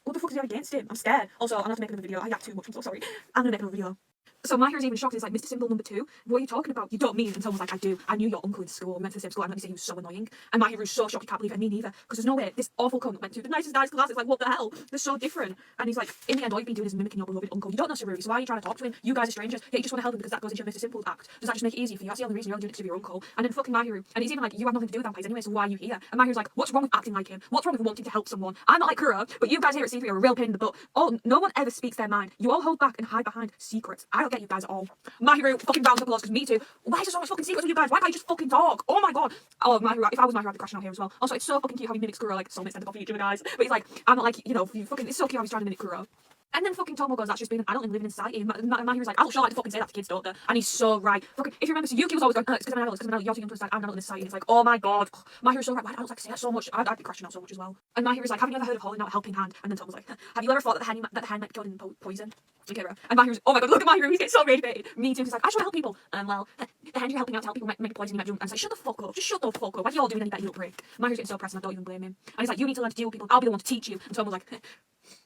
What the fuck does he have against him? I'm scared. Also, I'm gonna have to make another video. I yak too much, I'm so sorry. I'm gonna make another video. So Mahiru's even shocked. He's like, Mr. Simple number 2, what are you talking about? You don't mean? And someone's like, I do. I knew your uncle in school. We went to the same school. I'm not going to say he was so annoying. And Mahiru's so shocked he can't believe it. And me neither. Because there's no way this awful cunt went to the nicest guy's class. It's like, what the hell? They're so different. And he's like, in the end, all you've been doing is mimicking your beloved uncle. You don't know Sarugi, so why are you trying to talk to him? You guys are strangers. Yeah, you just want to help him because that goes into your Mr. Simple act. Does that just make it easier for you? That's the only reason you're doing it to your uncle. And then fucking Mahiru. And he's even like, you have nothing to do with vampires anyway, so why are you here? And Mahiru's like, what's wrong with acting like him? What's wrong with wanting to help someone? I'm not like Kuro, but you guys here at C3 are a real pain in the butt. Oh, no one ever speaks their mind. You all hold back and hide behind secrets. I don't get you guys at all. Mahiru fucking rounds up a lot because me too. Why is there so much fucking secrets with you guys? Why can't you just fucking talk? Oh my god. Oh, Mahiru, if I was Mahiru, I'd be crashing out here as well. Also, it's so fucking cute how he mimics Kuro like soulmates stand up for each other, guys. But he's like, I'm not like, you know, you fucking, it's so cute how he's trying to mimic Kuro. And then fucking Tomo goes, that's just being an adult and living in society. And Mahiru's like, I don't sure like to fucking say that to kids, don't they? And he's so right. Fucking, if you remember, so Yuki was always going, it's because I'm an adult, it's because I'm an adult, you're too young to understand, I'm an adult in society. And it's like, oh my god. Mahiru's so right. Why do adults like to say that so much? I'd be crashing out so much as well. And Mahiru's like, haven't you ever heard of holding out a helping hand? And then Tomo's like, have you ever thought that the hand might be killed in poison? Okay, bro. And Mahiru's, oh my god, look at Mahiru, he's getting so rage-baited. Me too, he's like, I just want to help people. Well, the hand you're helping out to help people make poison, you might jump. And it's like, shut the fuck up, just shut the fuck up. Why are you all doing any better, you little prick? Mahiru's getting so pressed and I don't even blame him. And he's like, you need to learn to deal with people, I'll be the one to teach you. And Tomo's like,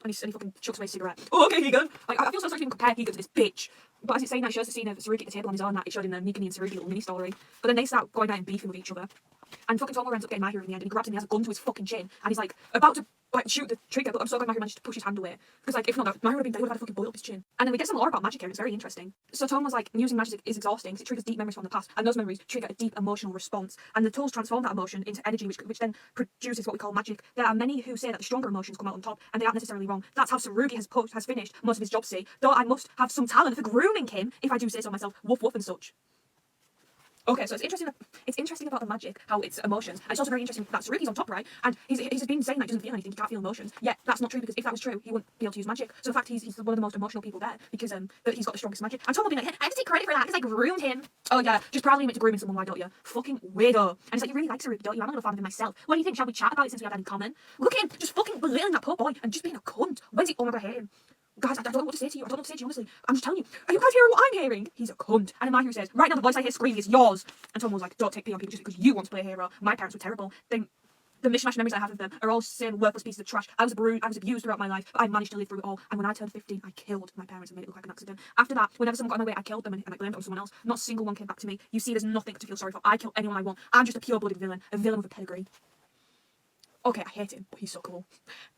and he fucking chucks away his cigarette. Oh, okay, Higan. Like, I feel so sorry to even compare Higan to this bitch. But as it's saying that, it shows the scene of Sarugi at the table on his own that it showed in the Mikami and Sarugi little mini story. But then they start going out and beefing with each other. And fucking Tomo ends up getting Mahiru in the end, and he grabs him, he has a gun to his fucking chin, and he's like, about to like shoot the trigger, but I'm so glad Mahiru managed to push his hand away. Because like, if not, Mahiru would have had a fucking bullet up his chin. And then we get some lore about magic here, and it's very interesting. So Tomo's like, using magic is exhausting, because it triggers deep memories from the past, and those memories trigger a deep emotional response. And the tools transform that emotion into energy, which then produces what we call magic. There are many who say that the stronger emotions come out on top, and they aren't necessarily wrong. That's how Sarugi has finished most of his job, see, though I must have some talent for grooming him, if I do say so myself, woof woof and such. Okay, so it's interesting about the magic, how it's emotions, and it's also very interesting that Sarugi's on top, right? And he's been saying that he doesn't feel anything, he can't feel emotions. Yet that's not true, because if that was true, he wouldn't be able to use magic. So in fact, he's one of the most emotional people there, because that he's got the strongest magic. And Tomo being like, hey, I have to take credit for that, because I groomed him. Oh yeah, just proudly admit to grooming someone, why don't you? Fucking weirdo. And it's like, you really like Sarugi, don't you? I'm a little fan of him myself. What do you think? Shall we chat about it since we have that in common? Look at him, just fucking belittling that poor boy, and just being a cunt. When's he? Oh my god, I hate him. Guys, I don't know what to say to you. I don't know what to say to you, honestly. I'm just telling you. Are you guys hearing what I'm hearing? He's a cunt. And then Mahiru says, right now the voice I hear screaming is yours. And Tomo's like, don't take pity on people just because you want to play a hero. My parents were terrible. The mishmash memories I have of them are all same worthless pieces of trash. I was abused throughout my life, but I managed to live through it all. And when I turned 15, I killed my parents and made it look like an accident. After that, whenever someone got in my way, I killed them and I blamed it on someone else. Not a single one came back to me. You see, there's nothing to feel sorry for. I kill anyone I want. I'm just a pure-blooded villain. A villain with a pedigree. Okay, I hate him, but he's so cool.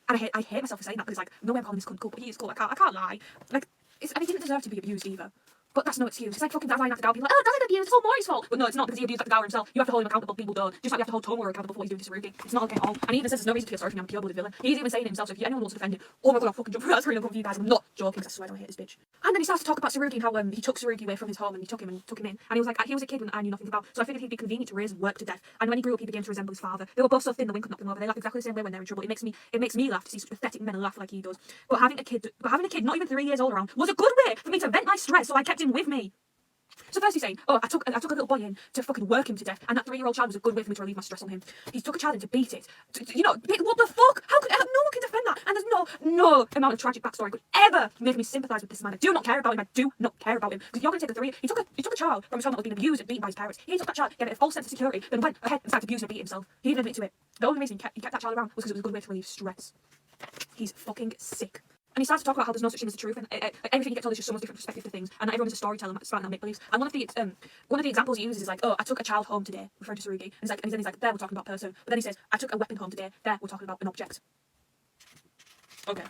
And I hate myself for saying that, because like, no way I'm calling this cunt cool, but he is cool. I can't lie. Like, and he didn't deserve to be abused either. But that's no excuse. It's like fucking Dad lying after Gal, people like, oh, doesn't abuse, it's all Mori's fault. But no, it's not, because he abused Dad himself. You have to hold him accountable, people don't. Just like you have to hold Tomo accountable for what he's doing to Sarugi. It's not okay at all. And he even says there's no reason to feel sorry for me, I'm a pure-blooded villain. He's even saying it himself, so if anyone wants to defend him, oh my god, I'll fucking jump through that screen and come for you guys. I'm not joking, because I swear I don't hate this bitch. And then he starts to talk about Sarugi and how he took Sarugi away from his home, and he took him in. And he was like, he was a kid when I knew nothing about, so I figured he'd be convenient to raise and work to death. And when he grew up, he began to resemble his father. They were both so thin the wind could knock them over. They laugh exactly the same way when they're in trouble. It makes me laugh to see such pathetic men laugh like he does. But having a kid not even 3 years old around was a good way for me to vent my stress, so I kept him with me. So first he's saying, oh, I took a little boy in to fucking work him to death, and that 3-year-old child was a good way for me to relieve my stress on him. He took a child in to beat it. You know, what the fuck? How could, no one can defend that? And there's no amount of tragic backstory could ever make me sympathise with this man. I do not care about him. I do not care about him. Because you're going to take he took a child from his home that was being abused and beaten by his parents. He took that child, gave it a false sense of security, then went ahead and started abusing and beating himself. He didn't admit to it. The only reason he kept that child around was because it was a good way to relieve stress. He's fucking sick. And he starts to talk about how there's no such thing as the truth, and everything you get told is just someone's different perspective to things, and not everyone is a storyteller spouting their make-believes. And one of the examples he uses is like, oh, I took a child home today, referring to Sarugi, and then he's like, there we're talking about a person, but then he says, I took a weapon home today, there we're talking about an object. Okay.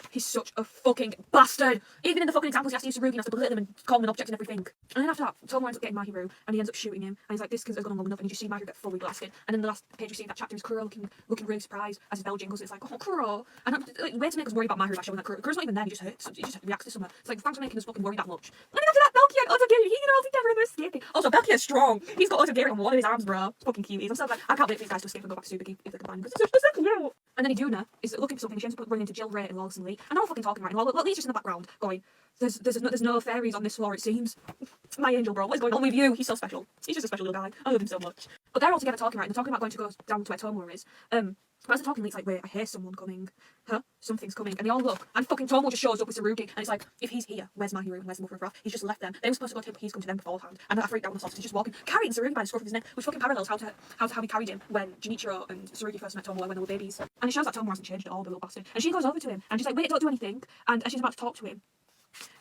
He's such a fucking bastard. Even in the fucking examples, he has to use Sarugi and has to belittle him and call him an object and everything. And then after that, Tomo ends up getting Mahiru and he ends up shooting him. And he's like, this has gone on long enough. And you just see Mahiru get fully blasted. And then the last page you see that chapter is Kuro looking really surprised as his bell jingles. It's like, oh, Kuro. And like, way to make us worry about Mahiru by showing that Kuro's not even there. He just hurts. He just reacts to something. It's like, thanks for making us fucking worry that much. And then after that, Belkia and Otogiri, he all together and they're escaping. Also, Belkia's strong. He's got Otogiri on one of his arms, bro. It's fucking cute. I'm so glad. I can't wait for these guys to escape and go back to Tsubaki if they can find him. Because it's so cute. And then Iduna is looking for something. She ends up running into Jill, Ray, and Lawless and Lee. And they're all fucking talking right now. Lee's just in the background going, there's no fairies on this floor, it seems. My angel, bro, what is going on with you? He's so special. He's just a special little guy. I love him so much. But they're all together talking right, and they're talking about going to go down to where Tomo is. But as they're talking, Lee's like, wait, I hear someone coming. Huh? Something's coming. And they all look, and fucking Tomo just shows up with Sarugi, and it's like, if he's here, where's Mahiru and where's the Mother of Wrath? He's just left them. They were supposed to go to him, but he's come to them beforehand. And I freaked out when I saw he's just walking, carrying Sarugi by the scruff of his neck, which fucking parallels how he carried him when Junichiro and Sarugi first met Tomo when they were babies. And it shows that Tomo hasn't changed at all, the little bastard. And she goes over to him, and she's like, wait, don't do anything. And as she's about to talk to him,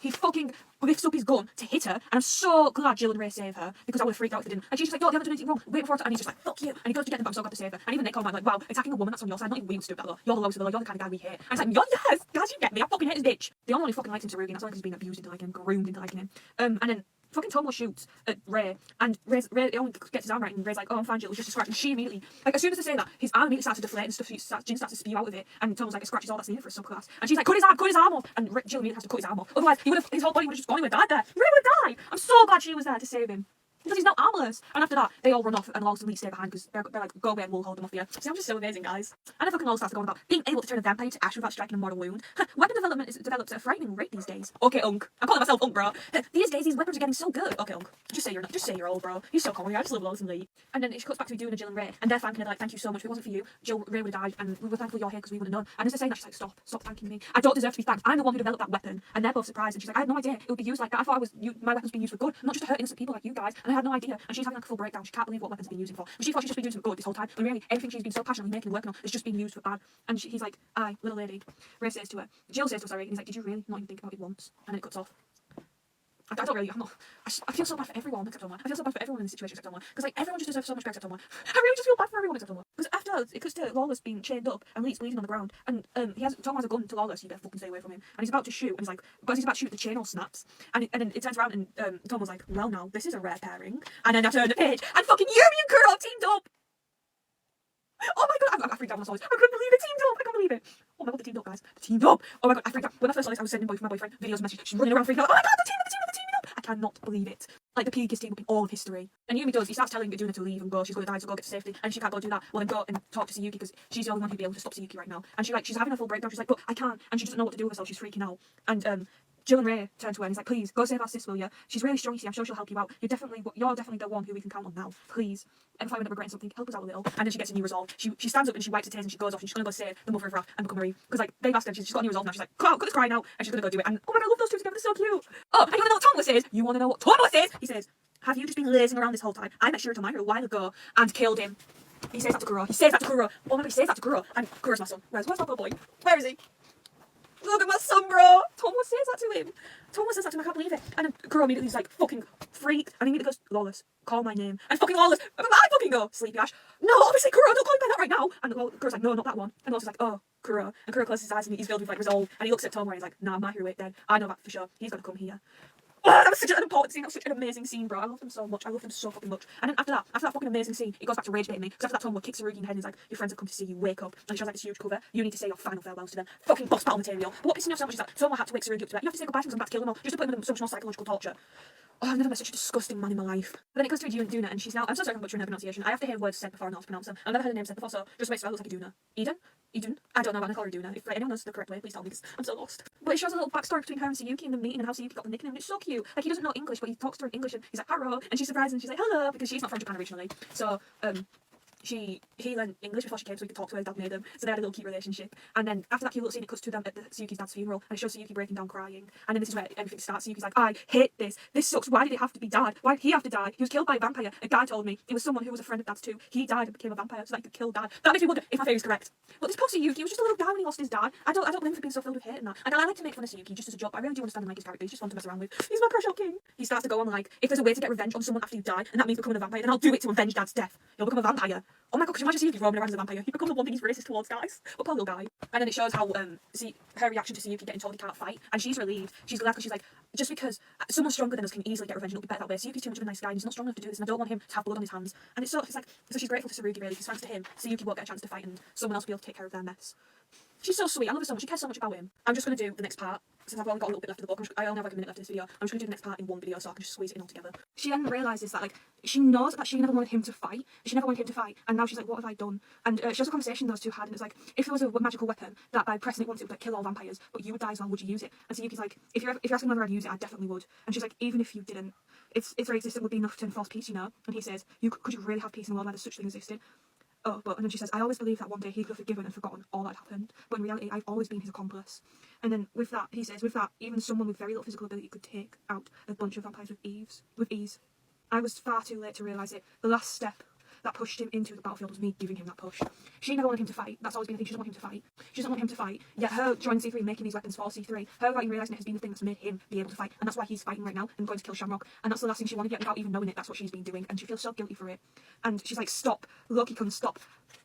he fucking lifts up his gun to hit her, and I'm so glad Jill and Ray save her, because I would have freaked out if they didn't. And she's just like, no, they haven't done anything wrong, wait before it, and he's just like, fuck you, and he goes to get them, but I'm so glad to save her. And even Nick Coleman like, wow, attacking a woman, that's on your side, not even we would stoop that low. You're the lowest of the low, you're the kind of guy we hate. And it's like, yes, guys, you get me, I fucking hate this bitch. The only one who fucking likes him is Sarugi, and that's only because he's being abused into liking him, groomed into liking him. And then fucking Tomo shoots at Ray, and Ray only gets his arm right, and Ray's like, oh, I'm fine, Jill, it was just a scratch. And she immediately, like, as soon as they say that, his arm immediately starts to deflate and stuff, Jin starts to spew out of it, and Tomo's like, a scratch is all that's needed for a subclass. And she's like, cut his arm off, and Jill immediately has to cut his arm off. Otherwise, his whole body would have just gone, he would have died there. Ray would have died. I'm so glad she was there to save him. Because he's now armless. And after that, they all run off and Lawless and Lee stay behind because they're like, go away and we'll hold them off here. See, I'm just so amazing, guys. And then fucking Lawless starts going about being able to turn a vampire to ash without striking a mortal wound. Weapon development is developed at a frightening rate these days. Okay, Unk. I'm calling myself Unk, bro. These days, these weapons are getting so good. Okay, Unk. Just say you're old, bro. He's so corny. I just love Lawless and Lee. And then she cuts back to Iduna, Jill and Ray. And they're thanking her, like, thank you so much. If it wasn't for you, Jill, Ray would have died. And we were thankful you're here because we would have known. And as they're saying that, she's like, stop thanking me. I don't deserve to be thanked. I'm the one who developed that weapon. And they're both surprised. And she's like, I had no idea it would be used like that. I thought my weapon's being used for good, not just to hurt innocent people like you guys. And I had no idea. And she's having like a full breakdown. She can't believe what weapons been using for. And she thought she'd just been doing some good this whole time. But really, everything she's been so passionately making and working on is just being used for bad. And he's like, aye, little lady. Ray says to her, Jill says to her, sorry, and he's like, did you really not even think about it once? And then it cuts off. I don't really, I feel so bad for everyone except Omar. I feel so bad for everyone in this situation except Omar. Because like, everyone just deserves so much better except Omar. I really just feel bad for everyone except Omar. Because after it cuts to Lawless being chained up and Lee's bleeding on the ground. And Tom has a gun to Lawless, you better fucking stay away from him. And he's about to shoot, and he's like, but as he's about to shoot, the chain all snaps. And then it turns around and Tom was like, well now, this is a rare pairing. And then I turned the page, and fucking Yumi and Kuro teamed up! Oh my god, I freaked out when I saw this. I couldn't believe it, teamed up! I can't believe it. Oh my god, they teamed up, guys. They teamed up! Oh my god, I freaked out. When I first saw this, I was sending my boyfriend videos and messages. She's running around freaking out. Oh my god, they're teaming up! I cannot believe it. Like the peakiest team up in all of history. And Yumi does, he starts telling Iduna to leave and go, she's going to die, so go get to safety. And she can't go do that. Well then go and talk to Sayuki because she's the only one who'd be able to stop Sayuki right now. And she's having a full breakdown, she's like, but I can't. And she doesn't know what to do with herself, she's freaking out. And Jill and Ray turn to her and he's like, please, go save our sis, will you? She's really strong, you see, I'm sure she'll help you out. You're definitely the one who we can count on now. Please. And if I end up regretting something, help us out a little. And then she gets a new resolve. She stands up and she wipes her tears and she goes off and she's gonna go save the Mother of Wrath and become Marie. Because like they've asked her, she's got a new resolve now. She's like, cut this crying out, and she's gonna go do it. And oh my god, I love those two together, they're so cute. Oh, and you wanna know what Tomless says? You wanna know what Tomless says? He says, have you just been lazing around this whole time? I met Shirito Mahiru a while ago and killed him. He says that to Kuro. Oh my god, he says that to Kuro. And Kuro's my son. Where's my little boy? Where is he? Look at my son, bro! Tomo says that to him. Tomo says that to him, I can't believe it. And then Kuro immediately is like, fucking freaked. And he immediately goes, Lawless, call my name. And fucking Lawless, I fucking go, Sleepy Ash. No, obviously Kuro, don't call him by that right now. And Kuro's like, no, not that one. And Lawless is like, oh, Kuro. And Kuro closes his eyes and he's filled with like resolve. And he looks at Tomo and he's like, nah, Mahiru ain't dead. I know that for sure. He's gonna come here. Oh, that was such an important scene. That was such an amazing scene, bro. I love them so much. I love them so fucking much. And then after that fucking amazing scene, it goes back to rage baiting me. Because after that, Tomo kicks Sarugi in the head and he's like, your friends have come to see you, wake up. And she has like this huge cover. You need to say your final farewells to them. Fucking boss battle material. But what pisses me off so much is that Tomo had to wake Sarugi up to bed. You have to say goodbye to them, I'm about to kill them all. Just to put them in so much more psychological torture. Oh, I've never met such a disgusting man in my life. But then it goes to Iduna and she's now, I'm so sorry I'm butchering her pronunciation. I have to hear words said before I know how to pronounce them. I've never heard a name said before, so just makes it look like Iduna. Idun? I don't know, I'm gonna call her Iduna. If anyone knows the correct way, please tell me because I'm so lost. But it shows a little backstory between her and Sayuki in the meeting and how Sayuki got the nickname. It's so cute. Like he doesn't know English, but he talks to her in English and he's like, hello. And she's surprised and she's like, hello, because she's not from Japan originally. So, he learned English before she came so he could talk to her. His dad made them, so they had a little cute relationship. And then after that cute little scene, it cuts to them at Suyuki's dad's funeral, and it shows Suyuki breaking down crying. And then this is where everything starts. Suyuki's like, I hate this. This sucks. Why did it have to be Dad? Why did he have to die? He was killed by a vampire. A guy told me it was someone who was a friend of Dad's too. He died and became a vampire so that he could kill Dad. That makes me wonder if my theory is correct. But this poor Suyuki, he was just a little guy when he lost his dad. I don't blame him for being so filled with hate and that. And I like to make fun of Suyuki just as a joke. But I really do understand and like his character. He's just fun to mess around with. He's my precious king. He starts to go on like, if there's a way to get revenge on someone after you die, and that means becoming a vampire, then I'll do it to avenge Dad's death. He'll become a vampire. Oh my god, could you imagine Suyuki roaming around as a vampire? He becomes the one thing he's racist towards, guys. What poor little guy. And then it shows how her reaction to Suyuki getting told he can't fight, and she's relieved. She's glad because she's like, just because someone stronger than us can easily get revenge, it'll be better that way. Suyuki's too much of a nice guy, and he's not strong enough to do this, and I don't want him to have blood on his hands. And it's like, so she's grateful to Tsurugi really, because thanks to him, Suyuki won't get a chance to fight, and someone else will be able to take care of their mess. She's so sweet. I love her so much. She cares so much about him. I'm just going to do the next part. Since I've only got a little bit left of the book, I only have like a minute left of this video. I'm just going to do the next part in one video so I can just squeeze it in all together. She then realises that, like, she knows that she never wanted him to fight. She never wanted him to fight. And now she's like, what have I done? And she has a conversation those two had, and it's like, if there was a magical weapon that by pressing it once it would like kill all vampires, but you would die as well, would you use it? And so Yuki's like, if you're asking whether I'd use it, I definitely would. And she's like, even if you didn't, its very existence would be enough to enforce peace, you know? And he says, could you really have peace in a world where there's such thing existed? Oh, but, and then she says, I always believed that one day he could have forgiven and forgotten all that happened, but in reality, I've always been his accomplice. And then with that, he says, with that, even someone with very little physical ability could take out a bunch of vampires with ease. I was far too late to realise it. The last step that pushed him into the battlefield was me giving him that push. She never wanted him to fight. That's always been the thing. She doesn't want him to fight. She doesn't want him to fight. Yet her joining C3 and making these weapons for C3, her writing realising it has been the thing that's made him be able to fight. And that's why he's fighting right now and going to kill Shamrock. And that's the last thing she wanted, yet without even knowing it, that's what she's been doing. And she feels so guilty for it. And she's like, stop. Loki couldn't stop.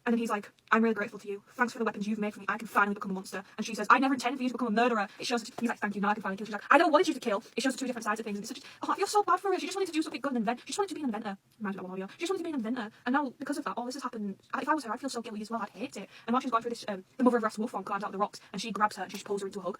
And then he's like, I'm really grateful to you. Thanks for the weapons you've made for me. I can finally become a monster. And she says, I never intended for you to become a murderer. It shows, he's like, thank you, now I can finally kill. She's like, I don't want you to kill. It shows the two different sides of things. And it's such, oh, I feel so bad for her. She just wanted to do something good and invent. She just wanted to be an inventor. Imagine that one audio. She just wanted to be an inventor. And now, because of that, all this has happened. If I was her, I'd feel so guilty as well. I'd hate it. And while she's going through this, the mother of Wrath's wolf form climbs out of the rocks, and she grabs her and she just pulls her into a hug.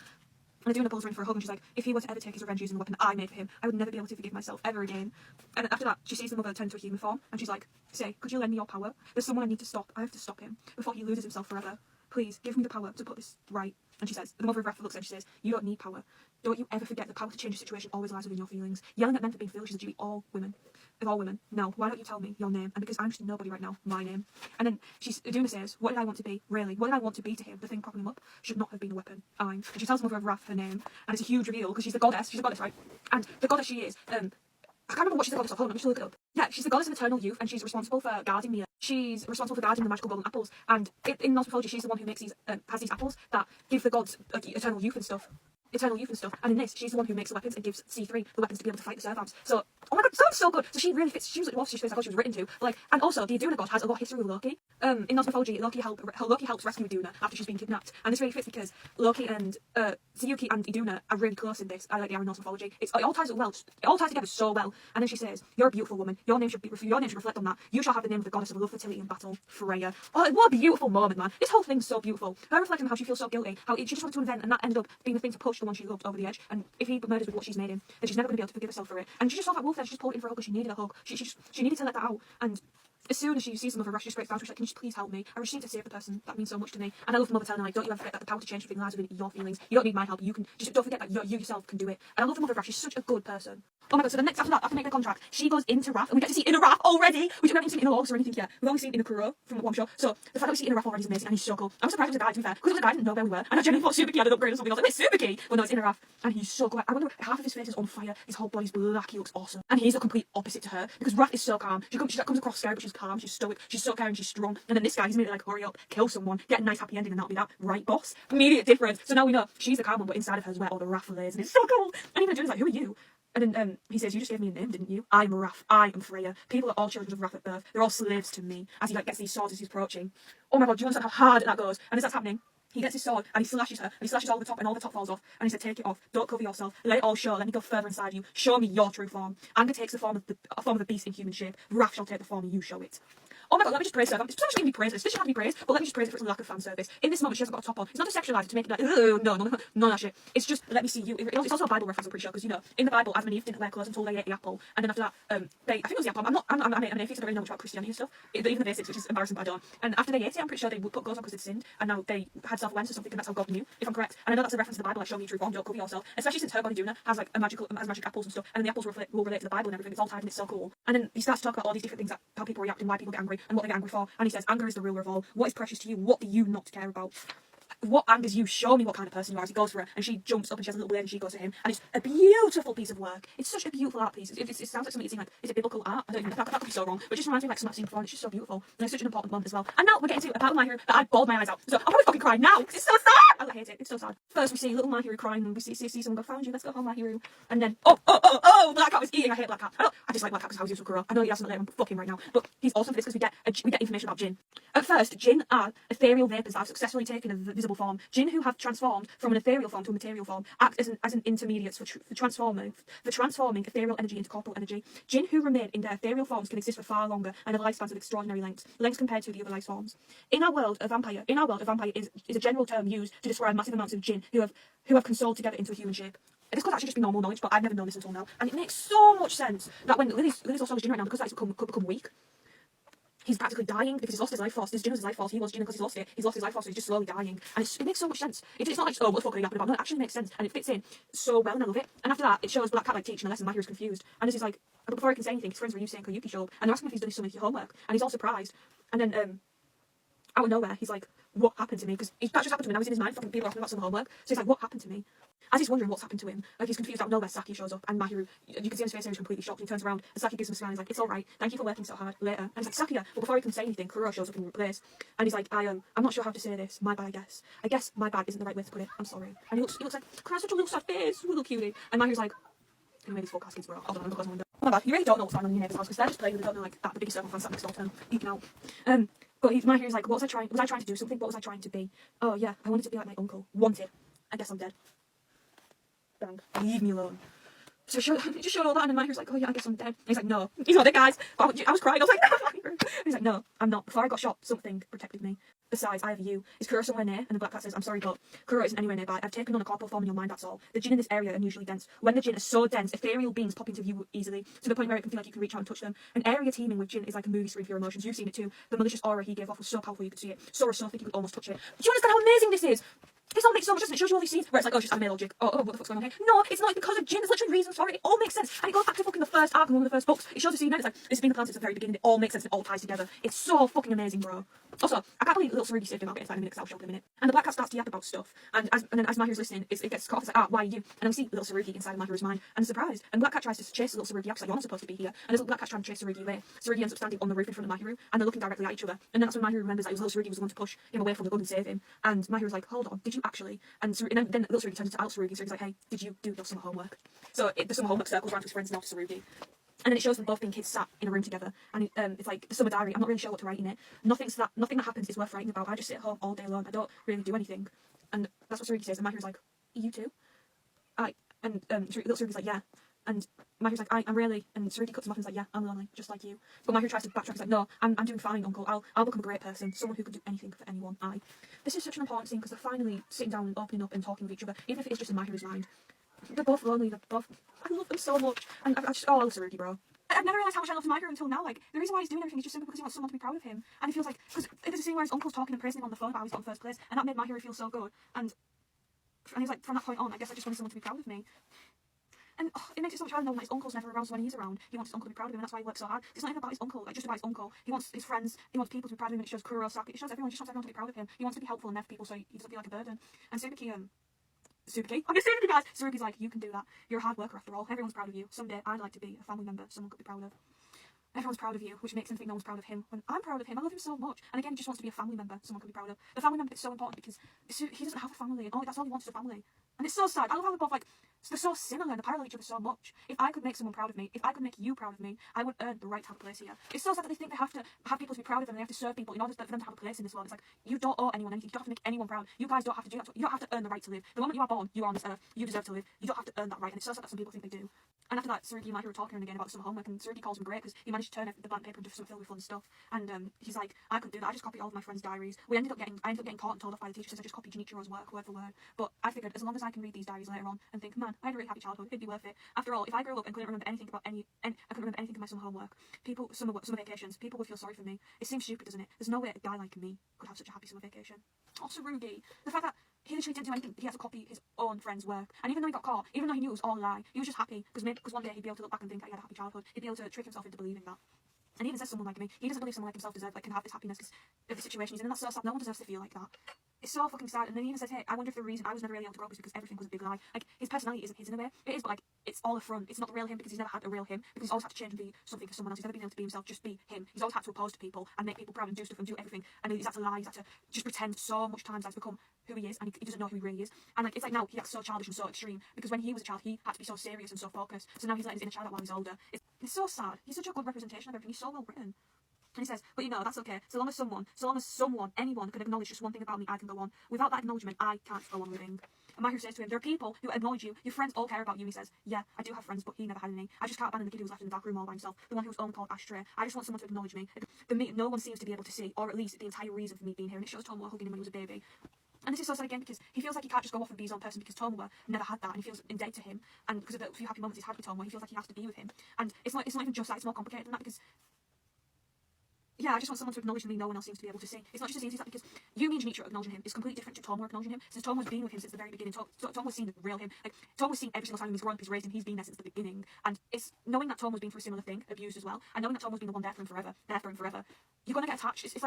And Aduna pulls her in for a hug, and she's like, if he were to ever take his revenge using the weapon I made for him, I would never be able to forgive myself ever again. And after that, she sees the mother turn to a human form, and she's like, say, could you lend me your power? There's someone I need to stop. I have to stop him before he loses himself forever. Please, give me the power to put this right. And she says, the mother of Wrath looks at her and she says, you don't need power. Don't you ever forget the power to change a situation always lies within your feelings. Yelling at men for being foolish is a duty of all women. No, why don't you tell me your name? And because I'm just nobody right now, my name. And then Aduna says, what did I want to be? Really? What did I want to be to him? The thing propping him up should not have been a weapon. And she tells the mother of Wrath her name. And it's a huge reveal because she's the goddess. She's a goddess, right? And the goddess she is, I can't remember what she's the goddess of. Hold on, let me just look it up. Yeah, she's the goddess of eternal youth, and she's responsible for guarding the She's responsible for guarding the magical golden apples. And in Norse mythology, she's the one who makes these, has these apples that give the gods eternal youth and stuff. And in this, she's the one who makes the weapons and gives C3 the weapons to be able to fight the SERVAMPs. So, oh my god, sounds so good. So she really fits. She was like, well, she feels like she was written to. Like, and also the Aduna god has a lot of history with Loki. In Norse mythology, Loki helps rescue Iduna after she's been kidnapped, and this really fits because Loki and Tsuyuki and Iduna are really close in this. I like they are in Norse mythology. It all ties up well. It all ties together so well. And then she says, "You're a beautiful woman. Your name should reflect on that. You shall have the name of the goddess of love, fertility, and battle, Freya." Oh, what a beautiful moment, man. This whole thing's so beautiful. Her reflecting on how she feels so guilty, how she just wanted to invent, and that ended up being the thing to push the one she loved over the edge. And if he murders with what she's made him, then she's never going to be able to forgive herself for it. And she just saw that wolf there. She just pulled it in for a hug because she needed a hug. She needed to let that out. And as soon as she sees the mother of Wrath, she just breaks down. She's like, can you just please help me? I just need to save the person. That means so much to me. And I love the mother telling her, like, don't you ever forget that the power to change something lies within your feelings. You don't need my help. You can just don't forget that you yourself can do it. And I love the mother of Wrath. She's such a good person. Oh my god, so the next after that, after making the contract, she goes into Wrath, and we get to see Inner Wrath already. We haven't seen Inner Logs or anything yet. We've only seen Inner Kuro from one show. So the fact that we see Inner Wrath already is amazing, and he's so cool. I'm surprised it was a guy, to be fair, because it was a guy I didn't know where we were. And I genuinely thought Subuki had an upgrade or something. I was like, wait, Subuki? Well, no, it's Inner Wrath, and he's so cool. I wonder, half of his face is on fire, his whole body's black, he looks awesome. And he's the complete opposite to her, because Wrath is so calm. She comes across scary, but she's calm, she's stoic, she's so caring, she's strong. And then this guy, he's immediately like, hurry up, kill someone, get a nice happy ending, and that'll be that, right, boss? Immediate difference. So now we know she's the calm one, but inside of her is where all the Wrath lays, and it's so cool. And even June's like, who are you? And then he says, you just gave me a name, didn't you? I'm Wrath. I am Freya. People are all children of Wrath at birth. They're all slaves to me. As he like gets these swords as he's approaching. Oh my god, do you understand how hard that goes? And as that's happening, he gets his sword and he slashes her. And he slashes all the top and all the top falls off. And he said, take it off. Don't cover yourself. Let it all show. Let me go further inside you. Show me your true form. Anger takes the form of a beast in human shape. Wrath shall take the form you show it. Oh my god, let me just praise her. It's potentially going to be praised. This shouldn't have to be praised, but let me just praise it for its lack of fan service. In this moment, she hasn't got a top on. It's not to sexualise it, to make it like, no, none of that shit. It's just, let me see you. It's also a Bible reference, I'm pretty sure, because, you know, in the Bible, Adam and Eve didn't wear clothes until they ate the apple. And then after that, I think it was the apple. I'm an atheist, I don't really know much about Christianity and stuff. Even the basics, which is embarrassing, but I don't. And after they ate it, I'm pretty sure they would put clothes on because they'd sinned. And now they had self-awareness or something, and that's how God knew, if I'm correct. And I know that's a reference to the Bible, like, show me your true form, don't cover yourself. Especially since her body Duna has, like, magic apples and stuff. And then the apples will relate to the Bible and everything. It's all tied and it's so cool. And then he starts to talk about all these different things, that how people react and why people get angry. angry and what they get angry for. And he says, anger is the ruler of all. What is precious to you? What do you not care about? What angers you? Show me what kind of person you are. As he goes for her, and she jumps up and she has a little blade and she goes to him, and it's a beautiful piece of work. It's such a beautiful art piece. It sounds like something you'd seen, like, is it biblical art? I don't even know. That could be so wrong, but it just reminds me of like something I've seen before, and it's just so beautiful. And it's such an important moment as well. And now we're getting to a part of My Hero that I bawled my eyes out. So I'm probably fucking crying now because it's so sad. I hate it. It's so sad. First we see little My Hero crying, and we see someone go, found you, let's go home, My Hero. And then Black Cat was eating. I hate Black Cat. I dislike Black Cat because how he's used with Kuro. I know he has something later. I'm fucking right now, but he's awesome for this because we get information about Jinn. At first, Jinn are ethereal vapors that have successfully taken a visible form. Jinn who have transformed from an ethereal form to a material form act as an intermediate for transforming ethereal energy into corporeal energy. Jinn who remain in their ethereal forms can exist for far longer and have lifespans of extraordinary lengths compared to the other life forms. In our world, a vampire is a general term used to describe massive amounts of Jinn who have consoled together into a human shape. This could actually just be normal knowledge, but I've never known this until now, and it makes so much sense that when Lily's also Jinn right now, because that's could become weak. He's practically dying because he's lost his life force. This Jinn was his life force. He was Jinn because he's lost it. He's lost his life force, so he's just slowly dying. And it makes so much sense. It's not like, oh, what the fuck are you yapping about? No, it actually makes sense. And it fits in so well, and I love it. And after that, it shows Black Cat like teaching a lesson. My Hero's confused. And as he's like, but before he can say anything, his friends Ryusei and Koyuki show up. And they're asking if he's done some of his homework. And he's all surprised. And then, out of nowhere, he's like, what happened to me? Because that just happened to him. Now he's in his mind, fucking people asking about some homework. So he's like, what happened to me? As he's wondering what's happened to him, like he's confused out of nowhere, Saki shows up, and Mahiru, you can see on his face, he's completely shocked. He turns around, and Saki gives him a smile, and he's like, it's alright, thank you for working so hard, later. And he's like, Sakia, but before he can say anything, Kuro shows up in place, and he's like, I'm not sure how to say this, my bad, I guess my bad isn't the right way to put it, I'm sorry. And he looks like, Kuro has such a little sad face, a little cutie. And Mahiru's like, anyway, these forecast kids were hold on, I'm closing the window. Oh my god, you really don't know what's going on in your neighbour's house, because they're just playing, they don't know, like, that the biggest circle fan sat next door to them, eking out. But Mahiru's like, was I trying to do something? What was I trying to be? Oh yeah, I wanted to be like my uncle. Wanted. I guess I'm dead. Bang. Leave me alone. So he just showed all that, and then Mahiru's like, oh yeah, I guess I'm dead. And he's like, no, he's not dead, guys. But I was crying. I was like, no. He's like, no, I'm not. Before I got shot, something protected me. Besides, I have you. Is Kuro somewhere near? And the Black Cat says, I'm sorry, but Kuro isn't anywhere nearby. I've taken on a corporal form in your mind, that's all. The Jinn in this area are unusually dense. When the Jinn are so dense, ethereal beings pop into view easily, to the point where it can feel like you can reach out and touch them. An area teeming with Jinn is like a movie screen for your emotions. You've seen it too. The malicious aura he gave off was so powerful you could see it. So thick you could almost touch it. Do you understand how amazing this is? This all makes so much sense. It shows you all these scenes where it's like, oh, it's just anime logic. Oh, what the fuck's going on here? No, it's not. It's because of Jinn. There's literally reasons for it. It all makes sense. And it goes back to fucking the first arc in one of the first books. It shows the scene, and it's like, it's been the plan since the very beginning. It all makes sense and it all ties together. It's so fucking amazing, bro. Also, I can't believe little Sarugi saved him. I'll get into that in a minute because I'll show him in a minute. And the Black Cat starts to yap about stuff. And then as Mahiru's listening, it gets cut off. It's like, why are you? And then we see little Sarugi inside of Mahiru's mind. And surprised. And Black Cat tries to chase little Sarugi out. Like, you're not supposed to be here. And as Black Cat's trying to chase Sarugi away, Sarugi ends up standing on the roof in front of Mahiru. And they're looking directly at each other. And then that's when Mahiru remembers that it was little Sarugi was the one to push him away from the gun and save him. And Mahiru's like, hold on, did you actually? And then little Sarugi turns into adult Sarugi. Sarugi's like, hey, did you do your summer homework? So the summer homework circles around to his friends now to Sarugi. And then it shows them both being kids sat in a room together, and it's like the summer diary. I'm not really sure what to write in it. Nothing that happens is worth writing about. I just sit at home all day long. I don't really do anything, and that's what Sarugi says. And Mahiru's like, you too? Little Sarugi's like, yeah. And Mahiru's like, I'm really. And Sarugi cuts him off and is like, yeah, I'm lonely, just like you. But Mahiru tries to backtrack. He's like, no, I'm doing fine, Uncle. I'll become a great person, someone who can do anything for anyone. This is such an important scene because they're finally sitting down and opening up and talking with each other, even if it is just in Mahiru's mind. They're both lonely. I love them so much. And I love Sarugi, bro. I've never realised how much I loved Mahiru until now. Like, the reason why he's doing everything is just simply because he wants someone to be proud of him. And he feels like, because there's a scene where his uncle's talking and praising him on the phone about how he's got in first place, and that made Mahiru feel so good. And he's like, from that point on, I guess I just wanted someone to be proud of me. And it makes it so much harder knowing that his uncle's never around, so when he's around, he wants his uncle to be proud of him, and that's why he works so hard. It's not even about his uncle, like, just about his uncle. He wants his friends, he wants people to be proud of him, and it shows Kuro, Saki, it shows everyone, just wants everyone to be proud of him. He wants to be helpful and there for people so he doesn't feel like a burden. And Suzuki, guys. Suzuki's like, you can do that. You're a hard worker after all. Everyone's proud of you. Someday I'd like to be a family member someone could be proud of. Everyone's proud of you, which makes him think no one's proud of him. When I'm proud of him, I love him so much. And again, he just wants to be a family member someone could be proud of. The family member is so important because he doesn't have a family, and that's all he wants is a family. And it's so sad. I love how they're both like, they're so similar and they parallel each other so much. If I could make someone proud of me, if I could make you proud of me, I would earn the right to have a place here. It's so sad that they think they have to have people to be proud of them, they have to serve people in order for them to have a place in this world. It's like, you don't owe anyone anything, you don't have to make anyone proud. You guys don't have to do that. You don't have to earn the right to live. The moment you are born, you are on this earth, you deserve to live. You don't have to earn that right, and it's so sad that some people think they do. And after that, Sarugi and Mahiru are talking again about some homework, and Sarugi calls him great because he managed to turn the blank paper into something filled with fun stuff. And he's like, I couldn't do that, I just copied all of my friends' diaries. I ended up getting caught and told off by the teacher since I just copied Junichiro's work word for word. But I figured as long as I can read these diaries later on and think, man, I had a really happy childhood, it'd be worth it. After all, if I grew up and couldn't remember anything about I couldn't remember anything of my summer homework, summer vacations, people would feel sorry for me. It seems stupid, doesn't it? There's no way a guy like me could have such a happy summer vacation. Oh, Sarugi, the fact that he literally didn't do anything, he had to copy his own friend's work. And even though he got caught, even though he knew it was all a lie, he was just happy because one day he'd be able to look back and think that he had a happy childhood. He'd be able to trick himself into believing that. And even says someone like me, he doesn't believe someone like himself can have this happiness because of the situation he's in, and that's so sad. No one deserves to feel like that. It's so fucking sad. And then he even says, hey, I wonder if the reason I was never really able to grow up is because everything was a big lie. Like, his personality isn't his in a way. It is, but like, it's all a front. It's not the real him because he's never had a real him. Because he's always had to change and be something for someone else. He's never been able to be himself, just be him. He's always had to oppose to people and make people proud and do stuff and do everything. And he's had to lie. He's had to just pretend so much times that's become who he is, and he doesn't know who he really is. And like, it's like now he acts so childish and so extreme because when he was a child, he had to be so serious and so focused. So now he's letting his inner child out while he's older. It's so sad. He's such a good representation of everything. He's so well written. And he says, but you know, that's okay. So long as someone, anyone can acknowledge just one thing about me, I can go on. Without that acknowledgement, I can't go on living. And Mahiru says to him, there are people who acknowledge you. Your friends all care about you. He says, yeah, I do have friends, but he never had any. I just can't abandon the kid who was left in the dark room all by himself. The one who was only called Ashtray. I just want someone to acknowledge me. The me no one seems to be able to see, or at least the entire reason for me being here. And it shows Tomoe hugging him when he was a baby. And this is so sad again because he feels like he can't just go off and be his own person because Tomoe never had that, and he feels indebted to him. And because of the few happy moments he's had with Tomoe, he feels like he has to be with him. And it's not even just that, it's more complicated than that because yeah, I just want someone to acknowledge me no one else seems to be able to see. It's not just as easy as that because Yumi and Junichiro acknowledging him is completely different to Tomoe acknowledging him. Since Tomoe's been with him since the very beginning, Tomoe's seen the real him. Like, Tomoe's seen every single time he's grown up, he's raised him, he's been there since the beginning. And it's knowing that Tomoe's been through a similar thing, abused as well, and knowing that Tomoe's been the one there for him forever, you're going to get attached. It's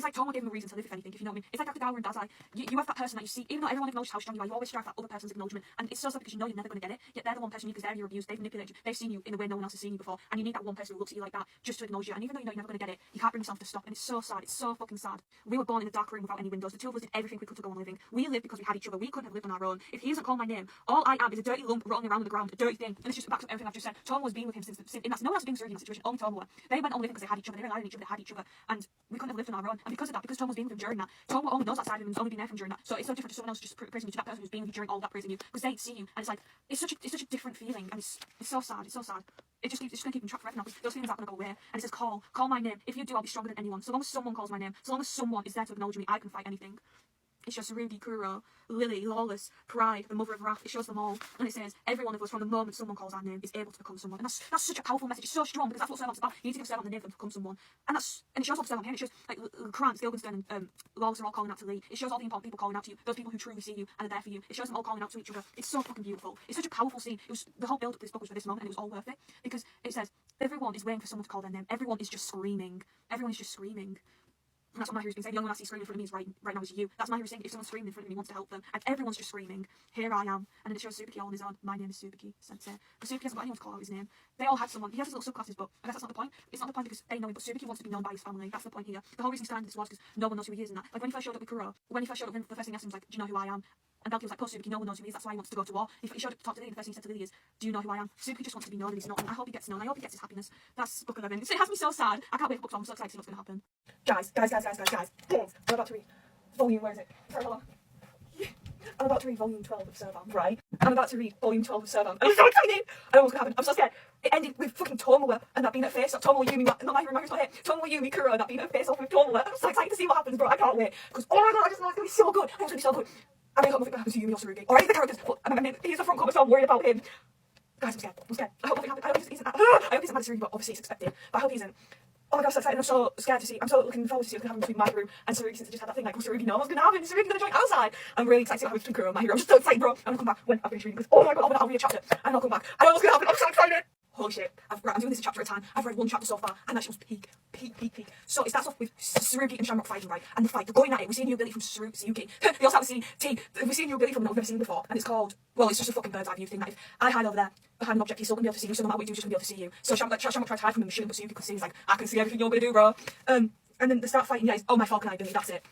like Tomoe gave him a reason to live, if anything, if you know what I mean. It's like Akagawa and Dazai. You have that person that you see, even though everyone acknowledges how strong you are, you always strive for that other person's acknowledgement. And it's so sad because you know you're never going to get it, yet they're the one person because they're your abused, they've manipulated you, they've seen you in a way no one else has seen you before, and you need that one person who looks at you like that just to acknowledge you. And even though you know you're never going to get it, you can't bring yourself to stop, and it's so sad, it's so fucking sad. We were born in a dark room without any windows. The two of us did everything we could to go on living. We lived because we had each other. We couldn't have lived on our own. If he doesn't call my name, all I am is a dirty lump rotting around on the ground, a dirty thing. And it's just backs up everything I've just said. Tomoe was being with him since in that no one else was being served in that situation, only Tomoe. They went on living because they had each other, they relied on each other, they had each other, and we couldn't have lived on our own. And because of that, because Tomoe was being with him during that, Tomoe only knows that side of him, has only been there from during that. So it's so different to someone else just praising you, to that person who's been with you during all that praising you, because they see you, and it's like it's such a different feeling, and it's so sad, it's so sad. It's just gonna keep him trapped forever now because those feelings aren't gonna go away. And it says call my name. If you do, I'll be stronger than anyone. So long as someone calls my name, so long as someone is there to acknowledge me, I can fight anything. It shows Tsurugi, Kuro, Lily, Lawless, Pride, the Mother of Wrath. It shows them all. And it says, every one of us, from the moment someone calls our name, is able to become someone. And that's such a powerful message. It's so strong because that's what SERVAMP's about. You need to give SERVAMP the name for them to become someone. And it shows all the SERVAMP here. It shows, like, Krantz, Gilgenstern, and Lawless are all calling out to Lee. It shows all the important people calling out to you. Those people who truly see you and are there for you. It shows them all calling out to each other. It's so fucking beautiful. It's such a powerful scene. It was the whole build up to this book was for this moment, and it was all worth it. Because it says, everyone is waiting for someone to call their name. Everyone is just screaming. Everyone is just screaming. And that's what Mahiru's been saying. The only one I see screaming in front of me is right now is you. That's Mahiru saying if someone's screaming in front of me, he wants to help them. And everyone's just screaming. Here I am. And then it shows Tsubuki all on his own. My name is Tsubuki Sensei. But Tsubuki hasn't got anyone to call out his name. They all had someone. He has his little subclasses, but I guess that's not the point. It's not the point because they know him, but Tsubuki wants to be known by his family. That's the point here. The whole reason he's starting this was because no one knows who he is and that. Like when he first showed up with Kuro, the first thing he asked him was like, do you know who I am? And Belky was like, poor Tsubuki, no one knows who he is, that's why he wants to go to war. He showed up to talk to Lily, and the first thing he said to Lily is, do you know who I am? Tsubuki just wants to be known and he's not, and I hope he gets known, I hope he gets his happiness. That's book 11. So it has me so sad. I can't wait for book 12, I'm so excited to see what's going to happen. Guys. I'm about to read volume, where is it? Sorry, hold on. I'm about to read volume 12 of SERVAMP, right? I'm about to read volume 12 of SERVAMP. I'm so excited! I don't know what's going to happen. I'm so scared. It ended with fucking Tomoe and that being at face off. Tomoe, Yumi, not Mahiru's not here. Tomoe, Yumi, Kuro, and that being at face off with Tomoe. I'm so excited to see what happens, bro. I can't wait. Because, oh my god, I just know it's going to be so good. I know it's going to be so good. I really hope nothing happens to Yumi or Tsurugi. Or any of the characters, but I mean, he's the front cover, so I'm worried about him. Guys, I'm scared. I hope nothing happens. I hope he's mad at Tsurugi, but obviously it's expected. But I hope he isn't. Oh my god, I'm so excited. I'm so scared to see. I'm so looking forward to see what's going to happen between Mahiru and Tsurugi since I just had that thing like, Tsurugi knows what's going to happen. Is Tsurugi going to join our side? I'm really excited to see what happens between Kuro and Mahiru. I'm just so excited, bro. I'm going to come back when I've finished reading because, oh my god, I'll read a chapter and I'll come back. I know what's going to happen. I'm so excited. Holy shit. I'm doing this a chapter at a time. I've read one chapter so far, and that shit was peak. So it starts off with Tsurugi and Shamrock fighting, right? And the fight, they're going at it. We see a new ability from Tsurugi. We also have to see we see a new ability from that we've never seen before, and it's called, well, it's just a fucking bird's eye view thing that if I hide over there behind an object, he's still gonna be able to see you, so no matter what you do, he's just gonna be able to see you. So Shamrock tries to hide from him and shoot him, but Tsurugi can see, he's like, I can see everything you're gonna do, bro. And then they start fighting, yeah, it's, oh, my Falcon Eye ability, that's it.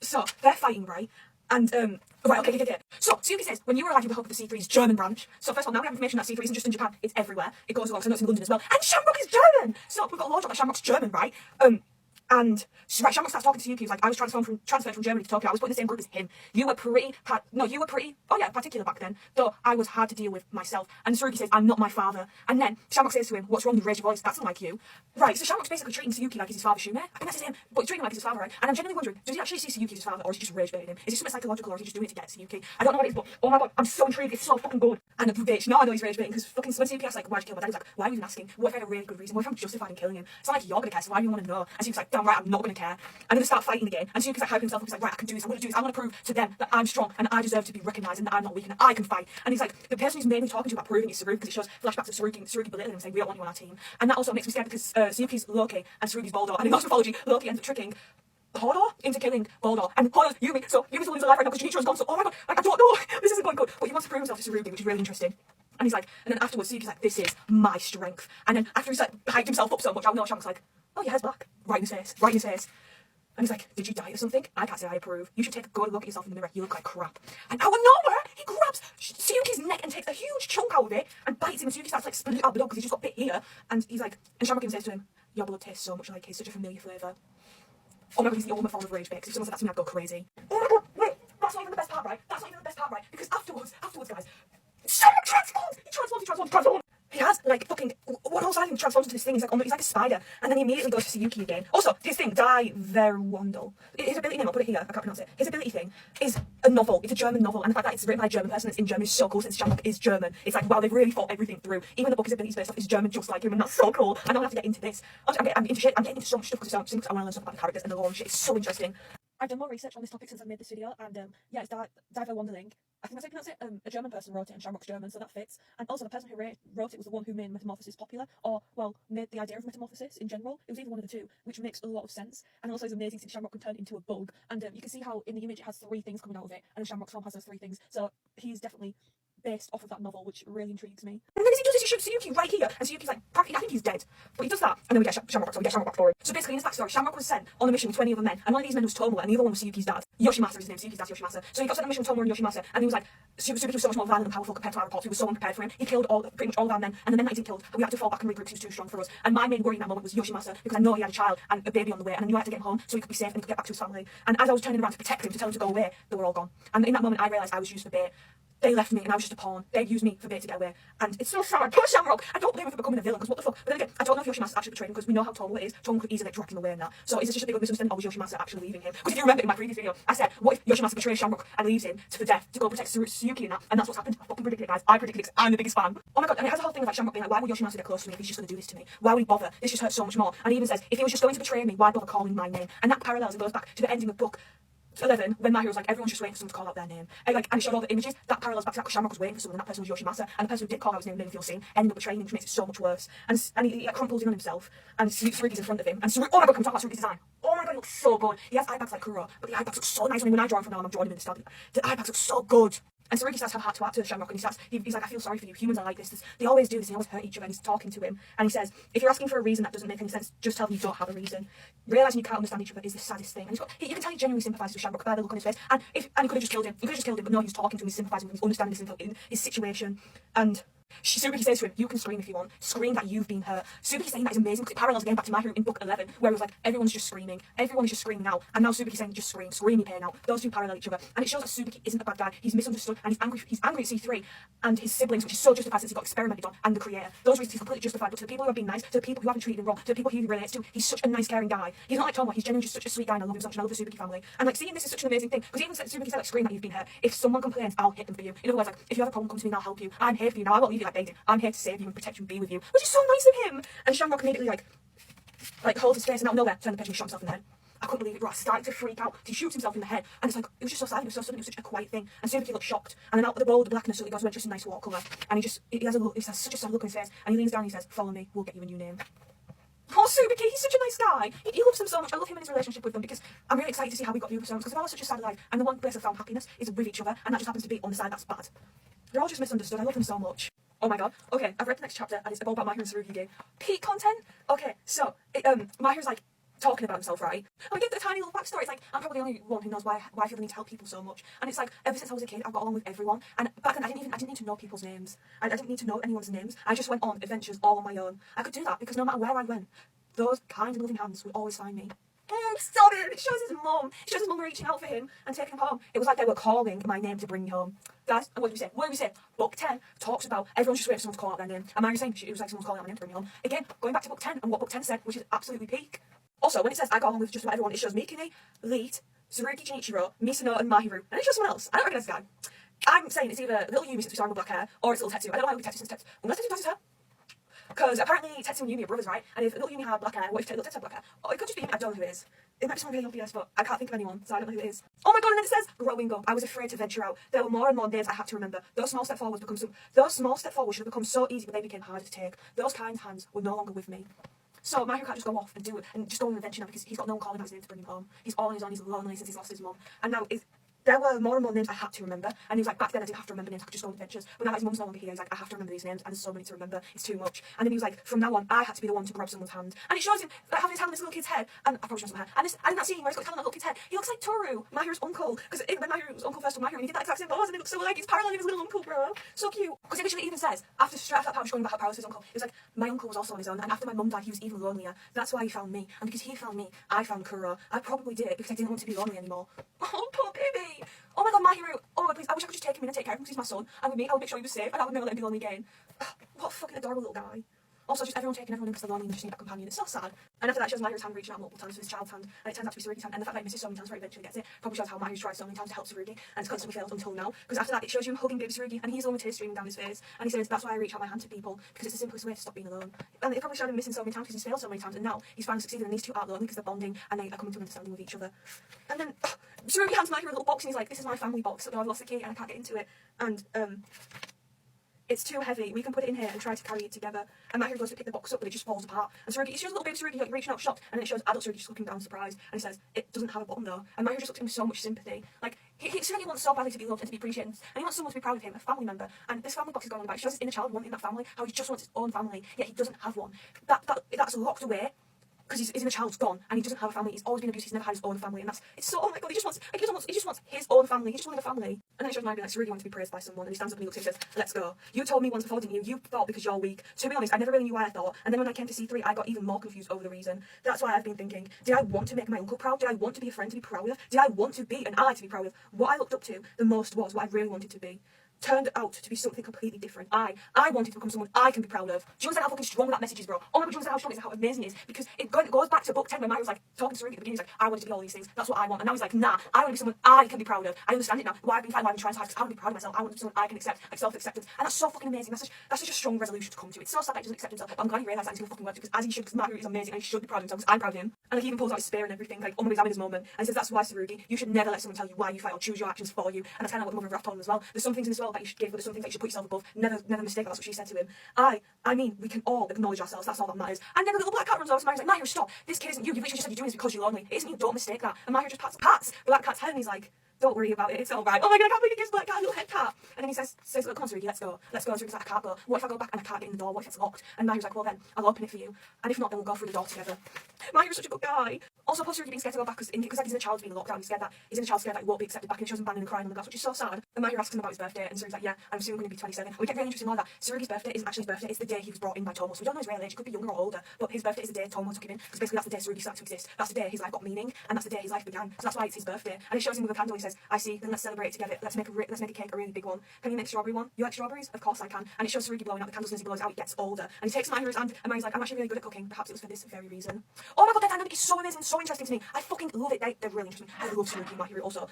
So they're fighting, right? And, right, okay. So, Tsurugi says, when you were alive, you were helping the C3's German branch. So, first of all, now we have information that C3 isn't just in Japan, it's everywhere. It goes along, so I know it's in London as well. And Shamrock is German! So, we've got a law that Shamrock's German, right? And right, Shamrock starts talking to Tsurugi, he's like, I was transferred from Germany to Tokyo, I was put in the same group as him. You were pretty, particular back then, though I was hard to deal with myself. And Tsurugi says, I'm not my father. And then Shamrock says to him, what's wrong, you raised your voice, that's not like you. Right, so Shamrock's basically treating Tsurugi like he's his father, Shume. I think that's him, but he's treating him like he's his father, right? And I'm genuinely wondering, does he actually see Tsurugi as his father, or is he just rage baiting him? Is he something psychological, or is he just doing it to get Tsurugi? I don't know what it is, but oh my god, I'm so intrigued, it's so fucking good. And the bitch, no, I know he's rage baiting, because fucking when Tsurugi asks, like, why'd you kill my dad, he's like, why are you even asking? What if I had a really good reason? What if I'm justified in killing him? It's not like you're gonna care, so why do you want to know? And Tsurugi's like, down, right, I'm not going to care. And then they start fighting again. And Suyuki's like hyping himself up. He's like, right, I can do this. I'm going to do this. I'm going to prove to them that I'm strong and I deserve to be recognised and that I'm not weak and I can fight. And he's like, the person who's mainly talking to about proving is Saru, because it shows flashbacks of Saruki belittling him, saying, we don't want you on our team. And that also makes me scared because Suyuki's Loki and Saruki's Baldur. And in most mythology, Loki ends up tricking Hodor into killing Baldur. And Hodor's Yumi. So Yumi's the one who's alive right now because Junichiro's gone. So, oh my god, like, I don't know. This isn't going good. But he wants to prove himself to Saruki, which is really interesting. And he's like, and then afterwards, Suyuki's like, this is my strength. And then after he's like, hyped himself up so much, I know Shamrock's like, oh, your hair's black. Right in his face. Right in his face. And he's like, did you die or something? I can't say I approve. You should take a good look at yourself in the mirror. You look like crap. And out of nowhere, he grabs Suyuki's neck and takes a huge chunk out of it and bites him. And Suyuki starts like spitting out blood because he's just got bit here. And he's like, and Shamrock even says to him, your blood tastes so much like his, such a familiar flavour. Oh my god, he's the ultimate form of rage bait. Because if someone said that to me, I'd go crazy. Oh my god, wait, that's not even the best part, right? That's not even the best part, right? Because afterwards, guys, Shamrock transforms! He transforms! He has, like, fucking, one whole side of him transforms into this thing. He's like a spider. And then he immediately goes to Suyuki again. Also, his thing, Die Verwandel. His ability name, I'll put it here, I can't pronounce it. His ability thing is a novel. It's a German novel. And the fact that it's written by a German person, it's in German, is so cool since Shamrock is German. It's like, wow, they've really thought everything through. Even the book his ability is based off is German just like him, and that's so cool. And I'm gonna have to get into this. I'm getting into so much stuff because I want to learn stuff about the characters and the lore and shit. It's so interesting. I've done more research on this topic since I've made this video, and yeah, it's Diver Wanderling. I think that's how you pronounce it. A German person wrote it, and Shamrock's German, so that fits. And also, the person who wrote it was the one who made Metamorphosis popular, or, well, made the idea of Metamorphosis in general. It was either one of the two, which makes a lot of sense. And also, it's amazing since Shamrock can turn into a bug. And you can see how in the image it has 3 things coming out of it, and the Shamrock's form has those 3 things. So he's definitely based off of that novel, which really intrigues me. And then as he does this, he shoots Suyuki right here, and Suyuki's like, I think he's dead. But he does that, and then we get Shamrock, so we get Shamrock backstory. So basically, in his backstory, Shamrock was sent on a mission with 20 other men, and one of these men was Tomoe, and the other one was Suyuki's dad. Yoshimasa is his name, Suyuki's dad's Yoshimasa. So he got sent on a mission with Tomoe and Yoshimasa, and he was like, Suyuki was so much more violent and powerful compared to our reports. We were so unprepared for him. He killed pretty much all of our men, and the men that he didn't kill, we had to fall back and regroup because he was too strong for us. And my main worry in that moment was Yoshimasa, because I know he had a child and a baby on the way, and I knew I had to get him home so he could be safe and he could get back to his family. And as I was turning around to protect him, to tell him to go away, they were all gone. And in that moment, I realised I was used for bait. They left me and I was just a pawn. They used me for bait to get away. And it's so sad. Poor Shamrock. I don't blame him for becoming a villain, because what the fuck? But then again, I don't know if Yoshimasa actually betrayed him, because we know how Tomoe is. Tomoe could easily drag him away in that. So is this just a big misunderstanding, or was Yoshimasa actually leaving him? Because if you remember in my previous video, I said, what if Yoshimasa betrays Shamrock and leaves him to the death to go protect Suyuki and that? And that's what's happened. I fucking predicted it, guys. I predicted it because I'm the biggest fan. Oh my god, and it has a whole thing of like Shamrock being like, why would Yoshimasa get close to me if he's just going to do this to me? Why would he bother? This just hurts so much more. And he even says, if he was just going to betray me, why bother calling my name? And that parallels and goes back to the ending of book 11, when my hero was like, everyone's just waiting for someone to call out their name. And it showed all the images. That parallels back to that, because Shamrock was waiting for someone, and that person was Yoshimasa. And the person who did call out his name made him feel seen, ended up betraying him, which makes it so much worse. And he like, crumples in on himself, and Saruki's in front of him. And oh my god, can we talk about Saruki's design? Oh my god, he looks so good. He has eye bags like Kuro, but the eye bags look so nice on him. When I draw him from now on, I'm drawing him in the study. The eye bags look so good. And Saruki starts to have heart to Shamrock, and he's like, I feel sorry for you. Humans are like this. They always do this, and they always hurt each other. And he's talking to him, and he says, if you're asking for a reason that doesn't make any sense, just tell them you don't have a reason. Realising you can't understand each other is the saddest thing. And you can tell he genuinely sympathises with Shamrock by the look on his face. And he could have just killed him. He could have just killed him, but no, he's talking to him, he's sympathising with him, he's understanding his situation. And Saruki says to him, you can scream if you want. Scream that you've been hurt. Saruki saying that is amazing, because it parallels again back to my hero in book 11, where it was like, everyone's just screaming. Everyone is just screaming out. And now Saruki saying, just scream. Scream your pain out. Those two parallel each other. And it shows that Saruki isn't a bad guy. He's misunderstood, and he's angry at C3 and his siblings, which is so justified since he got experimented on, and the creator. Those reasons he's completely justified. But to the people who have been nice, to the people who haven't treated him wrong, to the people he relates to, he's such a nice, caring guy. He's not like Tomoe. He's genuinely just such a sweet guy, and I love him so much, and I love the Saruki family. And like, seeing this is such an amazing thing, because even Saruki said, like, scream that you've been hurt. If someone complains, I'll hit them for you. In other words, like, if you have a problem, come to me and I'll help you. I'm here for you now. I won't leave you like they did. I'm here to save you and protect you and be with you, which is so nice of him. And Shamrock immediately like holds his face, and out of nowhere turned the page and shot himself in the head. I couldn't believe it, bro. I started to freak out. He shoots himself in the head, and it's like, it was just so silent, it was so sudden, it was such a quiet thing. And Saruki looked shocked, and then out of the bowl, the blackness, so he goes, just a nice watercolour, and he has such a sad look on his face, and he leans down and he says, follow me, we'll get you a new name. Oh, Saruki, he's such a nice guy. He loves them so much. I love him and his relationship with them, because I'm really excited to see how we got the other personas, because they're all such a sad life, and the one place I've found happiness is with each other, and that just happens to be on the side that's bad. They're all just misunderstood. I love them so much. Oh my god. Okay, I've read the next chapter, and it's all about Mahiru and Saruki again. Peak content? Okay, so, Mahiru's like, talking about himself, right? And we get the tiny little backstory. It's like, I'm probably the only one who knows why I feel the need to help people so much. And it's like, ever since I was a kid, I've got along with everyone. And back then, I didn't need to know people's names. I didn't need to know anyone's names. I just went on adventures all on my own. I could do that, because no matter where I went, those kind and loving hands would always find me. Stop it! It shows his mum. It shows his mum reaching out for him and taking him home. It was like they were calling my name to bring me home. Guys, and what did we say? What did we say? Book 10 talks about everyone's just waiting for someone to call out their name. And Mary's saying it was like someone's calling out my name to bring me home. Again, going back to book 10 and what book 10 said, which is absolutely peak. Also, when it says I got along with just about everyone, it shows Mikuni, Leet, Saruki Junichiro, Misano, and Mahiru. And it shows someone else. I don't recognise this guy. I'm saying it's either little Yumi since we saw him with black hair, or it's little Tetsu. I don't know why it would be Tetsu since Tetsu. Unless Tetsu does his hair. Because apparently Tetsu and Yumi are brothers, right? And if little Yumi had black hair, what if little Tetsu had black hair? Oh, it could just be Yumi. I don't know who it is. It might be someone really obvious, but I can't think of anyone, so I don't know who it is. Oh my god, and then it says, growing up, I was afraid to venture out. There were more and more names I had to remember. Those small steps forward should have become so easy, but they became harder to take. Those kind hands were no longer with me. So My Hero can't just go off and do it and just go on an adventure now because he's got no one calling out his name to bring him home. He's all on his own, he's lonely since he's lost his mum. And now there were more and more names I had to remember. And he was like, back then I didn't have to remember names, I could just go on adventures. But now his mum's no longer here, he's like, I have to remember these names and there's so many to remember, it's too much. And then he was like, from now on, I had to be the one to grab someone's hand. And it shows him like, having his hand on this little kid's head. And I probably should have some hair. And in that scene where he's got his hand on that little kid's head, he looks like Toru, My Hero's uncle. Because when My Hero's uncle first told My Hero, he did that exact same pose and he looks so like he's paralleling his little uncle, bro. So cute. Because it literally even says, after that power showing about how powerless his uncle, it was like, my uncle was also on his own. And after my mum died, he was even lonelier. That's why he found me. And because he found me, I found Kuro. I probably did it because I didn't want to be lonely anymore. Oh, poor baby. Oh my god, My Hero. Oh my god, please. I wish I could just take him in and take care of him because he's my son. I would make sure he was safe and I would never let him be lonely again. What a fucking adorable little guy. Also, just everyone taking everyone in because they're lonely and just need that companion. It's so sad. And after that, shows My Hero's hand reaching out multiple times for his child's hand, and it turns out to be Tsurugi's hand. And the fact that he misses so many times before he eventually gets it probably shows how My Hero's tried so many times to help Tsurugi, and it's constantly failed until now. Because after that, it shows you hugging baby Tsurugi, and he's the one with tears streaming down his face. And he says, that's why I reach out my hand to people, because it's the simplest way to stop being alone. And it probably showed him missing so many times because he's failed so many times, and now he's finally succeeded, and these two aren't lonely because they're bonding, and they are coming to an understanding with each other. And then, Tsurugi hands My Hero a little box, and he's like, this is my family box, but I've lost the key, and I can't get into it. And, it's too heavy, we can put it in here and try to carry it together. And My Hero goes to pick the box up, but it just falls apart. And Tsurugi, it shows little baby Tsurugi like reaching out shocked, and then it shows adult Tsurugi just looking down surprised, and he says, it doesn't have a button though. And My Hero just looks at him with so much sympathy. Like, Tsurugi wants so badly to be loved and to be appreciated, and he wants someone to be proud of him, a family member. And this family box is going on about, it shows his inner child wanting that family, how he just wants his own family, yet he doesn't have one. That's locked away. Because his inner child's gone and he doesn't have a family. He's always been abused. He's never had his own family, and it's so. Oh my god! He just wants his own family. He just wanted a family. And then he shows My Hero like Tsurugi wants to be praised by someone, and he stands up and he looks at him and says, "Let's go. You told me once before, didn't you? You thought because you're weak. To be honest, I never really knew why I thought. And then when I came to C3, I got even more confused over the reason. That's why I've been thinking. Did I want to make my uncle proud? Did I want to be a friend to be proud of? Did I want to be an ally to be proud of? What I looked up to the most was what I really wanted to be." Turned out to be something completely different. I wanted to become someone I can be proud of. Do you understand how fucking strong that message is, bro? Oh my god, do you understand how strong it is and how amazing it is? Because it goes back to book 10 when My Hero was like talking to Tsurugi at the beginning. He's like, I wanted to be all these things. That's what I want. And now he's like, nah, I want to be someone I can be proud of. I understand it now. Why I've been fighting, why I've been trying so hard, because I want to be proud of myself. I want to be someone I can accept, like self-acceptance. And that's so fucking amazing. That's such a strong resolution to come to. It's so sad that he doesn't accept himself. But I'm glad he realised that he's gonna fucking work because as he should, because My Hero is amazing and he should be proud of himself because I'm proud of him. And like, he even pulls out his spear and everything, like examine his moment. And he says, that's why Tsurugi, you should never let someone tell you why you fight or choose your actions for you. And that's kind of what the mother of Raph told him as well. There's some things in this world that you should give, but there's some things that you should put yourself above. Never mistake that. That's what she said to him. I mean, we can all acknowledge ourselves. That's all that matters. And then the little black cat runs over to My Hero's like, My Hero, stop. This kid isn't you. You literally just said you're doing this because you're lonely. It isn't you. Don't mistake that. And My Hero just pats Black Cat's head and he's like, don't worry about it. It's all right. Oh my god, I can't believe he gives Black Cat a little head tap. And then he says, look, come on, Tsurugi, let's go. Let's go. And Tsurugi's like, I can't go. What if I go back and I can't get in the door? What if it's locked? And My Hero's like, well then, I'll open it for you. And if not, then we'll go through the door together. My Hero's such a good guy. Also, poor Tsurugi being scared to go back because like his inner child's being locked out. He's scared that he won't be accepted back, and it shows him banging and crying on the glass, which is so sad. And My Hero asks him about his birthday, and Tsurugi's like, yeah, I'm soon going to be 27. And we get really interesting more that Tsurugi's birthday isn't actually his birthday. It's the day he was brought in by Tomo. So we don't know his real age. He could be younger or older, but his birthday is the day Tomo took him in, because basically that's the day Tsurugi started to exist. That's the day his life got meaning, and that's the day his life began. So that's why it's his birthday. And it shows him with a candle. He says, I see. Then let's celebrate it together. Let's make a cake, a really big one. Can you make a strawberry one? You like strawberries? Of course I can. And it shows Tsurugi blowing out the candles, and as he blows out, he gets older. And he takes My Hero's hand, and My Hero's like, I'm actually really good at cooking. Perhaps it was for this very reason. Oh my god, that dynamic is so amazing and so interesting to me. I fucking love it. They're really interesting. I love Tsurugi and My Hero also.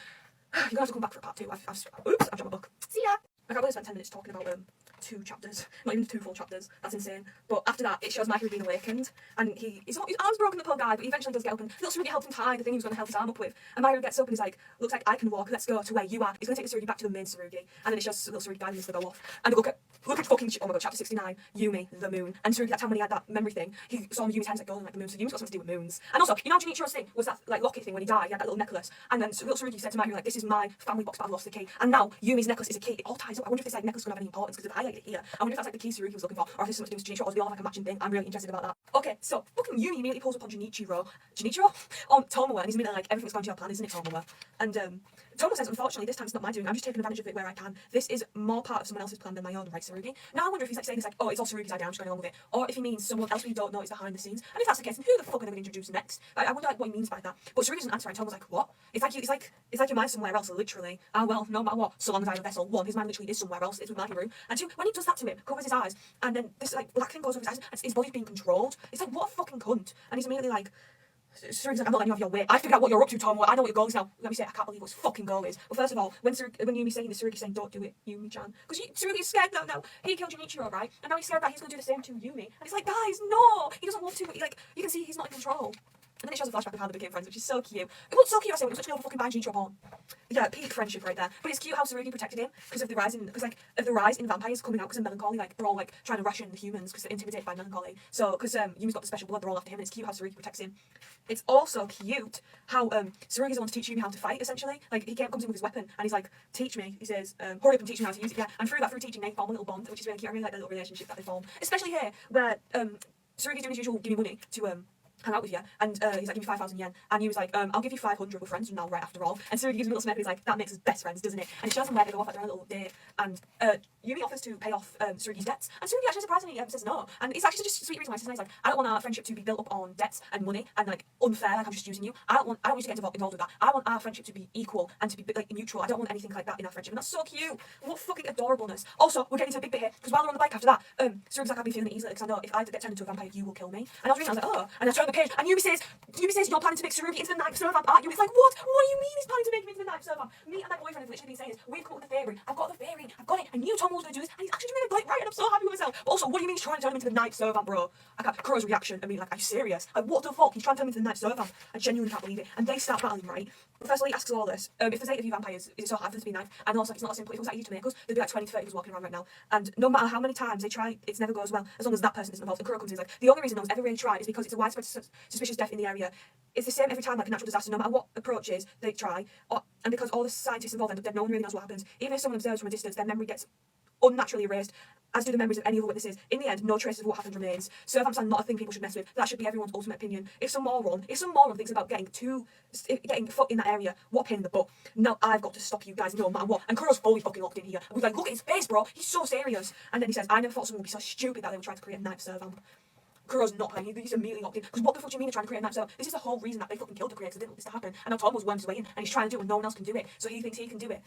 You're gonna have to come back for a part 2. I've dropped my book. See ya! I can't believe I spent 10 minutes talking about 2 chapters, not even 2 full chapters. That's insane. But after that, it shows My Hero being awakened, and his arm's broken, the poor guy, but he eventually does get up, and little Tsurugi helps him tie the thing he was going to help his arm up with. And My Hero gets up and he's like, looks like I can walk. Let's go to where you are. He's going to take the Tsurugi back to the main Tsurugi, and then it shows little Tsurugi guiding this to go off. And look at fucking oh my god, chapter 69, Yumi, the moon. And Tsurugi, that time when he had that memory thing, he saw Yumi's hands like golden like the moon. So Yumi's got something to do with moons. And also, you know, Junichiro's thing was that like locket thing when he died. He had that little necklace, and then little Tsurugi said to My Hero like, this is my family box, but I've lost the key. And now Yumi's necklace is a key. It all ties up. I wonder if this like necklace is going to have any importance because they've highlighted it here. I wonder if that's like the key Tsurugi was looking for, or if it's something to do with Junichiro, or if they all have like a matching thing. I'm really interested about that. Okay, so fucking Yumi immediately pulls up on Junichiro on Tomoe, and he's immediately like, everything's going to your plan, isn't it, Tomoe? And Tomoe says, unfortunately, this time it's not my doing. I'm just taking advantage of it where I can. This is more part of someone else's plan than my own, right, Tsurugi? Now I wonder if he's like saying this like, oh, it's all Tsurugi's idea, I'm just going along with it, or if he means someone else we don't know is behind the scenes. And if that's the case, then who the fuck are they going to introduce next? I wonder like what he means by that. But Tsurugi doesn't answer, and Tomoe's like, what? It's like your mind somewhere else, literally. Ah, well, no matter what, so long as I have a vessel. 1, his mind literally is somewhere else. It's with My Hero. And 2, when he does that to him, covers his eyes, and then this like black thing goes over his eyes, and his body's being controlled. It's like, what a fucking cunt. And he's immediately like, Tsurugi's like, I'm not letting you have your way. I figured out what you're up to, Tom. I know what your goal is now. Let me say, I can't believe what his fucking goal is. Well, first of all, when Yumi's saying this, Tsurugi's saying, don't do it, Yumi-chan. Because Tsurugi's scared now. He killed Junichiro, right? And now he's scared that he's going to do the same to Yumi. And he's like, guys, no! He doesn't want to. Like, you can see he's not in control. And then it shows a flashback of how they became friends, which is so cute. It was so cute, I say, when it was such a fucking buying Junichiro porn. Yeah, peak friendship right there. But it's cute how Tsurugi protected him because of the rise in vampires coming out because of melancholy. Like, they're all like trying to ration the humans because they're intimidated by melancholy. So, because Yumi's got the special blood, they're all after him, and it's cute how Tsurugi protects him. It's also cute how Tsurugi's the one to teach Yumi how to fight, essentially. Like, he comes in with his weapon and he's like, teach me. He says, hurry up and teach me how to use it. Yeah, and through teaching, they form a little bond, which is really cute. I really like the little relationship that they form. Especially here, where Tsurugi's doing his usual, give me money to hang out with you, and he's like, give me 5,000 yen, and he was like, I'll give you 500, we're friends now, right, after all. And Tsurugi gives him a little smirk, and he's like, that makes us best friends, doesn't it? And it shows them where they go off at their own little date, and Yumi offers to pay off Tsurugi's debts, and Tsurugi actually surprisingly says no, and it's actually just a sweet reason why he says, he's like, I don't want our friendship to be built up on debts and money, and like, unfair, like I'm just using you. I don't want you to get involved with that. I want our friendship to be equal, and to be like mutual. I don't want anything like that in our friendship, and that's so cute. What fucking adorableness. Also, we're getting to a big bit here, because while they're on the bike after that, Tsurugi's like, I've been feeling it easily, because I know if I get turned into a vampire, you will kill me. And I was reading, I was like, oh, and I turned the page, and Yumi says, you're planning to make Tsurugi into the ninth SERVAMP, aren't you? It's like, what? What do you mean he's planning to make him into the ninth SERVAMP? Me and my boyfriend have literally been saying this. We've come up with a theory. I've got the theory. I've got it. I knew Tom was going to do this, and he's actually doing it like right, and I'm so happy with myself. But also, what do you mean he's trying to turn him into the ninth SERVAMP, bro? I can't. Kuro's reaction, I mean, like, are you serious? Like, what the fuck? He's trying to turn him into the ninth SERVAMP. I genuinely can't believe it. And they start battling, right? Firstly, he asks us all this. If there's 8 of you vampires, is it so hard for them to be 9? And also, it's not simple. If it was that easy to make us, there'd be like 20 to 30 of us walking around right now. And no matter how many times they try, it never goes well, as long as that person isn't involved. And Kuro comes in, like, the only reason no one's ever really tried is because it's a widespread suspicious death in the area. It's the same every time, like a natural disaster, no matter what approaches they try. And because all the scientists involved end up dead, no one really knows what happens. Even if someone observes from a distance, their memory gets unnaturally erased, as do the memories of any other witnesses. In the end, no traces of what happened remains. SERVAMPs are not a thing people should mess with. That should be everyone's ultimate opinion. If some moron thinks about getting foot in that area, what a pain in the butt. Now I've got to stop you guys no matter what. And Kuro's fully fucking locked in here. And we're like, look at his face, bro. He's so serious. And then he says, I never thought someone would be so stupid that they would try to create a ninth SERVAMP. Kuro's not playing. He's immediately locked in. Because what the fuck do you mean they're trying to create a ninth SERVAMP? This is the whole reason that they fucking killed the creator. They didn't want this to happen. And now Tom was worms his way in, and he's trying to do it when no one else can do it. So he thinks he can do it.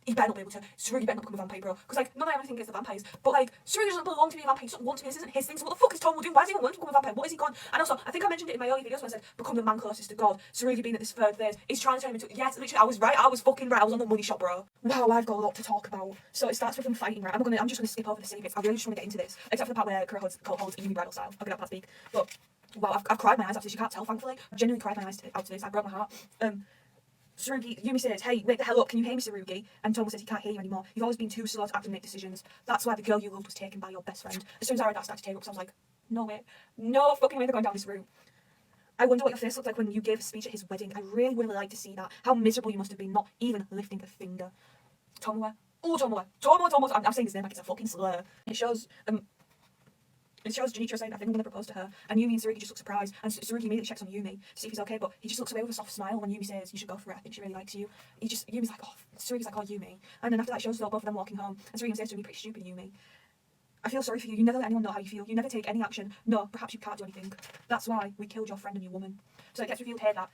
He better not be able to. Tsurugi better not become a vampire, bro. Because, like, none of everything gets the vampires. But, like, Tsurugi doesn't belong to be a vampire. He doesn't want to be. This isn't his thing. So what the fuck is Tom doing? Why is he even wanting to become a vampire? What is he gone? And also, I think I mentioned it in my early videos when I said, become the man closest to God. Tsurugi being at this third phase is trying to turn him into... Yes, literally, I was right. I was fucking right. I was on the money shot, bro. Wow, I've got a lot to talk about. So it starts with them fighting, right? I'm just gonna skip over the silly bits. I really just want to get into this. Except for the part where Kuro holds Yumi bridal style. I'll get that part speak. But... wow, I've cried my eyes out to this. You can't tell, thankfully. I've genuinely cried my eyes out to this. I broke my heart. Yumi says, hey, wake the hell up, can you hear me, Tsurugi? And Tomo says he can't hear you anymore. You've always been too slow to act and make decisions. That's why the girl you loved was taken by your best friend. As soon as I read that, I started to tear up, so I was like, no way. No fucking way they're going down this route. I wonder what your face looked like when you gave a speech at his wedding. I really would like to see that. How miserable you must have been, not even lifting a finger. Tomoe. Oh, Tomoe. Tomoe. I'm saying his name like it's a fucking slur. It shows Junichiro saying, I think I'm going to propose to her. And Yumi and Tsurugi just look surprised. And Tsurugi immediately checks on Yumi to see if he's okay, but he just looks away with a soft smile when Yumi says, you should go for it, I think she really likes you. Yumi's like, oh, Tsurugi's like, oh, Yumi. And then after that, it shows both of them walking home. And Tsurugi says to me, pretty stupid, Yumi. I feel sorry for you. You never let anyone know how you feel. You never take any action. No, perhaps you can't do anything. That's why we killed your friend and your woman. So it gets revealed here that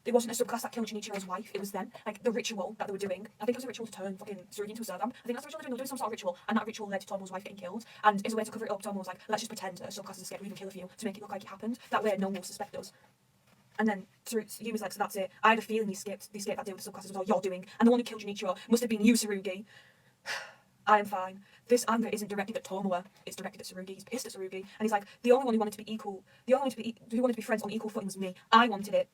it wasn't a subclass that killed Junichiro's wife, it was them. Like, the ritual that they were doing, I think it was a ritual to turn fucking Tsurugi into a SERVAMP. I think that's the ritual they were doing some sort of ritual, and that ritual led to Tomo's wife getting killed. And as a way to cover it up, Tomo was like, let's just pretend that a subclass is scared or even kill a few to make it look like it happened. That way no one will suspect us. And then Yumi's like, so that's it. I had a feeling they escaped that day with the subclasses was all you're doing. And the one who killed Junichiro must have been you, Tsurugi. I am fine. This anger isn't directed at Tomoe, it's directed at Tsurugi. He's pissed at Tsurugi. And he's like, the only one who wanted to be equal, who wanted to be friends on equal footing was me. I wanted it.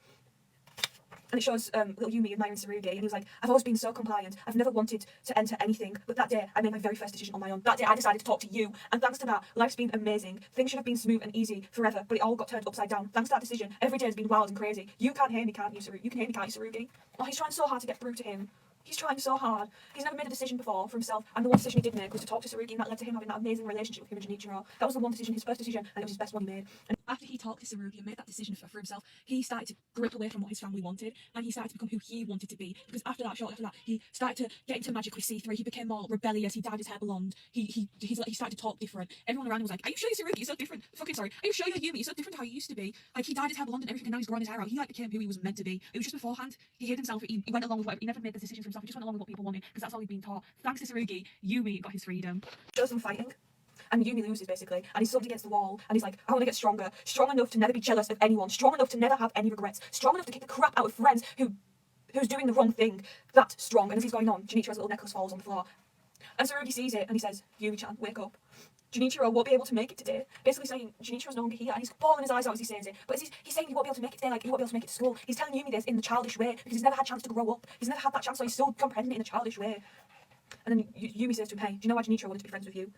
And it shows little Yumi admiring Tsurugi, and he was like, I've always been so compliant, I've never wanted to enter anything, but that day I made my very first decision on my own. That day I decided to talk to you, and thanks to that, life's been amazing. Things should have been smooth and easy forever, but it all got turned upside down. Thanks to that decision, every day has been wild and crazy. You can't hear me, can't you, Tsurugi? You can hear me, can't you, Tsurugi? Oh, he's trying so hard to get through to him. He's trying so hard. He's never made a decision before for himself, and the one decision he did make was to talk to Tsurugi, and that led to him having that amazing relationship with him and Junichiro. That was the one decision, his first decision, and it was his best one he made. And after he talked to Tsurugi and made that decision for himself, he started to grip away from what his family wanted, and he started to become who he wanted to be. Because shortly after that, he started to get into magic with C3. He became more rebellious. He dyed his hair blonde. He started to talk different. Everyone around him was like, "Are you sure you're Tsurugi? You're so different. Fucking sorry. Are you sure you're Yumi? You're so different to how you used to be." Like, he dyed his hair blonde and everything, and now he's growing his hair out. He like became who he was meant to be. It was just beforehand. He hid himself. He went along with whatever. He never made the decisions for himself. He just went along with what people wanted because that's all he'd been taught. Thanks to Tsurugi, Yumi got his freedom. Shows them fighting. and Yumi loses basically, and he's slumped against the wall, and he's like, I want to get stronger, strong enough to never be jealous of anyone, strong enough to never have any regrets, strong enough to kick the crap out of friends who's doing the wrong thing. That's strong. And as he's going on, Junichiro's little necklace falls on the floor, and Tsurugi sees it, and he says, Yumi-chan, wake up. Junichiro won't be able to make it today. Basically saying Junichiro's no longer here, and he's bawling his eyes out as he says it. But he's saying he won't be able to make it today, like he won't be able to make it to school. He's telling Yumi this in the childish way because he's never had a chance to grow up. He's never had that chance, so he's still comprehending it in a childish way. And then Yumi says to him, hey, do you know why Junichiro wanted to be friends with you?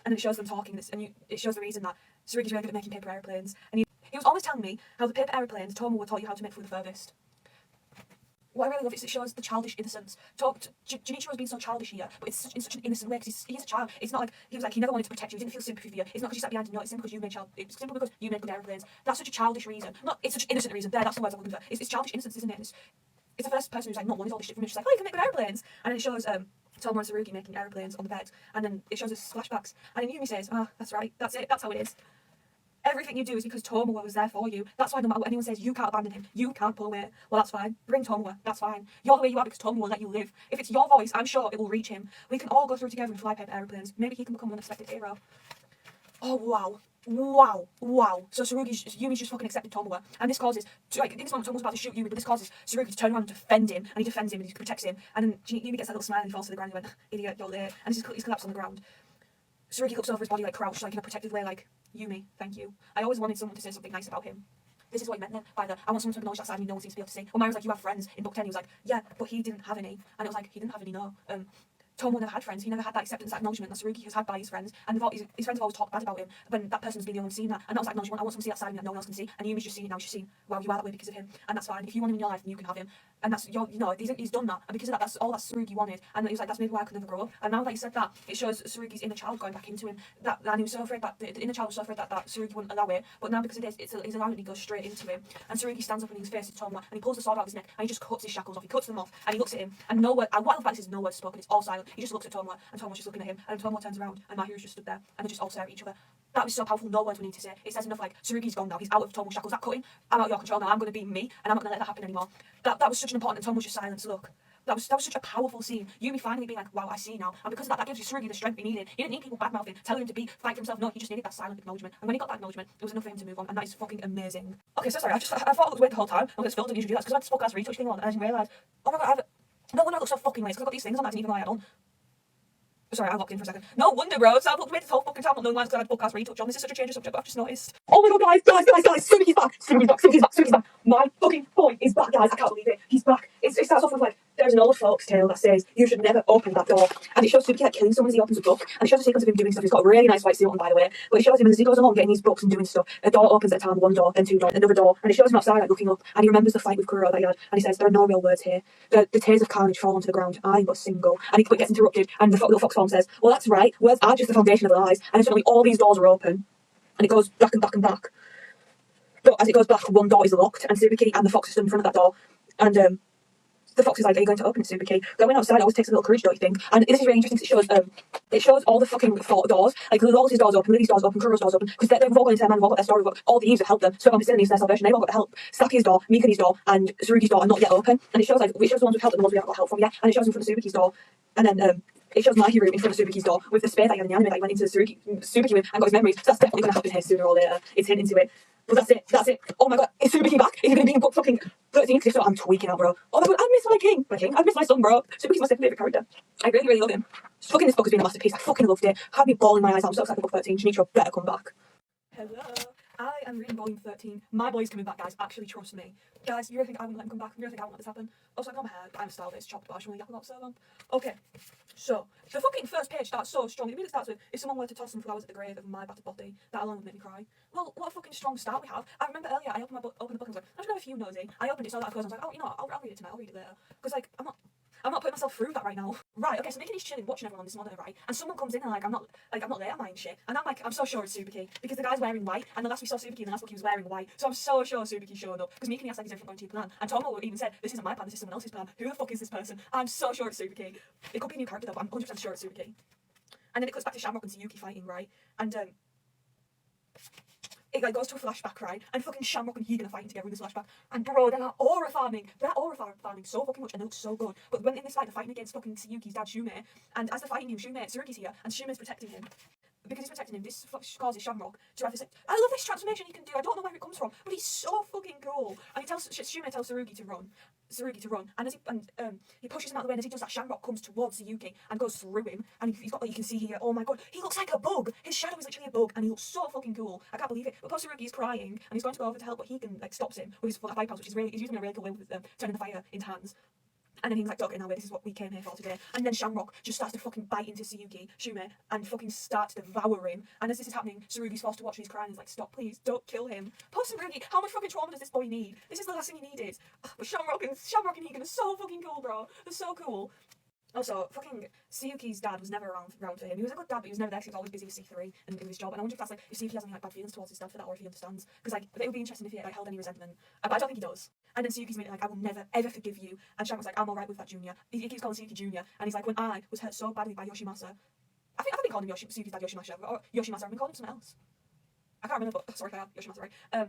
And then it shows them talking, and it shows the reason that Tsurugi's really good at making paper aeroplanes. And he was always telling me how the paper aeroplanes Tomoe taught you how to make flew the furthest. What I really love is it shows the childish innocence. Junichiro's been so childish here, but it's in such an innocent way because he's a child. It's not like he was like he never wanted to protect you. He didn't feel sympathy for you. It's not because you sat behind him. No, it's simply because you made good aeroplanes. That's such a childish reason. It's such an innocent reason. That's the words I'm looking for. It's childish innocence, isn't it? It's the first person who's like not wanted all this shit from him. She's like, oh, you can make good aeroplanes, and then it shows Tomoe and Tsurugi making aeroplanes on the bed, and then it shows us flashbacks, and then Yumi says, that's right, that's it, that's how it is. Everything you do is because Tomoe was there for you. That's why no matter what anyone says, you can't abandon him. You can't pull away. Well, that's fine. Bring Tomoe. That's fine. You're the way you are because Tomoe will let you live. If it's your voice, I'm sure it will reach him. We can all go through together and fly paper aeroplanes. Maybe he can become an unexpected hero. Oh, wow. Wow. So Yumi's just fucking accepted Tomoe. And this causes, like, in this moment, Tomoe's about to shoot Yumi, but this causes Tsurugi to turn around and defend him. And he defends him and he protects him. And then Yumi gets that little smile and he falls to the ground and he went, idiot, you're there. And he's collapsed on the ground. Tsurugi looks over his body like crouched, like in a protective way, like, Yumi, thank you. I always wanted someone to say something nice about him. This is what he meant then, by the, I want someone to acknowledge that side of me no one seems to be able to see. Well, Myra was like, you have friends in book 10. He was like, yeah, but he didn't have any. And it was like, he didn't have any, no. Tomoe never had friends. He never had that acceptance, that acknowledgement that Tsurugi has had by his friends. And his friends have always talked bad about him when that person's been the only one seeing that. And that was that acknowledgement. I want someone to see that side of me that no one else can see. And Yumi's just seeing it now. She's seen, wow, you are that way because of him. And that's fine. If you want him in your life, then you can have him. And that's, he's done that. And because of that, that's all that Tsurugi wanted. And he was like, that's maybe why I could never grow up. And now that he said that, it shows Tsurugi's inner child going back into him. And he was so afraid that, the inner child was so afraid that Tsurugi wouldn't allow it. But now because it is, he's allowing it, he goes straight into him. And Tsurugi stands up and his face is Tomoe. And he pulls the sword out of his neck and he just cuts his shackles off. He cuts them off and he looks at him. And no word, what I love about this is no word spoken. It's all silent. He just looks at Tomoe and Tomoe's just looking at him. And Tomoe turns around and Mahiru's just stood there. And they just all stare at each other. That was so powerful, no words we need to say. It says enough like, Tsurugi's gone now, he's out of Tomoe's shackles, that cutting, I'm out of your control now, I'm going to be me, and I'm not going to let that happen anymore. That was such an important, and Tomoe was just silent, look. That was such a powerful scene. Yumi finally being like, wow, I see now. And because of that gives Tsurugi the strength he needed. He didn't need people bad-mouthing, telling him to fight for himself. No, he just needed that silent acknowledgement. And when he got that acknowledgement, it was enough for him to move on, and that is fucking amazing. Okay, so sorry, I thought it looked weird the whole time. I was filmed and usually do that because I had this fuck ass retouch thing on, and I didn't realise, oh my god, no wonder I look so fucking late, because I've got these things on that I didn't even know I had on. Sorry, I locked in for a second. No wonder, bro. So I've looked weird this whole fucking time, not knowing why because I had podcast retouch on. This is such a change of subject, but I've just noticed. Oh my god, guys. Tsurugi's back. My fucking boy is back, guys. I can't believe it. He's back. It starts off with like, there's an old folks tale that says, you should never open that door. And it shows Tsurugi like killing someone as he opens a book. And it shows a sequence of him doing stuff. He's got a really nice white suit on, by the way. But it shows him as he goes along getting these books and doing stuff. A door opens at a time, one door, then two doors, another door. And it shows him outside like looking up. And he remembers the fight with Kuro that he had. And he says, there are no real words here. The tears of carnage fall onto the ground. I'm but single. And he gets interrupted. And the little fox form says, well, that's right. Words are just the foundation of lies. And suddenly all these doors are open. And it goes back and back and back. But as it goes back, one door is locked. And Tsurugi and the fox are stood in front of that door. And the fox is like, are you going to open it, Tsurugi? Going outside always takes a little courage, don't you think? And this is really interesting because it shows all the fucking doors. Like, Lawless's doors open, Lily's doors open, Kuro's doors open. Because they've all gone into their man, they've all got their story, all the Eves have helped them. So SERVAMP needs their salvation, they've all got the help. Saki's door, Mika's door, and Tsurugi's door are not yet open. And it shows like, it shows the ones we've helped and the ones we haven't got help from yet. And it shows in front of Tsurugi's door. And then it shows Mahiru in front of Tsurugi's door with the spear that he had in the anime that he went into Tsurugi with and got his memories. So that's definitely going to happen here sooner or later. It's hinting to it. But that's it. Oh my god, is Tsurugi back? Is he going to be in book fucking 13? Because if so, I'm tweaking out, bro. Oh my god, I miss my king. I miss my son, bro. Tsurugi's my second favourite character. I really love him. Fucking this book has been a masterpiece. I fucking loved it. Had me bawling my eyes out. I'm so excited for book 13. Junichiro better come back. Hello. I am reading volume 13. My boy's coming back, guys. Actually, trust me. Guys, you really think I wouldn't let him come back? You really think I wouldn't let this happen? Also, I got my hair. I'm styled. It's chopped, but I should really yap about SERVAMP. Okay. So, the fucking first page starts so strong. It really starts with, if someone were to toss some flowers at the grave of my battered body, that alone would make me cry. Well, what a fucking strong start we have. I remember earlier, I opened the book and I was like, I'm just going to have a few nosy. I opened it, saw that at first, and I was like, oh, you know what, I'll read it tonight, I'll read it later. Because, like, I'm not putting myself through that right now. Right, okay, so Miki's chilling, watching everyone on this monitor, right? And someone comes in and I'm not late at mine shit. And I'm so sure it's Tsubaki. Because the guy's wearing white, and the last we saw Tsubaki in the last book he was wearing white. So I'm so sure Tsubaki's showing up. Because Miki asked like, is everything going to your plan? And Tomoe even said, this isn't my plan, this is someone else's plan. Who the fuck is this person? I'm so sure it's Tsubaki. It could be a new character though, but I'm 100% sure it's Tsubaki. And then it cuts back to Shamrock and Tsuyuki fighting, right? And it like goes to a flashback, right? And fucking Shamrock and Higan are fighting together in this flashback. And bro, they're aura farming. They're aura farming so fucking much and it looks so good. But when in this fight they're fighting against fucking Tsuyuki's dad Shume, and as they're fighting him, Tsurugi's here, and Shume's protecting him. because he's protecting him, this causes Shamrock to have this, like, I love this transformation he can do, I don't know where it comes from, but he's so fucking cool. And he tells, Shume tells Tsurugi to run, and as he pushes him out of the way, and as he does that, Shamrock comes towards Tsuyuki and goes through him, and he's got, like, you can see here, oh my god, he looks like a bug, his shadow is literally a bug, and he looks so fucking cool, I can't believe it. But poor Tsurugi is crying, and he's going to go over to help, but he can, like, stops him with his fire powers, which is really, he's using a really cool way with turning the fire into hands. And then he's like, okay, now wait, this is what we came here for today. And then Shamrock just starts to fucking bite into Shume, and fucking starts to devour him. And as this is happening, Tsurugi's forced to watch, and he's crying, he's like, stop, please, don't kill him. Poor Tsurugi, how much fucking trauma does this boy need? This is the last thing he needed. But Shamrock and Negan are so fucking cool, bro. They're so cool. Also, fucking Tsuyuki's dad was never around for him. He was a good dad, but he was never there because he was always busy with C3 and with his job. And I wonder if that's like, if Tsuyuki has any like bad feelings towards his dad for that, or if he understands. Because like, it would be interesting if he like held any resentment. But I don't think he does. And then Tsuyuki's made it like, I will never ever forgive you. And Shamrock's like, I'm alright with that, Junior. He keeps calling Tsuyuki Junior. And he's like, when I was hurt so badly by Yoshimasa, I think I've been calling him Tsuyuki's dad Yoshimasa, or Yoshimasa. I've been calling him something else. I can't remember, but sorry if I have Yoshimasa, right?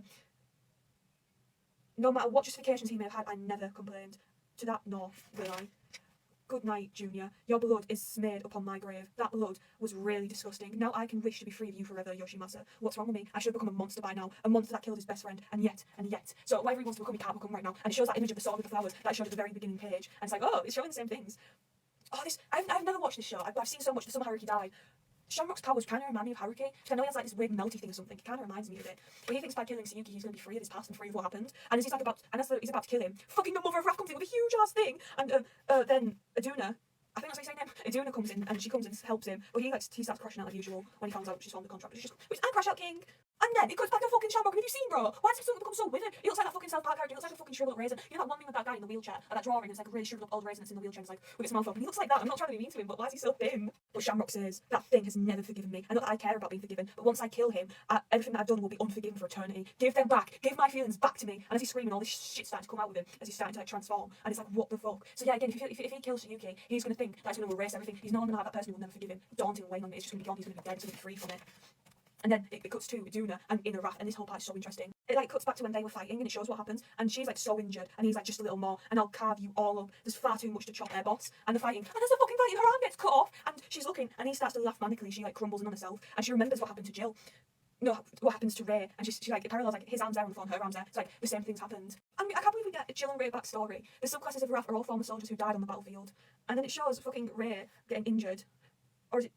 No matter what justifications he may have had, I never complained. To that, nor will I. Good night, Junior. Your blood is smeared upon my grave. That blood was really disgusting. Now I can wish to be free of you forever, Yoshimasa. What's wrong with me? I should have become a monster by now. A monster that killed his best friend. And yet. So whatever he wants to become, he can't become right now. And it shows that image of the sword with the flowers that I showed at the very beginning page. And it's like, oh, it's showing the same things. Oh, this, I've never watched this show. I've seen so much that some Haruki died. Shamrock's powers kind of remind me of Haruki. I know he has like this weird melty thing or something. It kind of reminds me of it. But he thinks by killing Tsuyuki, he's going to be free of his past and free of what happened. And as he's like he's about to kill him, fucking the mother of Wrath comes in with a huge ass thing. And then Aduna, I think that's what he's saying name. Aduna comes in and she comes and helps him. But he starts crashing out like usual when he finds out she's on the contract. Which I crash out king. And then it goes back to fucking Shamrock. Have you seen, bro? Why does he become so withered? He looks like that fucking South Park character. He looks like a fucking shriveled up raisin. You know that one thing with that guy in the wheelchair, that drawing, it's like a really shriveled up old raisin that's in the wheelchair, and it's like with his mouth open. He looks like that. I'm not trying to be mean to him, but why is he so thin? But Shamrock says, that thing has never forgiven me. I know that I care about being forgiven, but once I kill him, everything that I've done will be unforgiven for eternity. Give them back. Give my feelings back to me. And as he's screaming, all this shit's starting to come out with him, as he's starting to like transform. And it's like, what the fuck? So yeah, again, if he kills Tsuyuki, he's going to think that's going to erase everything. He's not going to have that person who will never forgive him daunting weighing on it. It's just going to be gone. He's going to be dead. He's going to be free from it. And then it cuts to Duna and in a wrath, and this whole part is so interesting. It like cuts back to when they were fighting, and it shows what happens. And she's like so injured, and he's like, just a little more, and I'll carve you all up. There's far too much to chop there, boss. And they're fighting, and there's a fucking fight, her arm gets cut off, and she's looking, and he starts to laugh manically. She like crumbles in on herself, and she remembers what happened to Jill. No, what happens to Ray, and she like, it parallels like his arm's there on the phone, her arm's there. It's like the same things happened. And I can't believe we get a Jill and Ray backstory. The subclasses of Wrath are all former soldiers who died on the battlefield, and then it shows fucking Ray getting injured, or is it?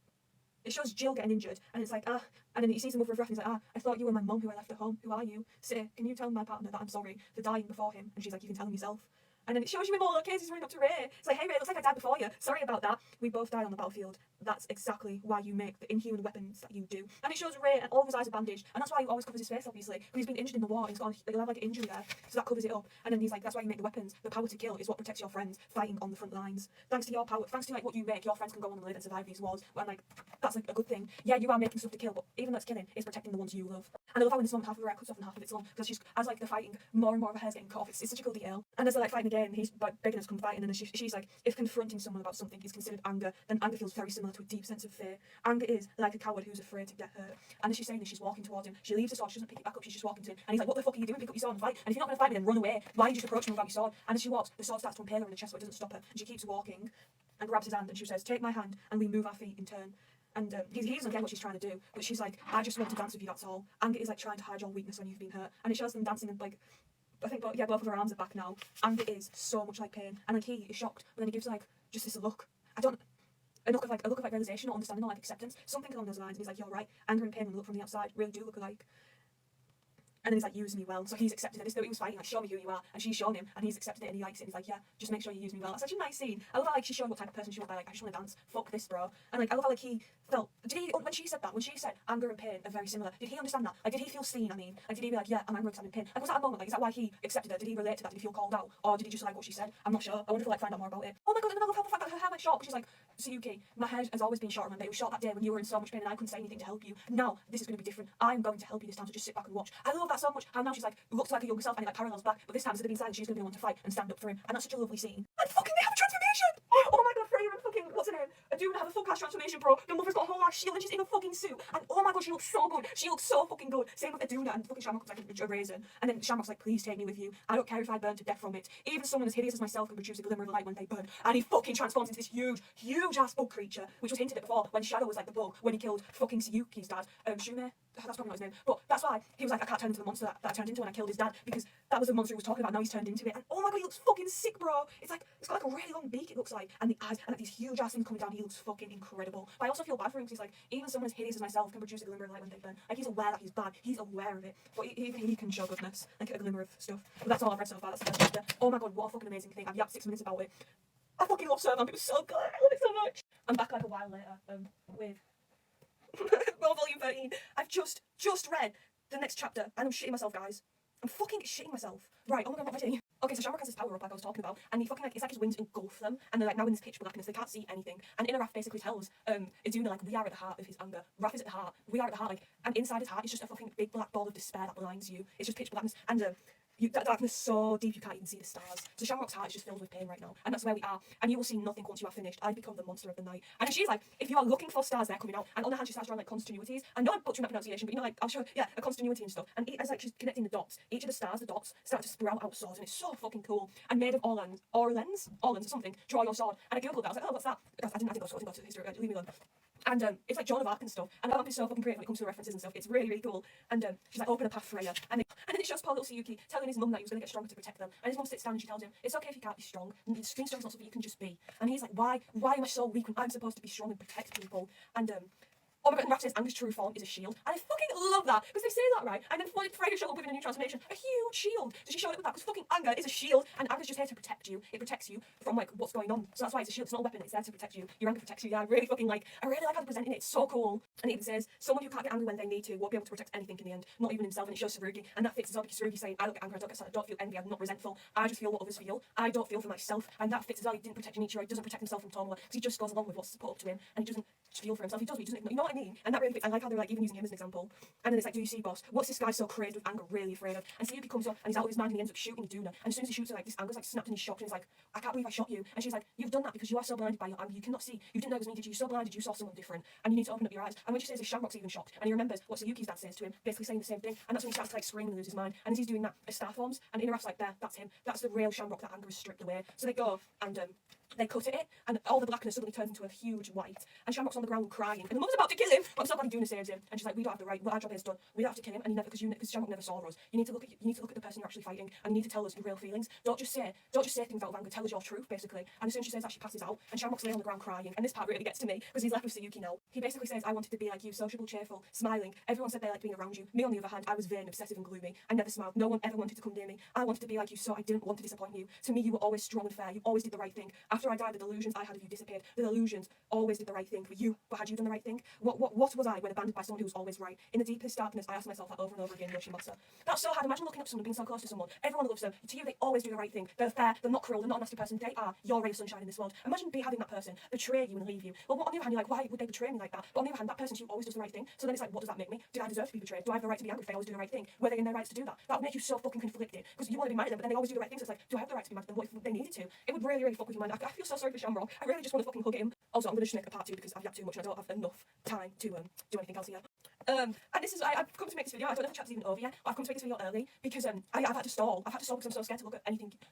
It shows Jill getting injured, and it's like, and then he sees the mother of Wrath, and he's like, I thought you were my mum who I left at home. Who are you? Say, can you tell my partner that I'm sorry for dying before him? And she's like, you can tell him yourself. And then it shows you him all okay, he's running up to Ray. It's like, hey Ray, it looks like I died before you. Sorry about that. We both died on the battlefield. That's exactly why you make the inhuman weapons that you do. And it shows Ray, and all of his eyes are bandaged, and that's why he always covers his face, obviously. But he's been injured in the war, and he'll have like an injury there, so that covers it up. And then he's like, that's why you make the weapons. The power to kill is what protects your friends fighting on the front lines. Thanks to your power, thanks to like what you make, your friends can go on and live and survive these wars. And like, that's like a good thing. Yeah, you are making stuff to kill, but even though it's killing, it's protecting the ones you love. And I love how in this moment half of her hair cuts off and half of it's long, because she's, as like they're fighting, more and more of her hair's getting cut off. It's such a cool detail. And as they're like fighting again, he's like begging her to come fighting, and then she's like, if confronting someone about something is considered anger, then anger feels very similar to a deep sense of fear. Anger is like a coward who's afraid to get hurt. And as she's saying this, she's walking towards him. She leaves the sword, she doesn't pick it back up, she's just walking to him. And he's like, what the fuck are you doing? Pick up your sword and fight. And if you're not going to fight me, then run away. Why are you just approaching me without your sword? And as she walks, the sword starts to impale her in the chest, but it doesn't stop her. And she keeps walking and grabs his hand, and she says, take my hand, and we move our feet in turn. And he doesn't get what she's trying to do, but she's like, I just want to dance with you, that's all. Anger is like trying to hide your weakness when you've been hurt. And it shows them dancing, and like, I think, both of her arms are back now. Anger is so much like pain. And like he is shocked, but then he gives like just this look. A look of like realization or understanding or like acceptance, something along those lines. And he's like, you're right. Anger and pain when they look from the outside really do look alike. And then he's like, use me well. So he's accepted it. This is he was fighting, like, show me who you are. And she's shown him, and he's accepted it, and he likes it. And he's like, yeah, just make sure you use me well. That's such a nice scene. I love how like she's showing what type of person she was by, like, I just want to dance. Fuck this, bro. And like, I love how like he felt. When she said anger and pain are very similar, did he understand that? Like, did he feel seen? I mean, like, did he be like, yeah, I'm angry because I'm in pain? Like, was that a moment? Like, is that why he accepted her? Did he relate to that? Did he feel called out? Or did he just like what she said? I'm not sure. I wonder if we'll like find out more about it. Oh my god, and I love how the fact that her hair went short. She's like, Tsuyuki, my hair has always been short, remember? It was short that day when you were in so much pain and I couldn't say anything to help you. Now, this is going to be different. I'm going to help you this time, so just sit back and watch. I love that so much. How now she's like, looks like a younger self, and it like parallels back, but this time instead of being silent, she's going to be the one to fight and stand up for him. And that's such a lovely scene. And fucking they have a transformation! Oh my god, Freya and fucking, what's her name? Aduna have a full cast transformation, bro. The mother's got a whole ass shield and she's in a fucking suit. And oh my god, she looks so good. She looks so fucking good. Same with Aduna, and fucking Shamrock looks like a raisin. And then Shamrock's like, please take me with you. I don't care if I burn to death from it. Even someone as hideous as myself can produce a glimmer of light when they burn. And he fucking transforms into this huge ass bug creature, which was hinted at before when Shadow was like the bug when he killed fucking Sayuki's dad. Shume? That's probably not his name. But that's why he was like, I can't turn into the monster that I turned into when I killed his dad, because that was the monster he was talking about. Now he's turned into it. And oh my god, he looks fucking sick, bro. It's got like a really long beak, it looks like, and the eyes, and like these huge ass things coming down. He looks fucking incredible. But I also feel bad for him because he's like, even someone as hideous as myself can produce a glimmer of light when they burn. Like, he's aware that he's bad. He's aware of it. But even he can show goodness, like a glimmer of stuff. But that's all I've read so far. That's the first chapter. Oh my god, what a fucking amazing thing. I've yapped 6 minutes about it. I fucking love SERVAMP. It was so good. I love it so much. I'm back like a while later with well, volume 13. I've just read the next chapter and I'm shitting myself, guys. I'm fucking shitting myself. Right, oh my god, what am I doing? Okay, so Shamrock has this power up like I was talking about, and he fucking like, it's like his wings engulf them, and they're like now in this pitch blackness, they can't see anything. And Inner Raph basically tells Iduna, like, we are at the heart of his anger. Raph is at the heart, we are at the heart, like, and inside his heart is just a fucking big black ball of despair that blinds you. It's just pitch blackness, and that darkness so deep you can't even see the stars. So Shamrock's heart is just filled with pain right now, and that's where we are. And you will see nothing once you are finished. I become the monster of the night. And then she's like, if you are looking for stars, they're coming out. And on the hand, she starts drawing like continuities. I know I'm butchering that pronunciation, but you know, like, I'll show, yeah, a continuity and stuff. And as like she's connecting the dots, each of the stars, the dots, start to sprout out swords, and it's so fucking cool. And made of Orlans or something. Draw your sword. And I googled that. I was like, oh, what's that? Because I didn't go to history. Leave me alone. And it's like Joan of Arc and stuff. And Vamp is so fucking great when it comes to the references and stuff. It's really, really cool. And she's like, open a path for Freya. And then it shows poor little Sayuki telling his mum that he was going to get stronger to protect them. And his mum sits down and she tells him, it's okay if you can't be strong. Being strong is not something you can just be. And he's like, why am I so weak when I'm supposed to be strong and protect people? And oh my god, and Raph says Anger's true form is a shield. And I fucking love that, because they say that, right? And then Freya showed up with a new transformation, a huge shield. So she showed up with that, because fucking Anger is a shield, and Anger's just here to protect you. It protects you from, like, what's going on. So that's why it's a shield. It's not a weapon, it's there to protect you. Your anger protects you. Yeah, I really like how they're presenting it. It's so cool. And it even says, someone who can't get angry when they need to won't be able to protect anything in the end, not even himself. And it shows Sarugi, and that fits as well, because Sarugi's saying, I don't get angry, I don't get sad, I don't feel envy, I'm not resentful. I just feel what others feel. I don't feel for myself. And that fits as well. He didn't protect Junichiro, he doesn't protect himself from Tomola, because he just goes along with what's put up to him, and he doesn't feel for himself. He does, but he doesn't, you know what I mean? And that really fits. I like how they're like even using him as an example. And then it's like, do you see, boss? What's this guy so crazed with anger really afraid of? And Sayuki comes up and he's out of his mind and he ends up shooting Iduna. And as soon as he shoots her, like, this anger's like snapped and he's shocked and he's like, I can't believe I shot you. And she's like, you've done that because you are so blinded by your anger. You cannot see. You didn't know it was me, did you? You're so blinded, you saw someone different. And you need to open up your eyes. And when she says this, Shamrock's even shocked. And he remembers what Sayuki's dad says to him, basically saying the same thing. And that's when he starts to like scream and lose his mind. And as he's doing that, a star forms. And Inner Raph's like, there, that's him. That's the real Shamrock that anger is stripped away. So they go and they cut at it, and all the blackness suddenly turns into a huge white. And Shamrock's on the ground crying, and the mum's about to kill him, but I'm so glad Iduna saves him. And she's like, we don't have the right. Well, our job is done. We don't have to kill him, and because Shamrock never saw us. You need to look at the person you're actually fighting, and you need to tell us your real feelings. Don't just say things out of anger. Tell us your truth, basically. And as soon as she says that, she passes out, and Shamrock's laying on the ground crying. And this part really gets to me because he's left with Sayuki now. He basically says, I wanted to be like you, sociable, cheerful, smiling. Everyone said they liked being around you. Me, on the other hand, I was vain, obsessive, and gloomy. I never smiled. No one ever wanted to come near me. I wanted to be like you, so I didn't want to disappoint you. To me, you were always strong and fair. You always did the right thing. After I died, the delusions I had of you disappeared. The delusions always did the right thing for you, but had you done the right thing? What was I when abandoned by someone who was always right? In the deepest darkness, I asked myself that over and over again, Yoshimasa. That's so hard. Imagine looking up to someone, being so close to someone. Everyone loves them. To you, they always do the right thing. They're fair, they're not cruel, they're not a nasty person. They are your ray of sunshine in this world. Imagine having that person betray you and leave you. Well, on the other hand, you're like, why would they betray me like that? But on the other hand, that person to you always does the right thing. So then it's like, what does that make me? Did I deserve to be betrayed? Do I have the right to be angry if they always do the right thing? Were they in their rights to do that? That would make you so fucking conflicted, because you want to be mad at them, but then they always do the right thing. So it's like, do I have the right to be mad at them? What if they needed to? It would really, really fuck with your mind. I feel so sorry for Shamrock. I really just want to fucking hug him. Also, I'm going to just make a part 2 because I've yapped too much and I don't have enough time to do anything else here. And this is, I've come to make this video, I don't know if the chapter's even over yet, but I've come to make this video early because I've had to stall. I've had to stall because I'm so scared to look at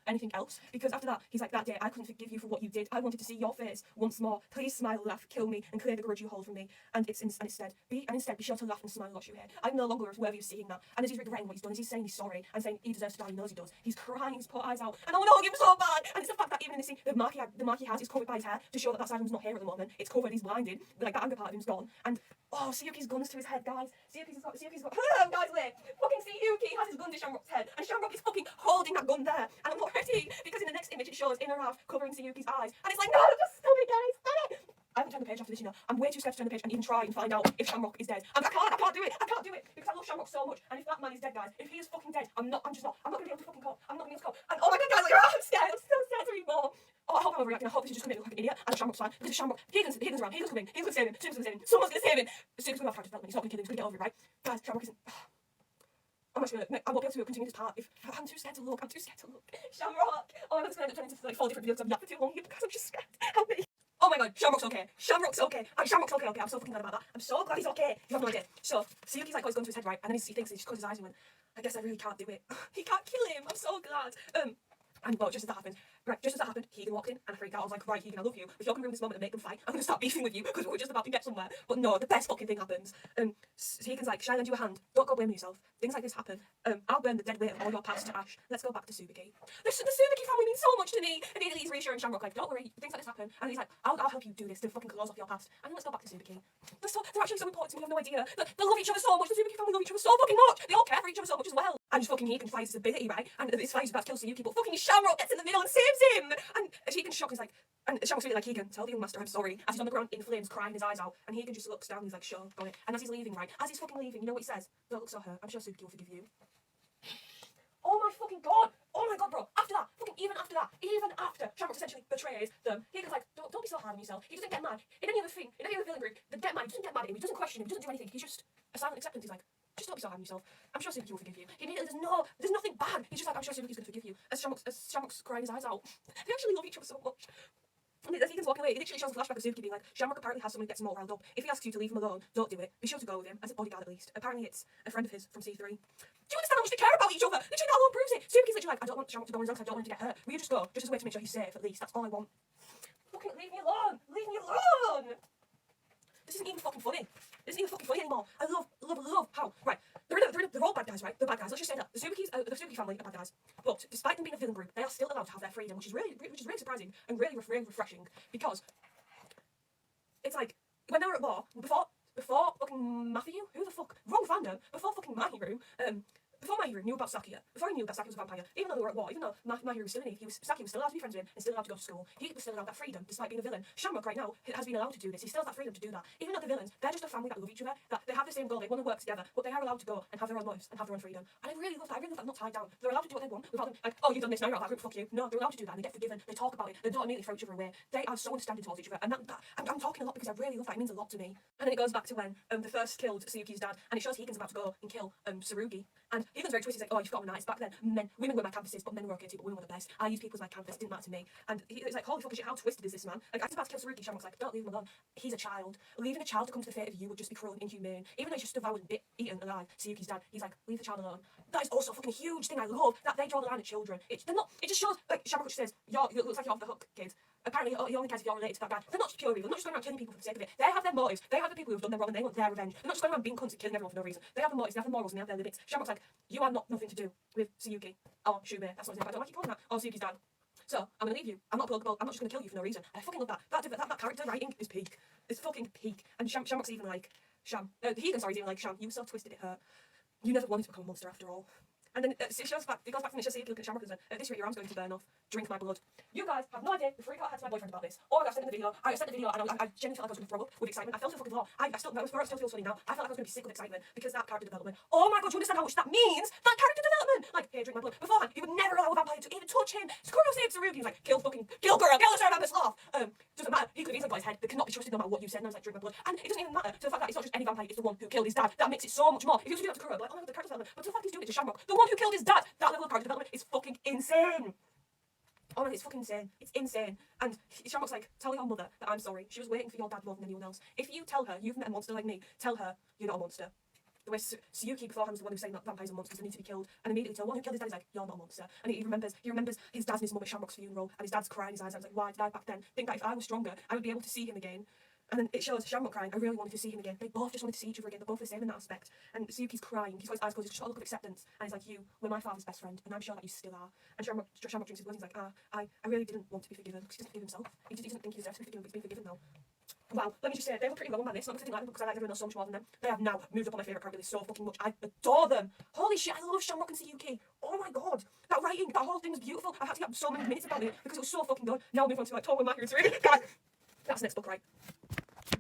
anything else. Because after that, he's like, that day I couldn't forgive you for what you did. I wanted to see your face once more. Please smile, laugh, kill me, and clear the grudge you hold from me. And instead, be sure to laugh and smile what you hate. I'm no longer worthy of seeing that. And as he's regretting what he's done, as he's saying he's sorry and saying he deserves to die, he knows he does. He's crying his poor eyes out, and I want to hug him so bad. And it's the fact that even in this scene, the mark he has is covered by his hair to show that side of him's not here at the moment. It's covered, he's blinded, like that anger part of him's gone. And oh, Sayuki's guns to his head, guys. Sayuki's got guys, wait. Fucking Sayuki has his gun to Shamrock's head, and Shamrock is fucking holding that gun there. And I'm not ready, because in the next image it shows Inner Raph covering Sayuki's eyes. And it's like, no, just stop it, guys, stop it. I haven't turned the page after this, you know. I'm way too scared to turn the page and even try and find out if Shamrock is dead. I can't do it, because I love Shamrock so much. And if that man is dead, guys, if he is fucking dead, I'm not gonna be able to fucking call. I'm not gonna be able to call. And oh my god, guys, like, I'm scared. I'm so scared to read more. Oh, I hope I'm overreacting. I hope this is just gonna make me look like an idiot. And Shamrock's fine, because if Shamrock, Hagen's around, Hagen's coming, Hagen's gonna save him, Hagen's gonna save him, someone's gonna save him. Hagen's gonna have character development, he's not gonna kill him, he's gonna get over it, right? Guys, Shamrock isn't. I'm actually gonna, I won't be able to continue this part if I'm too scared to look. Shamrock! Oh, I'm just gonna end up turning into like 4 different videos. I've yapped for too long here because I'm just scared. Help me. Oh my god, Shamrock's okay. Shamrock's okay. Shamrock's okay. I'm so fucking glad about that. I'm so glad he's okay. You have no idea. So Suyuki's like got his gun to his head, right? And then he thinks he just closes his eyes and went, I guess I really can't do it. He can't kill him. I'm so glad. And well, just as that happened, Keegan walked in and I freaked out. I was like, right, Keegan, I love you. If you're gonna ruin this moment and make them fight, I'm gonna start beefing with you because we're just about to get somewhere. But no, the best fucking thing happens. Keegan's like, shall I lend you a hand? Don't go blaming yourself. Things like this happen. I'll burn the dead weight of all your past to ash. Let's go back to Suzuki. The Suzuki family means so much to me. And he's reassuring Shamrock like, don't worry, things like this happen. And he's like, I'll help you do this to fucking close off your past. And then let's go back to Suzuki. They're actually so important to me. You have no idea. They love each other so much. The Suzuki family love each other so fucking much. They all care for each other so much as well. And just fucking Keegan finds his ability, right? And this fight is about to kill Suyuki, but fucking Shamrock gets in the middle and saves him. And Keegan's shocked. He's like, and Shamrock's really like, Keegan, tell the young master I'm sorry. As he's on the ground in flames, crying his eyes out. And Keegan just looks down and he's like, sure, got it. And as he's leaving, right? As he's fucking leaving, you know what he says? Don't look so hurt. I'm sure Suzuki will forgive you. Oh my fucking god! Oh my god, bro! After that, even after Shamrock essentially betrays them, Keegan's like, don't be so hard on yourself. He doesn't get mad. In any other villain group, they get mad. He doesn't get mad at him. He doesn't question him. He doesn't do anything. He's just a silent acceptance. He's like, just don't be so hard on yourself. I'm sure Suzuki will forgive you. There's nothing bad. He's just like, I'm sure Suzuki's gonna forgive you. As Shamrock's crying his eyes out. They actually love each other so much. And as Keegan's walking away, it literally shows a flashback of Suzuki being like, Shamrock apparently has someone who gets him all riled up. If he asks you to leave him alone, don't do it. Be sure to go with him, as a bodyguard at least. Apparently it's a friend of his from C3. Do you understand how much they care about each other? Literally that alone proves it. Suzuki's literally like, I don't want Shamrock to go on his own because I don't want him to get hurt. Will you just go? Just as a way to make sure he's safe, at least. That's all I want. Fucking leave me alone! Leave me alone! This isn't even fucking funny. This isn't even fucking funny anymore. I love how, right, they're all bad guys, right? They're bad guys. Let's just say that. The Suzuki family are bad guys. But despite them being a villain group, they are still allowed to have their freedom, which is really surprising and really refreshing. Because it's like, when they were at war, before fucking Matthew, who the fuck, wrong fandom, before fucking Mahiru, before Mahiru knew about Sakia, before he knew that Sakia was a vampire, even though they were at war, even though Mahiru was still in it, Sakia was still allowed to be friends with him and still allowed to go to school. He was still allowed that freedom, despite being a villain. Shamrock right now has been allowed to do this. He still has that freedom to do that. Even though they're villains, they're just a family that love each other, that they have the same goal, they want to work together, but they are allowed to go and have their own lives and have their own freedom. And I really love that. I really love that I'm not tied down. They're allowed to do what they want without them, like, oh, you've done this, now you're out of that group, fuck you. No, they're allowed to do that and they get forgiven, they talk about it, they don't immediately throw each other away. They are so understanding towards each other, and I'm talking a lot because I really love that. It means a lot to me. And then it goes back to when they first killed Suyuki's dad, and it shows Higan's about to go and kill Tsurugi. And Higan's very twisted. He's like, oh, you've forgotten that. It's back then. Women were my canvases, but men were okay too, but women were the best. I used people as my canvas. It didn't matter to me. And he's like, holy fucking shit, how twisted is this man? Like, as he's about to kill Tsurugi, Shamrock's like, don't leave him alone. He's a child. Leaving a child to come to the fate of you would just be cruel and inhumane. Even though he's just devoured and eaten alive, Suyuki's dad, he's like, leave the child alone. That is also a fucking huge thing. I love that they draw the line at children. It just shows, like, Shamrock just says, it looks like you're off the hook, kids. Apparently, he only cares if you're related to that guy. They're not just pure evil. They're not just going around killing people for the sake of it. They have their motives. They have the people who have done them wrong and they want their revenge. They're not just going around being cunts and killing everyone for no reason. They have the motives, they have the morals, and they have their limits. Shamrock's like, you are nothing to do with Suyuki or Shube. That's not his name, but I don't like you calling that. Or Suyuki's dad. So, I'm going to leave you. I'm not pluggable. I'm not just going to kill you for no reason. I fucking love that. That character writing is peak. It's fucking peak. And Shamrock's even like, Higan's even like, Sham, you were so twisted it hurt. You never wanted to become a monster after all. And then it goes back from the show, looking at Shamrock and says, at this rate your arm's going to burn off. Drink my blood. You guys have no idea the freak out I had to my boyfriend about this. Or I got sent in the video. I sent the video and I genuinely felt like I was going to throw up with excitement. I felt so fucking raw. I still feel funny now. I felt like I was going to be sick with excitement because that character development. Oh my god, do you understand how much that means? That character development! Like, here, drink my blood. Beforehand, he would never allow a vampire to even touch him. Sakura saved Tsurugi. He was like, kill girl, kill the SERVAMP sloth. Doesn't matter. He could have easily got his head. They cannot be trusted no matter what you said. And I was like, drink my blood. And it doesn't even matter to the fact that it's not just any vampire, it's the one who killed his dad. That makes it so much more. If he was to do that to Sakura, like, oh no, the character development. But to the fact he's doing it to Shamrock, the one who killed his dad, that level of character development is fucking insane. Oh man, it's fucking insane. It's insane. And Shamrock's like, tell your mother that I'm sorry. She was waiting for your dad more than anyone else. If you tell her you've met a monster like me, tell her you're not a monster. The way Suyuki beforehand was the one who was saying that vampires are monsters, they need to be killed, and immediately the one who killed his dad is like, you're not a monster. And he remembers his dad and his mum at Shamrock's funeral, and his dad's crying his eyes out. I was like, why did I back then think that if I was stronger, I would be able to see him again? And then it shows Shamrock crying, I really wanted to see him again. They both just wanted to see each other again. They're both the same in that aspect. And Suyuki's crying, he's got his eyes closed, he's just got a look of acceptance. And he's like, you were my father's best friend, and I'm sure that you still are. And Shamrock drinks his blood, and he's like, I really didn't want to be forgiven, because he doesn't forgive himself. He doesn't think he deserves to be forgiven, but he's been forgiven now. Well, let me just say, they were pretty wrong on this, not because I didn't like them, because I like everyone else so much more than them. They have now moved up on my favourite character list so fucking much. I adore them. Holy shit, I love Shamrock and Suyuki. Oh my god. That writing, that whole thing was beautiful. I had to get so many minutes about it, because it was so fucking good. Now I'll move on to like Tomo and Mahiru 3. God, that's the next book, right?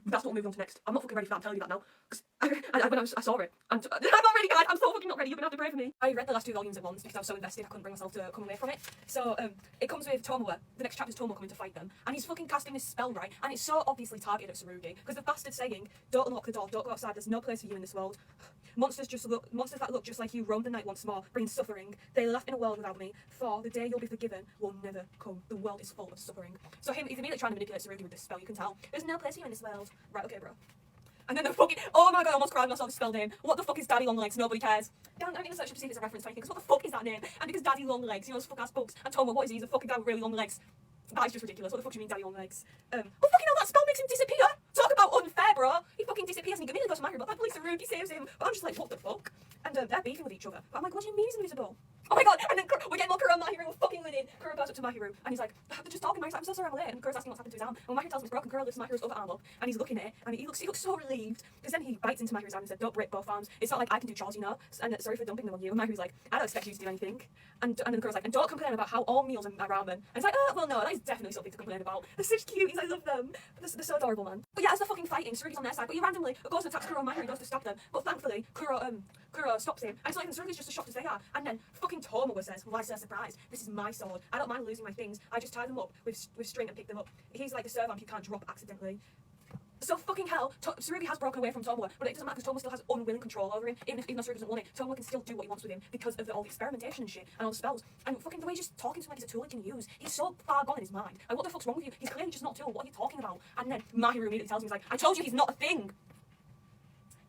That's what we're moving on to next. I'm not fucking ready for that, I'm telling you that now. Because when I saw it, I'm not ready, guys. I'm so fucking not ready. You're gonna have to pray for me. I read the last 2 volumes at once because I was so invested I couldn't bring myself to come away from it. So it comes with Tomoe. The next chapter's Tomoe coming to fight them, and he's fucking casting this spell, right? And it's so obviously targeted at Tsurugi because the bastard's saying, "Don't unlock the door. Don't go outside. There's no place for you in this world." Monsters that look just like you roam the night once more, bring suffering. They laugh in a world without me, for the day you'll be forgiven will never come. The world is full of suffering. So he's immediately trying to manipulate Tsurugi with this spell, you can tell. There's no place for you in this world. Right, okay, bro. And then the fucking, oh my god, I almost cried when I saw this spell name. What the fuck is Daddy Longlegs? Nobody cares. I mean, search up to see if it's a reference to anything, because what the fuck is that name? And because Daddy Longlegs, you know, those fuck ass books. And Tomo, what is he? He's a fucking guy with really long legs. That is just ridiculous. What the fuck do you mean, Daddy Longlegs? Oh, fucking hell, that spell makes him disappear! Talk about unfair, bro! He fucking disappears and he immediately goes to Mahiru, but thankfully Tsurugi saves him. But I'm just like, what the fuck? And they're beefing with each other. But I'm like, what do you mean he's invisible? Oh my god, and then we get more Kuro and Mahiru, we're fucking winning. Kuro goes up to Mahiru, and he's like, they're just talking, Mahiru's like, I'm so sorry I'm late. And Kuro's asking what's happened to his arm. And Mahiru tells him it's broken. Kuro lifts Mahiru's other arm up, and he's looking at it, and he looks so relieved. Because then he bites into Mahiru's arm and said, don't break both arms. It's not like I can do chores, you know? And sorry for dumping them on you. And Mahiru's like, I don't expect you to do anything. And then Kuro's like, and don't complain about how all meals are ramen. And it's like, oh, well, no, that is definitely something to complain about. They're such cuties, I love them. They're so adorable, man. But yeah, as they're fucking fighting, Tsurugi's on their side, but he randomly goes and attacks Kuro and Mahiru, goes to stab them. But thankfully, Kuro stops him. And it's like, Tsurugi's just as shocked as they are. And then fucking Tomoe says, why so surprised? This is my sword. I don't mind losing my things. I just tie them up with string and pick them up. He's like the SERVAMP you can't drop accidentally. So fucking hell, Tsurugi has broken away from Tomoe, but it doesn't matter because Tomoe still has unwilling control over him. Even though Tsurugi doesn't want it, Tomoe can still do what he wants with him because of all the experimentation and shit and all the spells. And fucking the way he's just talking to him like he's a tool he can use. He's so far gone in his mind. Like, what the fuck's wrong with you? He's clearly just not a tool. What are you talking about? And then Mahiru immediately tells him, he's like, I told you he's not a thing.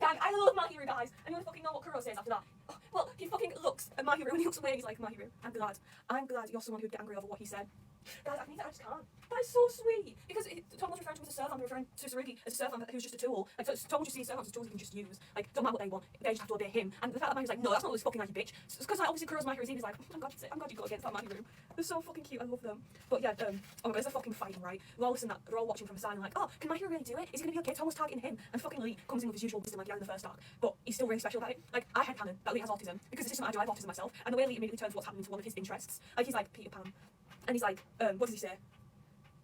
Gang, I love Mahiru, guys. And you wanna fucking know what Kuro says after that? Oh, well, he fucking looks at Mahiru and he looks away and he's like, Mahiru, I'm glad you're someone who'd get angry over what he said. Guys, I just can't. That is so sweet. Because Tomoe's referring to him as a SERVAMP, referring to Tsurugi as a SERVAMP who's just a tool. Like, Tomoe just sees SERVAMPs as tools he can just use. Like, don't matter what they want, they just have to obey him. And the fact that Mahiru's like, no, that's not what this fucking like, you bitch. It's because like, obviously Kuro's Mahiru's he's like, I'm glad you got against that Mahiru. They're so fucking cute, I love them. But yeah, oh my god, they're fucking fighting, right? We're all listening that, they're all watching from the side and like, oh, can Mahiru really do it? Is he gonna be okay? Tomoe's targeting him. And fucking Lee comes in with his usual wisdom like he had in the first arc. But he's still really special about it. Like, I headcanon that Lee has autism, because it's just something I do, I have autism myself. And the way Lee immediately turns what's happening to one of his interests. Like, he's like, Peter Pan. And he's like, what does he say?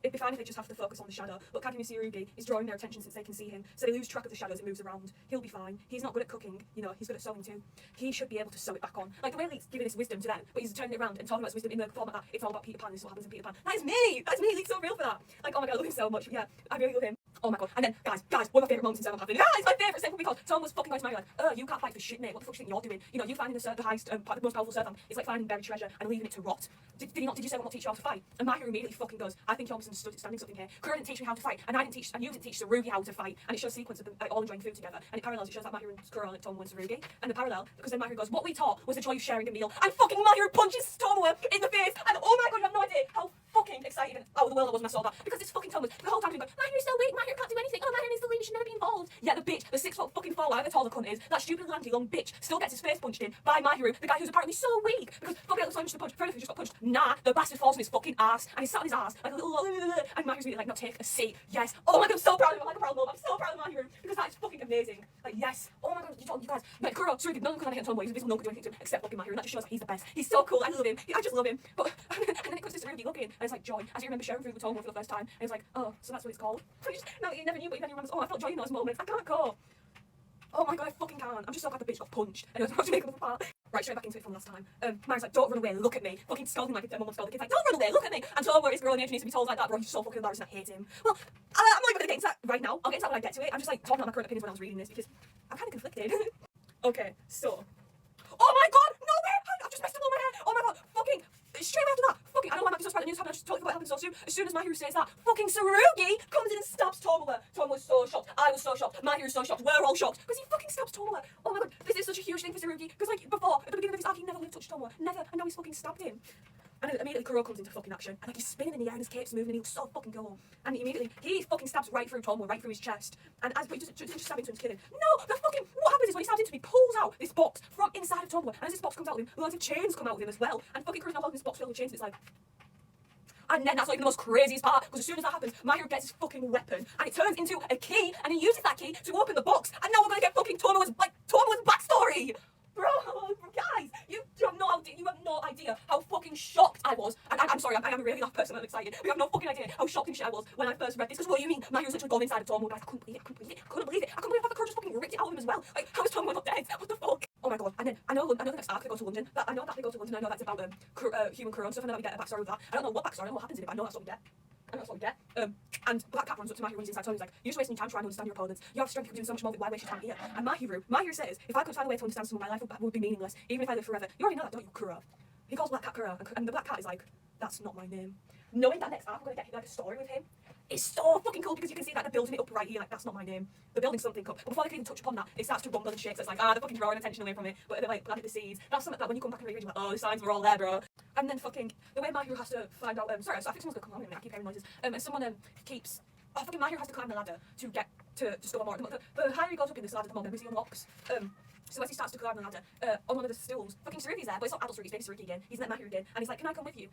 It'd be fine if they just have to focus on the shadow, but Kagami Tsurugi is drawing their attention since they can see him, so they lose track of the shadows, it moves around. He'll be fine. He's not good at cooking, you know, he's good at sewing too. He should be able to sew it back on. Like, the way Lee's giving his wisdom to them, but he's turning it around and talking about his wisdom in the format that it's all about Peter Pan, this is what happens in Peter Pan. That is me! That's me! Lee's so real for that! Like, oh my god, I love him so much. Yeah, I really love him. Oh my god. And then, guys, one of my favourite moments in SERVAMP happened. It's my favourite simply because Tomoe's fucking going to Mahiru like, you can't fight for shit, mate. What the fuck do you think you're doing? You know, you finding the highest, the most powerful SERVAMP, it's like finding buried treasure and leaving it to rot. Did you say I won't teach you how to fight? And Mahiru immediately fucking goes, I think you're misunderstanding something here. Kuro didn't teach me how to fight, and you didn't teach Tsurugi how to fight. And it shows a sequence of them all enjoying food together. And it parallels, it shows that Mahiru and Kuro are like Tomoe and Tsurugi. And the parallel, because then Mahiru goes, what we taught was the joy of sharing a meal. And fucking Mahiru punches Tomoe in the face. And oh my god, you have no idea how fucking excited and out of the world I was when I saw that. Because it's fucking Tomoe. The whole time he's going, Mahiru's so weak, Mahiru can't do anything. Oh, Mahiru needs to leave, he should never be involved. Yeah, the bitch, the 6 foot fucking 4, whatever tall the cunt is, that stupid lanky long bitch still gets his face punched in by Mahiru, the guy who's apparently so weak. Because fucking looks so much to punch, Frederick just got punched. Nah, the bastard falls on his fucking ass, and he's sat on his ass like a little and Mahiru's really like, no, take a seat. Yes. Oh my god, I'm so proud of him. I'm like a proud mom. I'm so proud of Mahiru because that is fucking amazing. Like, yes. Oh my god, you guys. Like, Kuro, Tsurugi, no one can hit Tomoe. He's invisible, no one can do anything to him except fucking Mahiru. And that just shows that he's the best. He's so cool. I love him. I just love him. But and then it comes to Tsurugi looking, and it's like joy. As you remember sharing food with Tomoe for the first time, and it's like, oh, so that's what it's called. No, you never knew, but you then remembers, oh, I felt joy in those moments. I can't go. Oh my god, I fucking can't. I'm just so glad the bitch got punched. And it was about to make them apart. Right, straight back into it from last time. Mary's like, don't run away, look at me. Fucking scolding like a mum scolding the kids, like, don't run away, look at me. And Tomoe is girl and age needs to be told like that, bro. He's so fucking embarrassing, I hate him. Well, I'm not even gonna get into that right now. I'll get into that when I get to it. I'm just like talking about my current opinions when I was reading this because I'm kind of conflicted. Okay, so. Oh my god, no way! I've just messed up all my hair. Oh my god, fucking. Straight after that, fucking, I know I might be so surprised the news happened, I just totally forgot it happened so soon. As soon as Mahiru says that, fucking Tsurugi comes in and stabs Tomoe. Tomoe was so shocked, I was so shocked, Mahiru's so shocked, we're all shocked, because he fucking stabs Tomoe. Oh my god, this is such a huge thing for Tsurugi, because like, before, at the beginning of his arc, he never would have touched Tomoe, never, and now he's fucking stabbed him. And then immediately Kuro comes into fucking action, and like he's spinning in the air and his cape's moving and he looks so fucking cool. And he fucking stabs right through Tomoe, right through his chest. And but he doesn't just stab into him to kill him. No, the fucking, what happens is when he stabs into him, he pulls out this box from inside of Tomoe, and as this box comes out of him, loads of chains come out of him as well. And fucking Kuro's now holding this box filled with chains, and it's like, and then that's not even the most craziest part, because as soon as that happens, Mahiru gets his fucking weapon, and it turns into a key, and he uses that key to open the box, and now we're gonna get fucking Tomoe's backstory! Bro, guys, you have no idea how fucking shocked I was. And I'm sorry, I am a really loud person, I'm excited. But you have no fucking idea how shocked and shit I was when I first read this. Because what do you mean? Mahiru's literally gone inside of Tomoe, guys. I couldn't believe it. I couldn't believe that Kuro just fucking ripped it out of him as well. Like, how is Tomoe not dead? What the fuck? Oh my god. And then, I know the next arc they go to London. I know that they go to London, I know that's about human Kuro and stuff, and I know we get a backstory with that. I don't know what backstory, I don't know what happens in it, but I know that's what we get. and that's what we get. And Black Cat runs up to Mahiru when he's inside Tony. He's like, you're just wasting your time trying to understand your opponents. You have strength, you could do so much more, why waste your time here? And Mahiru says, if I could find a way to understand someone, my life would be meaningless, even if I live forever. You already know that, don't you, Kura? He calls Black Cat Kura, and the Black Cat is like, that's not my name. Knowing that next arc we're gonna get like a story with him, it's so fucking cool because you can see that they're building it up right here, like that's not my name. They're building something up. But before they can even touch upon that, it starts to rumble and shake, so it's like, they're fucking drawing attention away from it, but they're like planted the seeds. That's something that when you come back and read, you're like, oh, the signs were all there, bro. And then fucking, the way Mahiru has to find out, sorry, so I think someone's gonna come on in, I keep hearing noises. And someone keeps, fucking Mahiru has to climb the ladder to get to discover more. The higher he goes up in this ladder, the more memories he unlocks. So as he starts to climb the ladder, on one of the stools, fucking Saruki's there, but it's not adult Saruki, it's baby Saruki again. He's met Mahiru again, and he's like, can I come with you?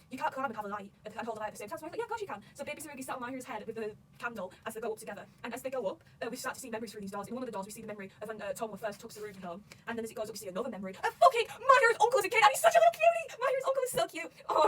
You can't climb and have a light, and hold a light at the same time. So I'm like, yeah, of course you can. So baby Saruki sat on Mahiru's head with the candle as they go up together. And as they go up, we start to see memories through these doors. In one of the doors, we see the memory of when Tomo first took Saruki home. And then as it goes up, we see another memory of fucking Mahiru's uncle as a kid, and he's such a little cutie! Mahiru's uncle is so cute. Oh,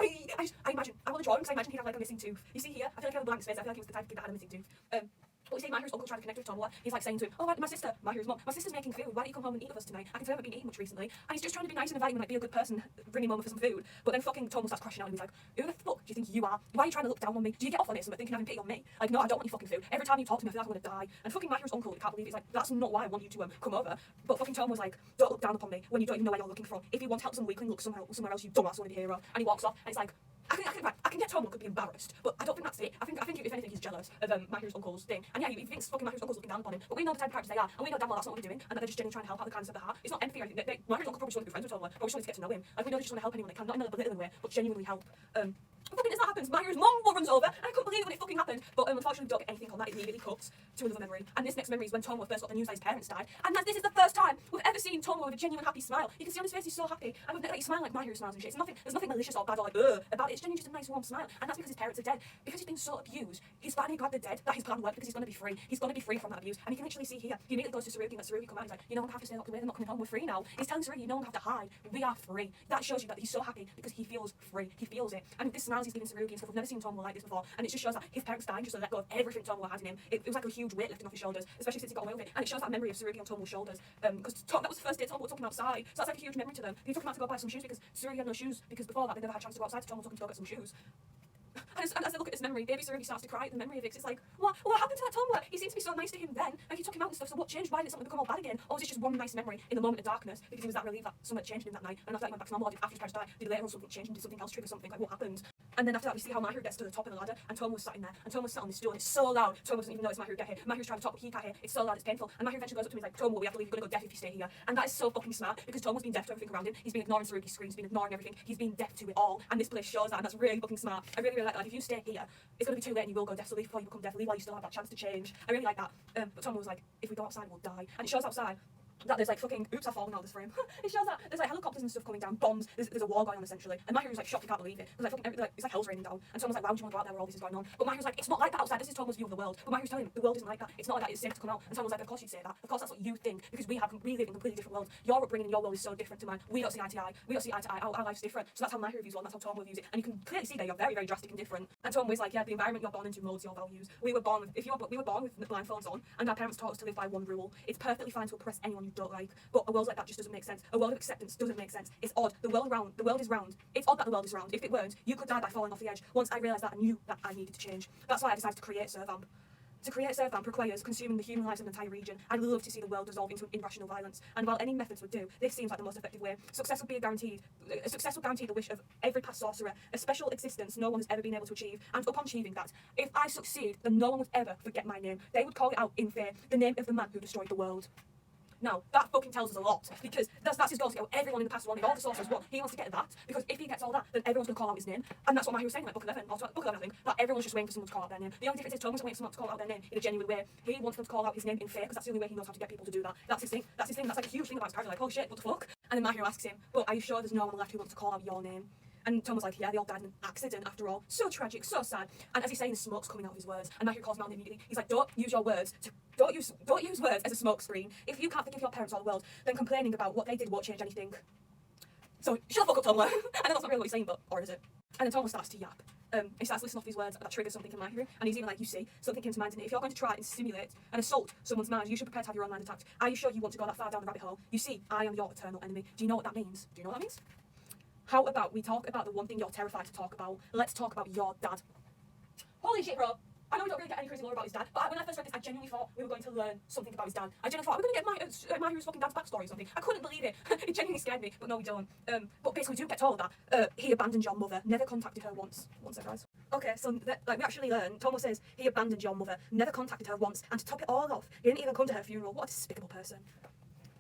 I imagine, I want to draw him because I imagine he'd have like a missing tooth. You see here, I feel like I have a blank space, I feel like he was the type of kid that had a missing tooth. But we see Mahiru's uncle trying to connect with Tomoe. He's like saying to him, oh, my sister, Mahiru's mum, my sister's making food. Why don't you come home and eat with us tonight? I can tell I haven't been eating much recently. And he's just trying to be nice and invite him, like be a good person, bring him over for some food. But then fucking Tomoe starts crashing out and he's like, who the fuck do you think you are? Why are you trying to look down on me? Do you get off on this and thinking having pity on me? Like, no, I don't want your fucking food. Every time you talk to me, I feel like I'm gonna die. And fucking Mahiru's uncle, he can't believe it. He's like, that's not why I want you to come over. But fucking Tomoe's like, don't look down upon me when you don't even know where you're looking from. If you want to help some weakling, look somewhere else, you dumbass wannabe hero. And he walks off and he's like, I can get Tomoe could be embarrassed, but I don't think that's it. I think if anything he's jealous of Mahiru's uncle's thing. And yeah, he thinks fucking Mahiru's uncle's looking down upon him. But we know the type of characters they are, and we know damn well that's not what they're doing, and that they're just genuinely trying to help out the kindness of their heart. It's not empathy or anything. Mahiru's uncle probably just want to be friends with Tomoe, probably just want to get to know him. Like we know they just want to help anyone they can, not in a belittling way, but genuinely help. Fucking as that happens, Mahiru's mum runs over, and I couldn't believe it when it fucking happened. But unfortunately, we don't get anything on that. It immediately cuts to another memory. And this next memory is when Tomoe first got the news that his parents died. And this is the first time we've ever seen Tomoe with a genuine happy smile. You can see on his face he's so happy, and we've never he's smiling like Mahiru smiles and shit. There's nothing malicious or bad or like about it. It's genuinely just a nice warm smile. And that's because his parents are dead. Because he's been so abused, he's finally glad they're dead. That his plan worked because he's gonna be free. He's gonna be free from that abuse. And you can literally see here. He immediately goes to Saruki and lets Saruki come out. He's like, you no longer have to stay locked away. They're not coming home. We're free now. He's telling Saruki, you no longer have to hide. We are free. That shows you that he's so happy because he feels free. He feels it. And this smiles he's giving Saruki and stuff. We've never seen Tomoe like this before. And it just shows that his parents died just to let go of everything Tomoe had in him. It was like a huge weight lifting off his shoulders, especially since he got away with it. And it shows that memory of Saruki on Tomoe's shoulders. Because that was the first day Tomoe was talking outside. So that's like a huge memory to them. He took him out to go buy some shoes because Saruki had no shoes because before that they never had a chance to go outside. So Tomoe took him to go get some shoes. And as they look at this memory, baby Saruki starts to cry at the memory of it. It's like, what happened to that Tomoe? He seemed to be so nice to him then, and he took him out and stuff, so what changed? Why did something become all bad again? Or was it just one nice memory in the moment of darkness because he was that relieved that something changed him that night, and after that he went back to normal, or after his parents died, did later on something change and did something else trigger something, like what happened? And then after that we see how Mahiru gets to the top of the ladder, and Tomoe was sat in there, and Tomoe was sat on this stool, and it's so loud, Tomoe doesn't even notice Mahiru get here. Mahiru's trying to talk, but he can't hear, it's so loud, it's painful, and Mahiru eventually goes up to me like, Tomoe, we have to leave, you're gonna go deaf if you stay here. And that is so fucking smart, because Tomoe's been deaf to everything around him, he's been ignoring Saruki's screams, he's been ignoring everything, he's been deaf to it all, and this place shows that, and that's really fucking smart. I really like that. Like, if you stay here, it's gonna be too late and you will go deaf, so leave before you become deaf, leave while you still have that chance to change. I really like that. But Tomoe was like, if we go outside, we'll die. And it shows outside that there's like fucking, oops, I've fallen out of this frame. It shows that there's like helicopters and stuff coming down, bombs, there's a war going on essentially. And Mahiru's like shocked, he can't believe it. Because like fucking, it's like hell's raining down. And Tomoe's like, why would you want to go out there where all this is going on? But Mahiru's like, it's not like that outside, this is Tomoe's view of the world. But Mahiru's telling him, the world isn't like that, it's not like that, it's safe to come out. And Tomoe's like, of course you'd say that, of course that's what you think, because we live in completely different worlds. Your upbringing and your world is so different to mine. We don't see eye to eye, our life's different. So that's how Mahiru views one, that's how Tomoe views it. And you can clearly see that you're very, very drastic and different. And Tomoe's like, yeah, the environment you're born into molds your values. We were born with blindfolds on, and our parents taught us to live by one rule. It's perfectly fine to oppress anyone you don't like, but a world like that just doesn't make sense. A world of acceptance doesn't make sense. It's odd. The world is round. It's odd that the world is round. If it weren't, you could die by falling off the edge. Once I realised that, I knew that I needed to change. That's why I decided to create SERVAMP. To create SERVAMP requires consuming the human lives of an entire region. I'd love to see the world dissolve into irrational violence. And while any methods would do, this seems like the most effective way. Success will guarantee the wish of every past sorcerer, a special existence no one has ever been able to achieve. And upon achieving that, if I succeed, then no one would ever forget my name. They would call it out in fear, the name of the man who destroyed the world. Now, that fucking tells us a lot, because that's his goal, to get everyone in the past wanted, all the sorcerers want. He wants to get that, because if he gets all that, then everyone's going to call out his name. And that's what Mahiru was saying, like Book 11, also Book 11, I think, that everyone's just waiting for someone to call out their name. The only difference is Tomoe's waiting for someone to call out their name in a genuine way. He wants them to call out his name in fear, because that's the only way he knows how to get people to do that. That's his thing. That's like a huge thing about his character, like, oh shit, what the fuck? And then Mahiru asks him, but are you sure there's no one left who wants to call out your name? And Tomoe's like, yeah, they all died in an accident after all. So tragic, so sad. And as he's saying, the smoke's coming out of his words. And Mahiru calls him out immediately. He's like, don't use words as a smoke screen. If you can't forgive your parents or the world, then complaining about what they did won't change anything. So shut the fuck up, Tomoe. I know that's not really what he's saying, but or is it? And then Tomoe starts to yap. He starts listening off these words that trigger something in Mahiru, and he's even like, you see, something came to mind, and if you're going to try and simulate and assault someone's mind, you should prepare to have your own mind attacked. Are you sure you want to go that far down the rabbit hole? You see, I am your eternal enemy. Do you know what that means? Do you know what that means? How about we talk about the one thing you're terrified to talk about? Let's talk about your dad. Holy shit, bro. I know we don't really get any crazy lore about his dad, but when I first read this, I genuinely thought we were going to learn something about his dad. I genuinely thought, we're going to get Mahiru's fucking dad's backstory or something. I couldn't believe it. It genuinely scared me, but no, we don't. But basically, we do get told that he abandoned your mother, never contacted her once. One sec, guys. Okay, so we actually learn, Tomo says he abandoned your mother, never contacted her once, and to top it all off, he didn't even come to her funeral. What a despicable person.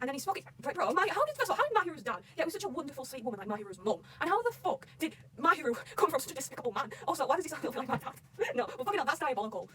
And then he's fucking, bro, how did Mahiru's dad get with such a wonderful, sweet woman like Mahiru's mum? And how the fuck did Mahiru come from such a despicable man? Also, why does he sound a little bit like my dad? No, but fucking hell, that's diabolical.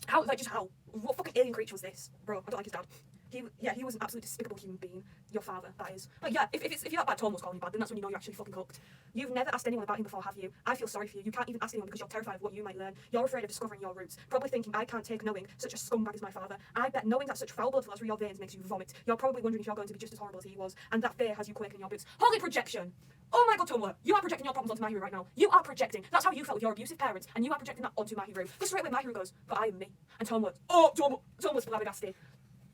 How, like, just how? What fucking alien creature was this? Bro, I don't like his dad. He was an absolute despicable human being. Your father, that is. Like, yeah, if you're that bad, Tom was calling you bad, then that's when you know you're actually fucking cooked. You've never asked anyone about him before, have you? I feel sorry for you. You can't even ask anyone because you're terrified of what you might learn. You're afraid of discovering your roots. Probably thinking, I can't take knowing such a scumbag as my father. I bet knowing that such foul blood flows through your veins makes you vomit. You're probably wondering if you're going to be just as horrible as he was, and that fear has you quaking in your boots. Holy projection! Oh my god, Tomo, you are projecting your problems onto Mahiru right now. You are projecting. That's how you felt with your abusive parents, and you are projecting that onto Mahiru. Because straight away Mahiru goes, but I am me. And Tomo's, Tomo's flabbergasted.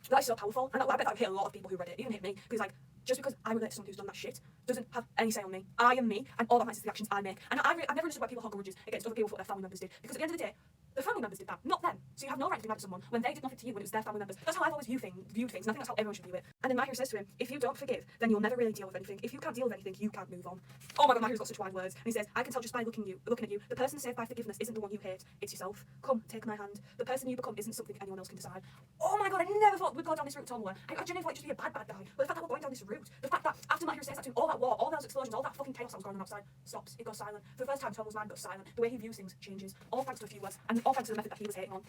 That is so powerful, and I bet that would hit a lot of people who read it, even hit me, because like, just because I relate to someone who's done that shit doesn't have any say on me. I am me, and all that matters is the actions I make. And I've never understood why people hold grudges against other people for what their family members did, because at the end of the day, the family members did that, not them. So you have no right to be mad at someone when they did nothing to you when it was their family members. That's how I've always viewed things, and I think that's how everyone should view it. And then Mahiru says to him, if you don't forgive, then you'll never really deal with anything. If you can't deal with anything, you can't move on. Oh my god, Mahiru's got such wise words. And he says, I can tell just by looking at you, the person saved by forgiveness isn't the one you hate, it's yourself. Come, take my hand. The person you become isn't something anyone else can decide. Oh my god, I never thought we'd go down this route, Tomo. I genuinely thought it'd just be a bad guy. But the fact that we're going down this route, the fact that after Mahiru says that to him, all that war, all those explosions, all that fucking chaos that was going on outside, stops. It goes silent. For the first time, Tomo's mind goes silent. The way he views things changes. All thanks to a few words, and all thanks to the method that he was hating on.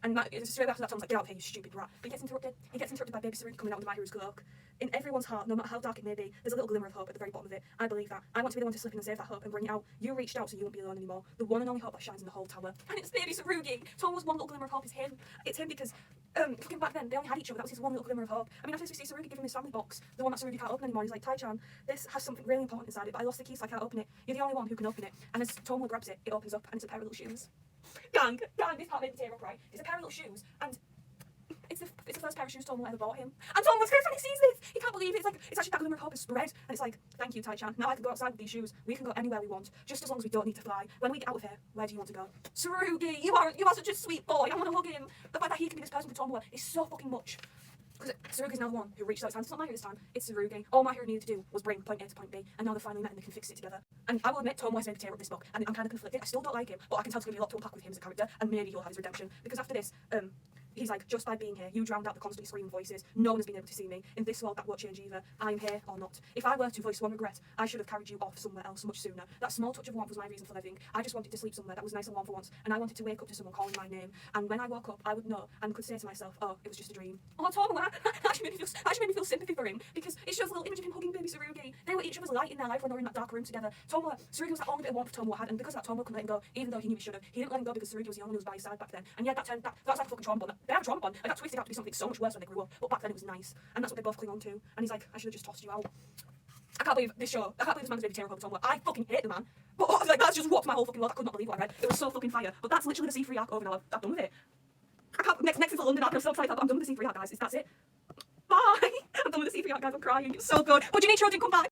And straight after that, Tom's like, get out of here, you stupid brat. But he gets interrupted. He gets interrupted by Baby Saruki coming out of Mahiru's cloak. In everyone's heart, no matter how dark it may be, there's a little glimmer of hope at the very bottom of it. I believe that. I want to be the one to slip in and save that hope and bring it out. You reached out so you won't be alone anymore. The one and only hope that shines in the whole tower. And it's Baby Saruki. Tom's one little glimmer of hope is him. It's him because, looking back then, they only had each other. That was his one little glimmer of hope. I mean, after this, we see Saruki give him his family box, the one that Saruki can't open anymore. He's like, Tai-chan, this has something really important inside it, but I lost the key so I can't open it. You're the only one who can open it. And as Tomo grabs it, it opens up and it's a pair of little shoes. Gang, this part made me tear up, right? It's a pair of little shoes, and it's the first pair of shoes Tomo ever bought him. And Tomo's face when he sees this, he can't believe it. It's actually that glimmer of hope is spread, and it's like, thank you, Tai-chan. Now I can go outside with these shoes. We can go anywhere we want, just as long as we don't need to fly. When we get out of here, where do you want to go? Saruki, you are such a sweet boy. I want to hug him. The fact that he can be this person for Tomo is so fucking much. Because Saruki's now the one who reached out his hand. It's not Mahiru this time, it's Saruki. All Mahiru needed to do was bring point A to point B, and now they're finally met and they can fix it together. And I will admit, Tomo has made me tear up this book, and I'm kind of conflicted. I still don't like him, but I can tell there's going to be a lot to unpack with him as a character, and maybe he'll have his redemption. Because after this, he's like, just by being here, you drowned out the constantly screaming voices. No one has been able to see me. In this world, that won't change either. I'm here or not. If I were to voice one regret, I should have carried you off somewhere else much sooner. That small touch of warmth was my reason for living. I just wanted to sleep somewhere that was nice and warm for once, and I wanted to wake up to someone calling my name. And when I woke up, I would know and could say to myself, oh, it was just a dream. Oh, Tomo, actually made me feel sympathy for him, because it shows a little image of him hugging Baby Saruki. They were each other's light in their life when they were in that dark room together. Saruki was that only bit of warmth Tomo had, and because of that, Tomo couldn't let him go, even though he knew he should have. He didn't let him go because Saruki was the only one who was by his side back then. And yeah, that's like a fucking trauma bond. They have a trauma bond, and that twisted out to be something so much worse when they grew up. But back then it was nice, and that's what they both cling on to. And he's like, I should have just tossed you out. I can't believe this man's made me tear up over Tomo. I fucking hate the man. But like, that's just what's my whole fucking world. I could not believe what I read. It was so fucking fire. But that's literally the C3 arc over now. I've done with it. Next is the London arc. I'm so excited. I'm done with the C3 arc, guys. That's it. Bye. I'm done with the C3 arc, guys. I'm crying. It's so good. But Junichiro didn't come back.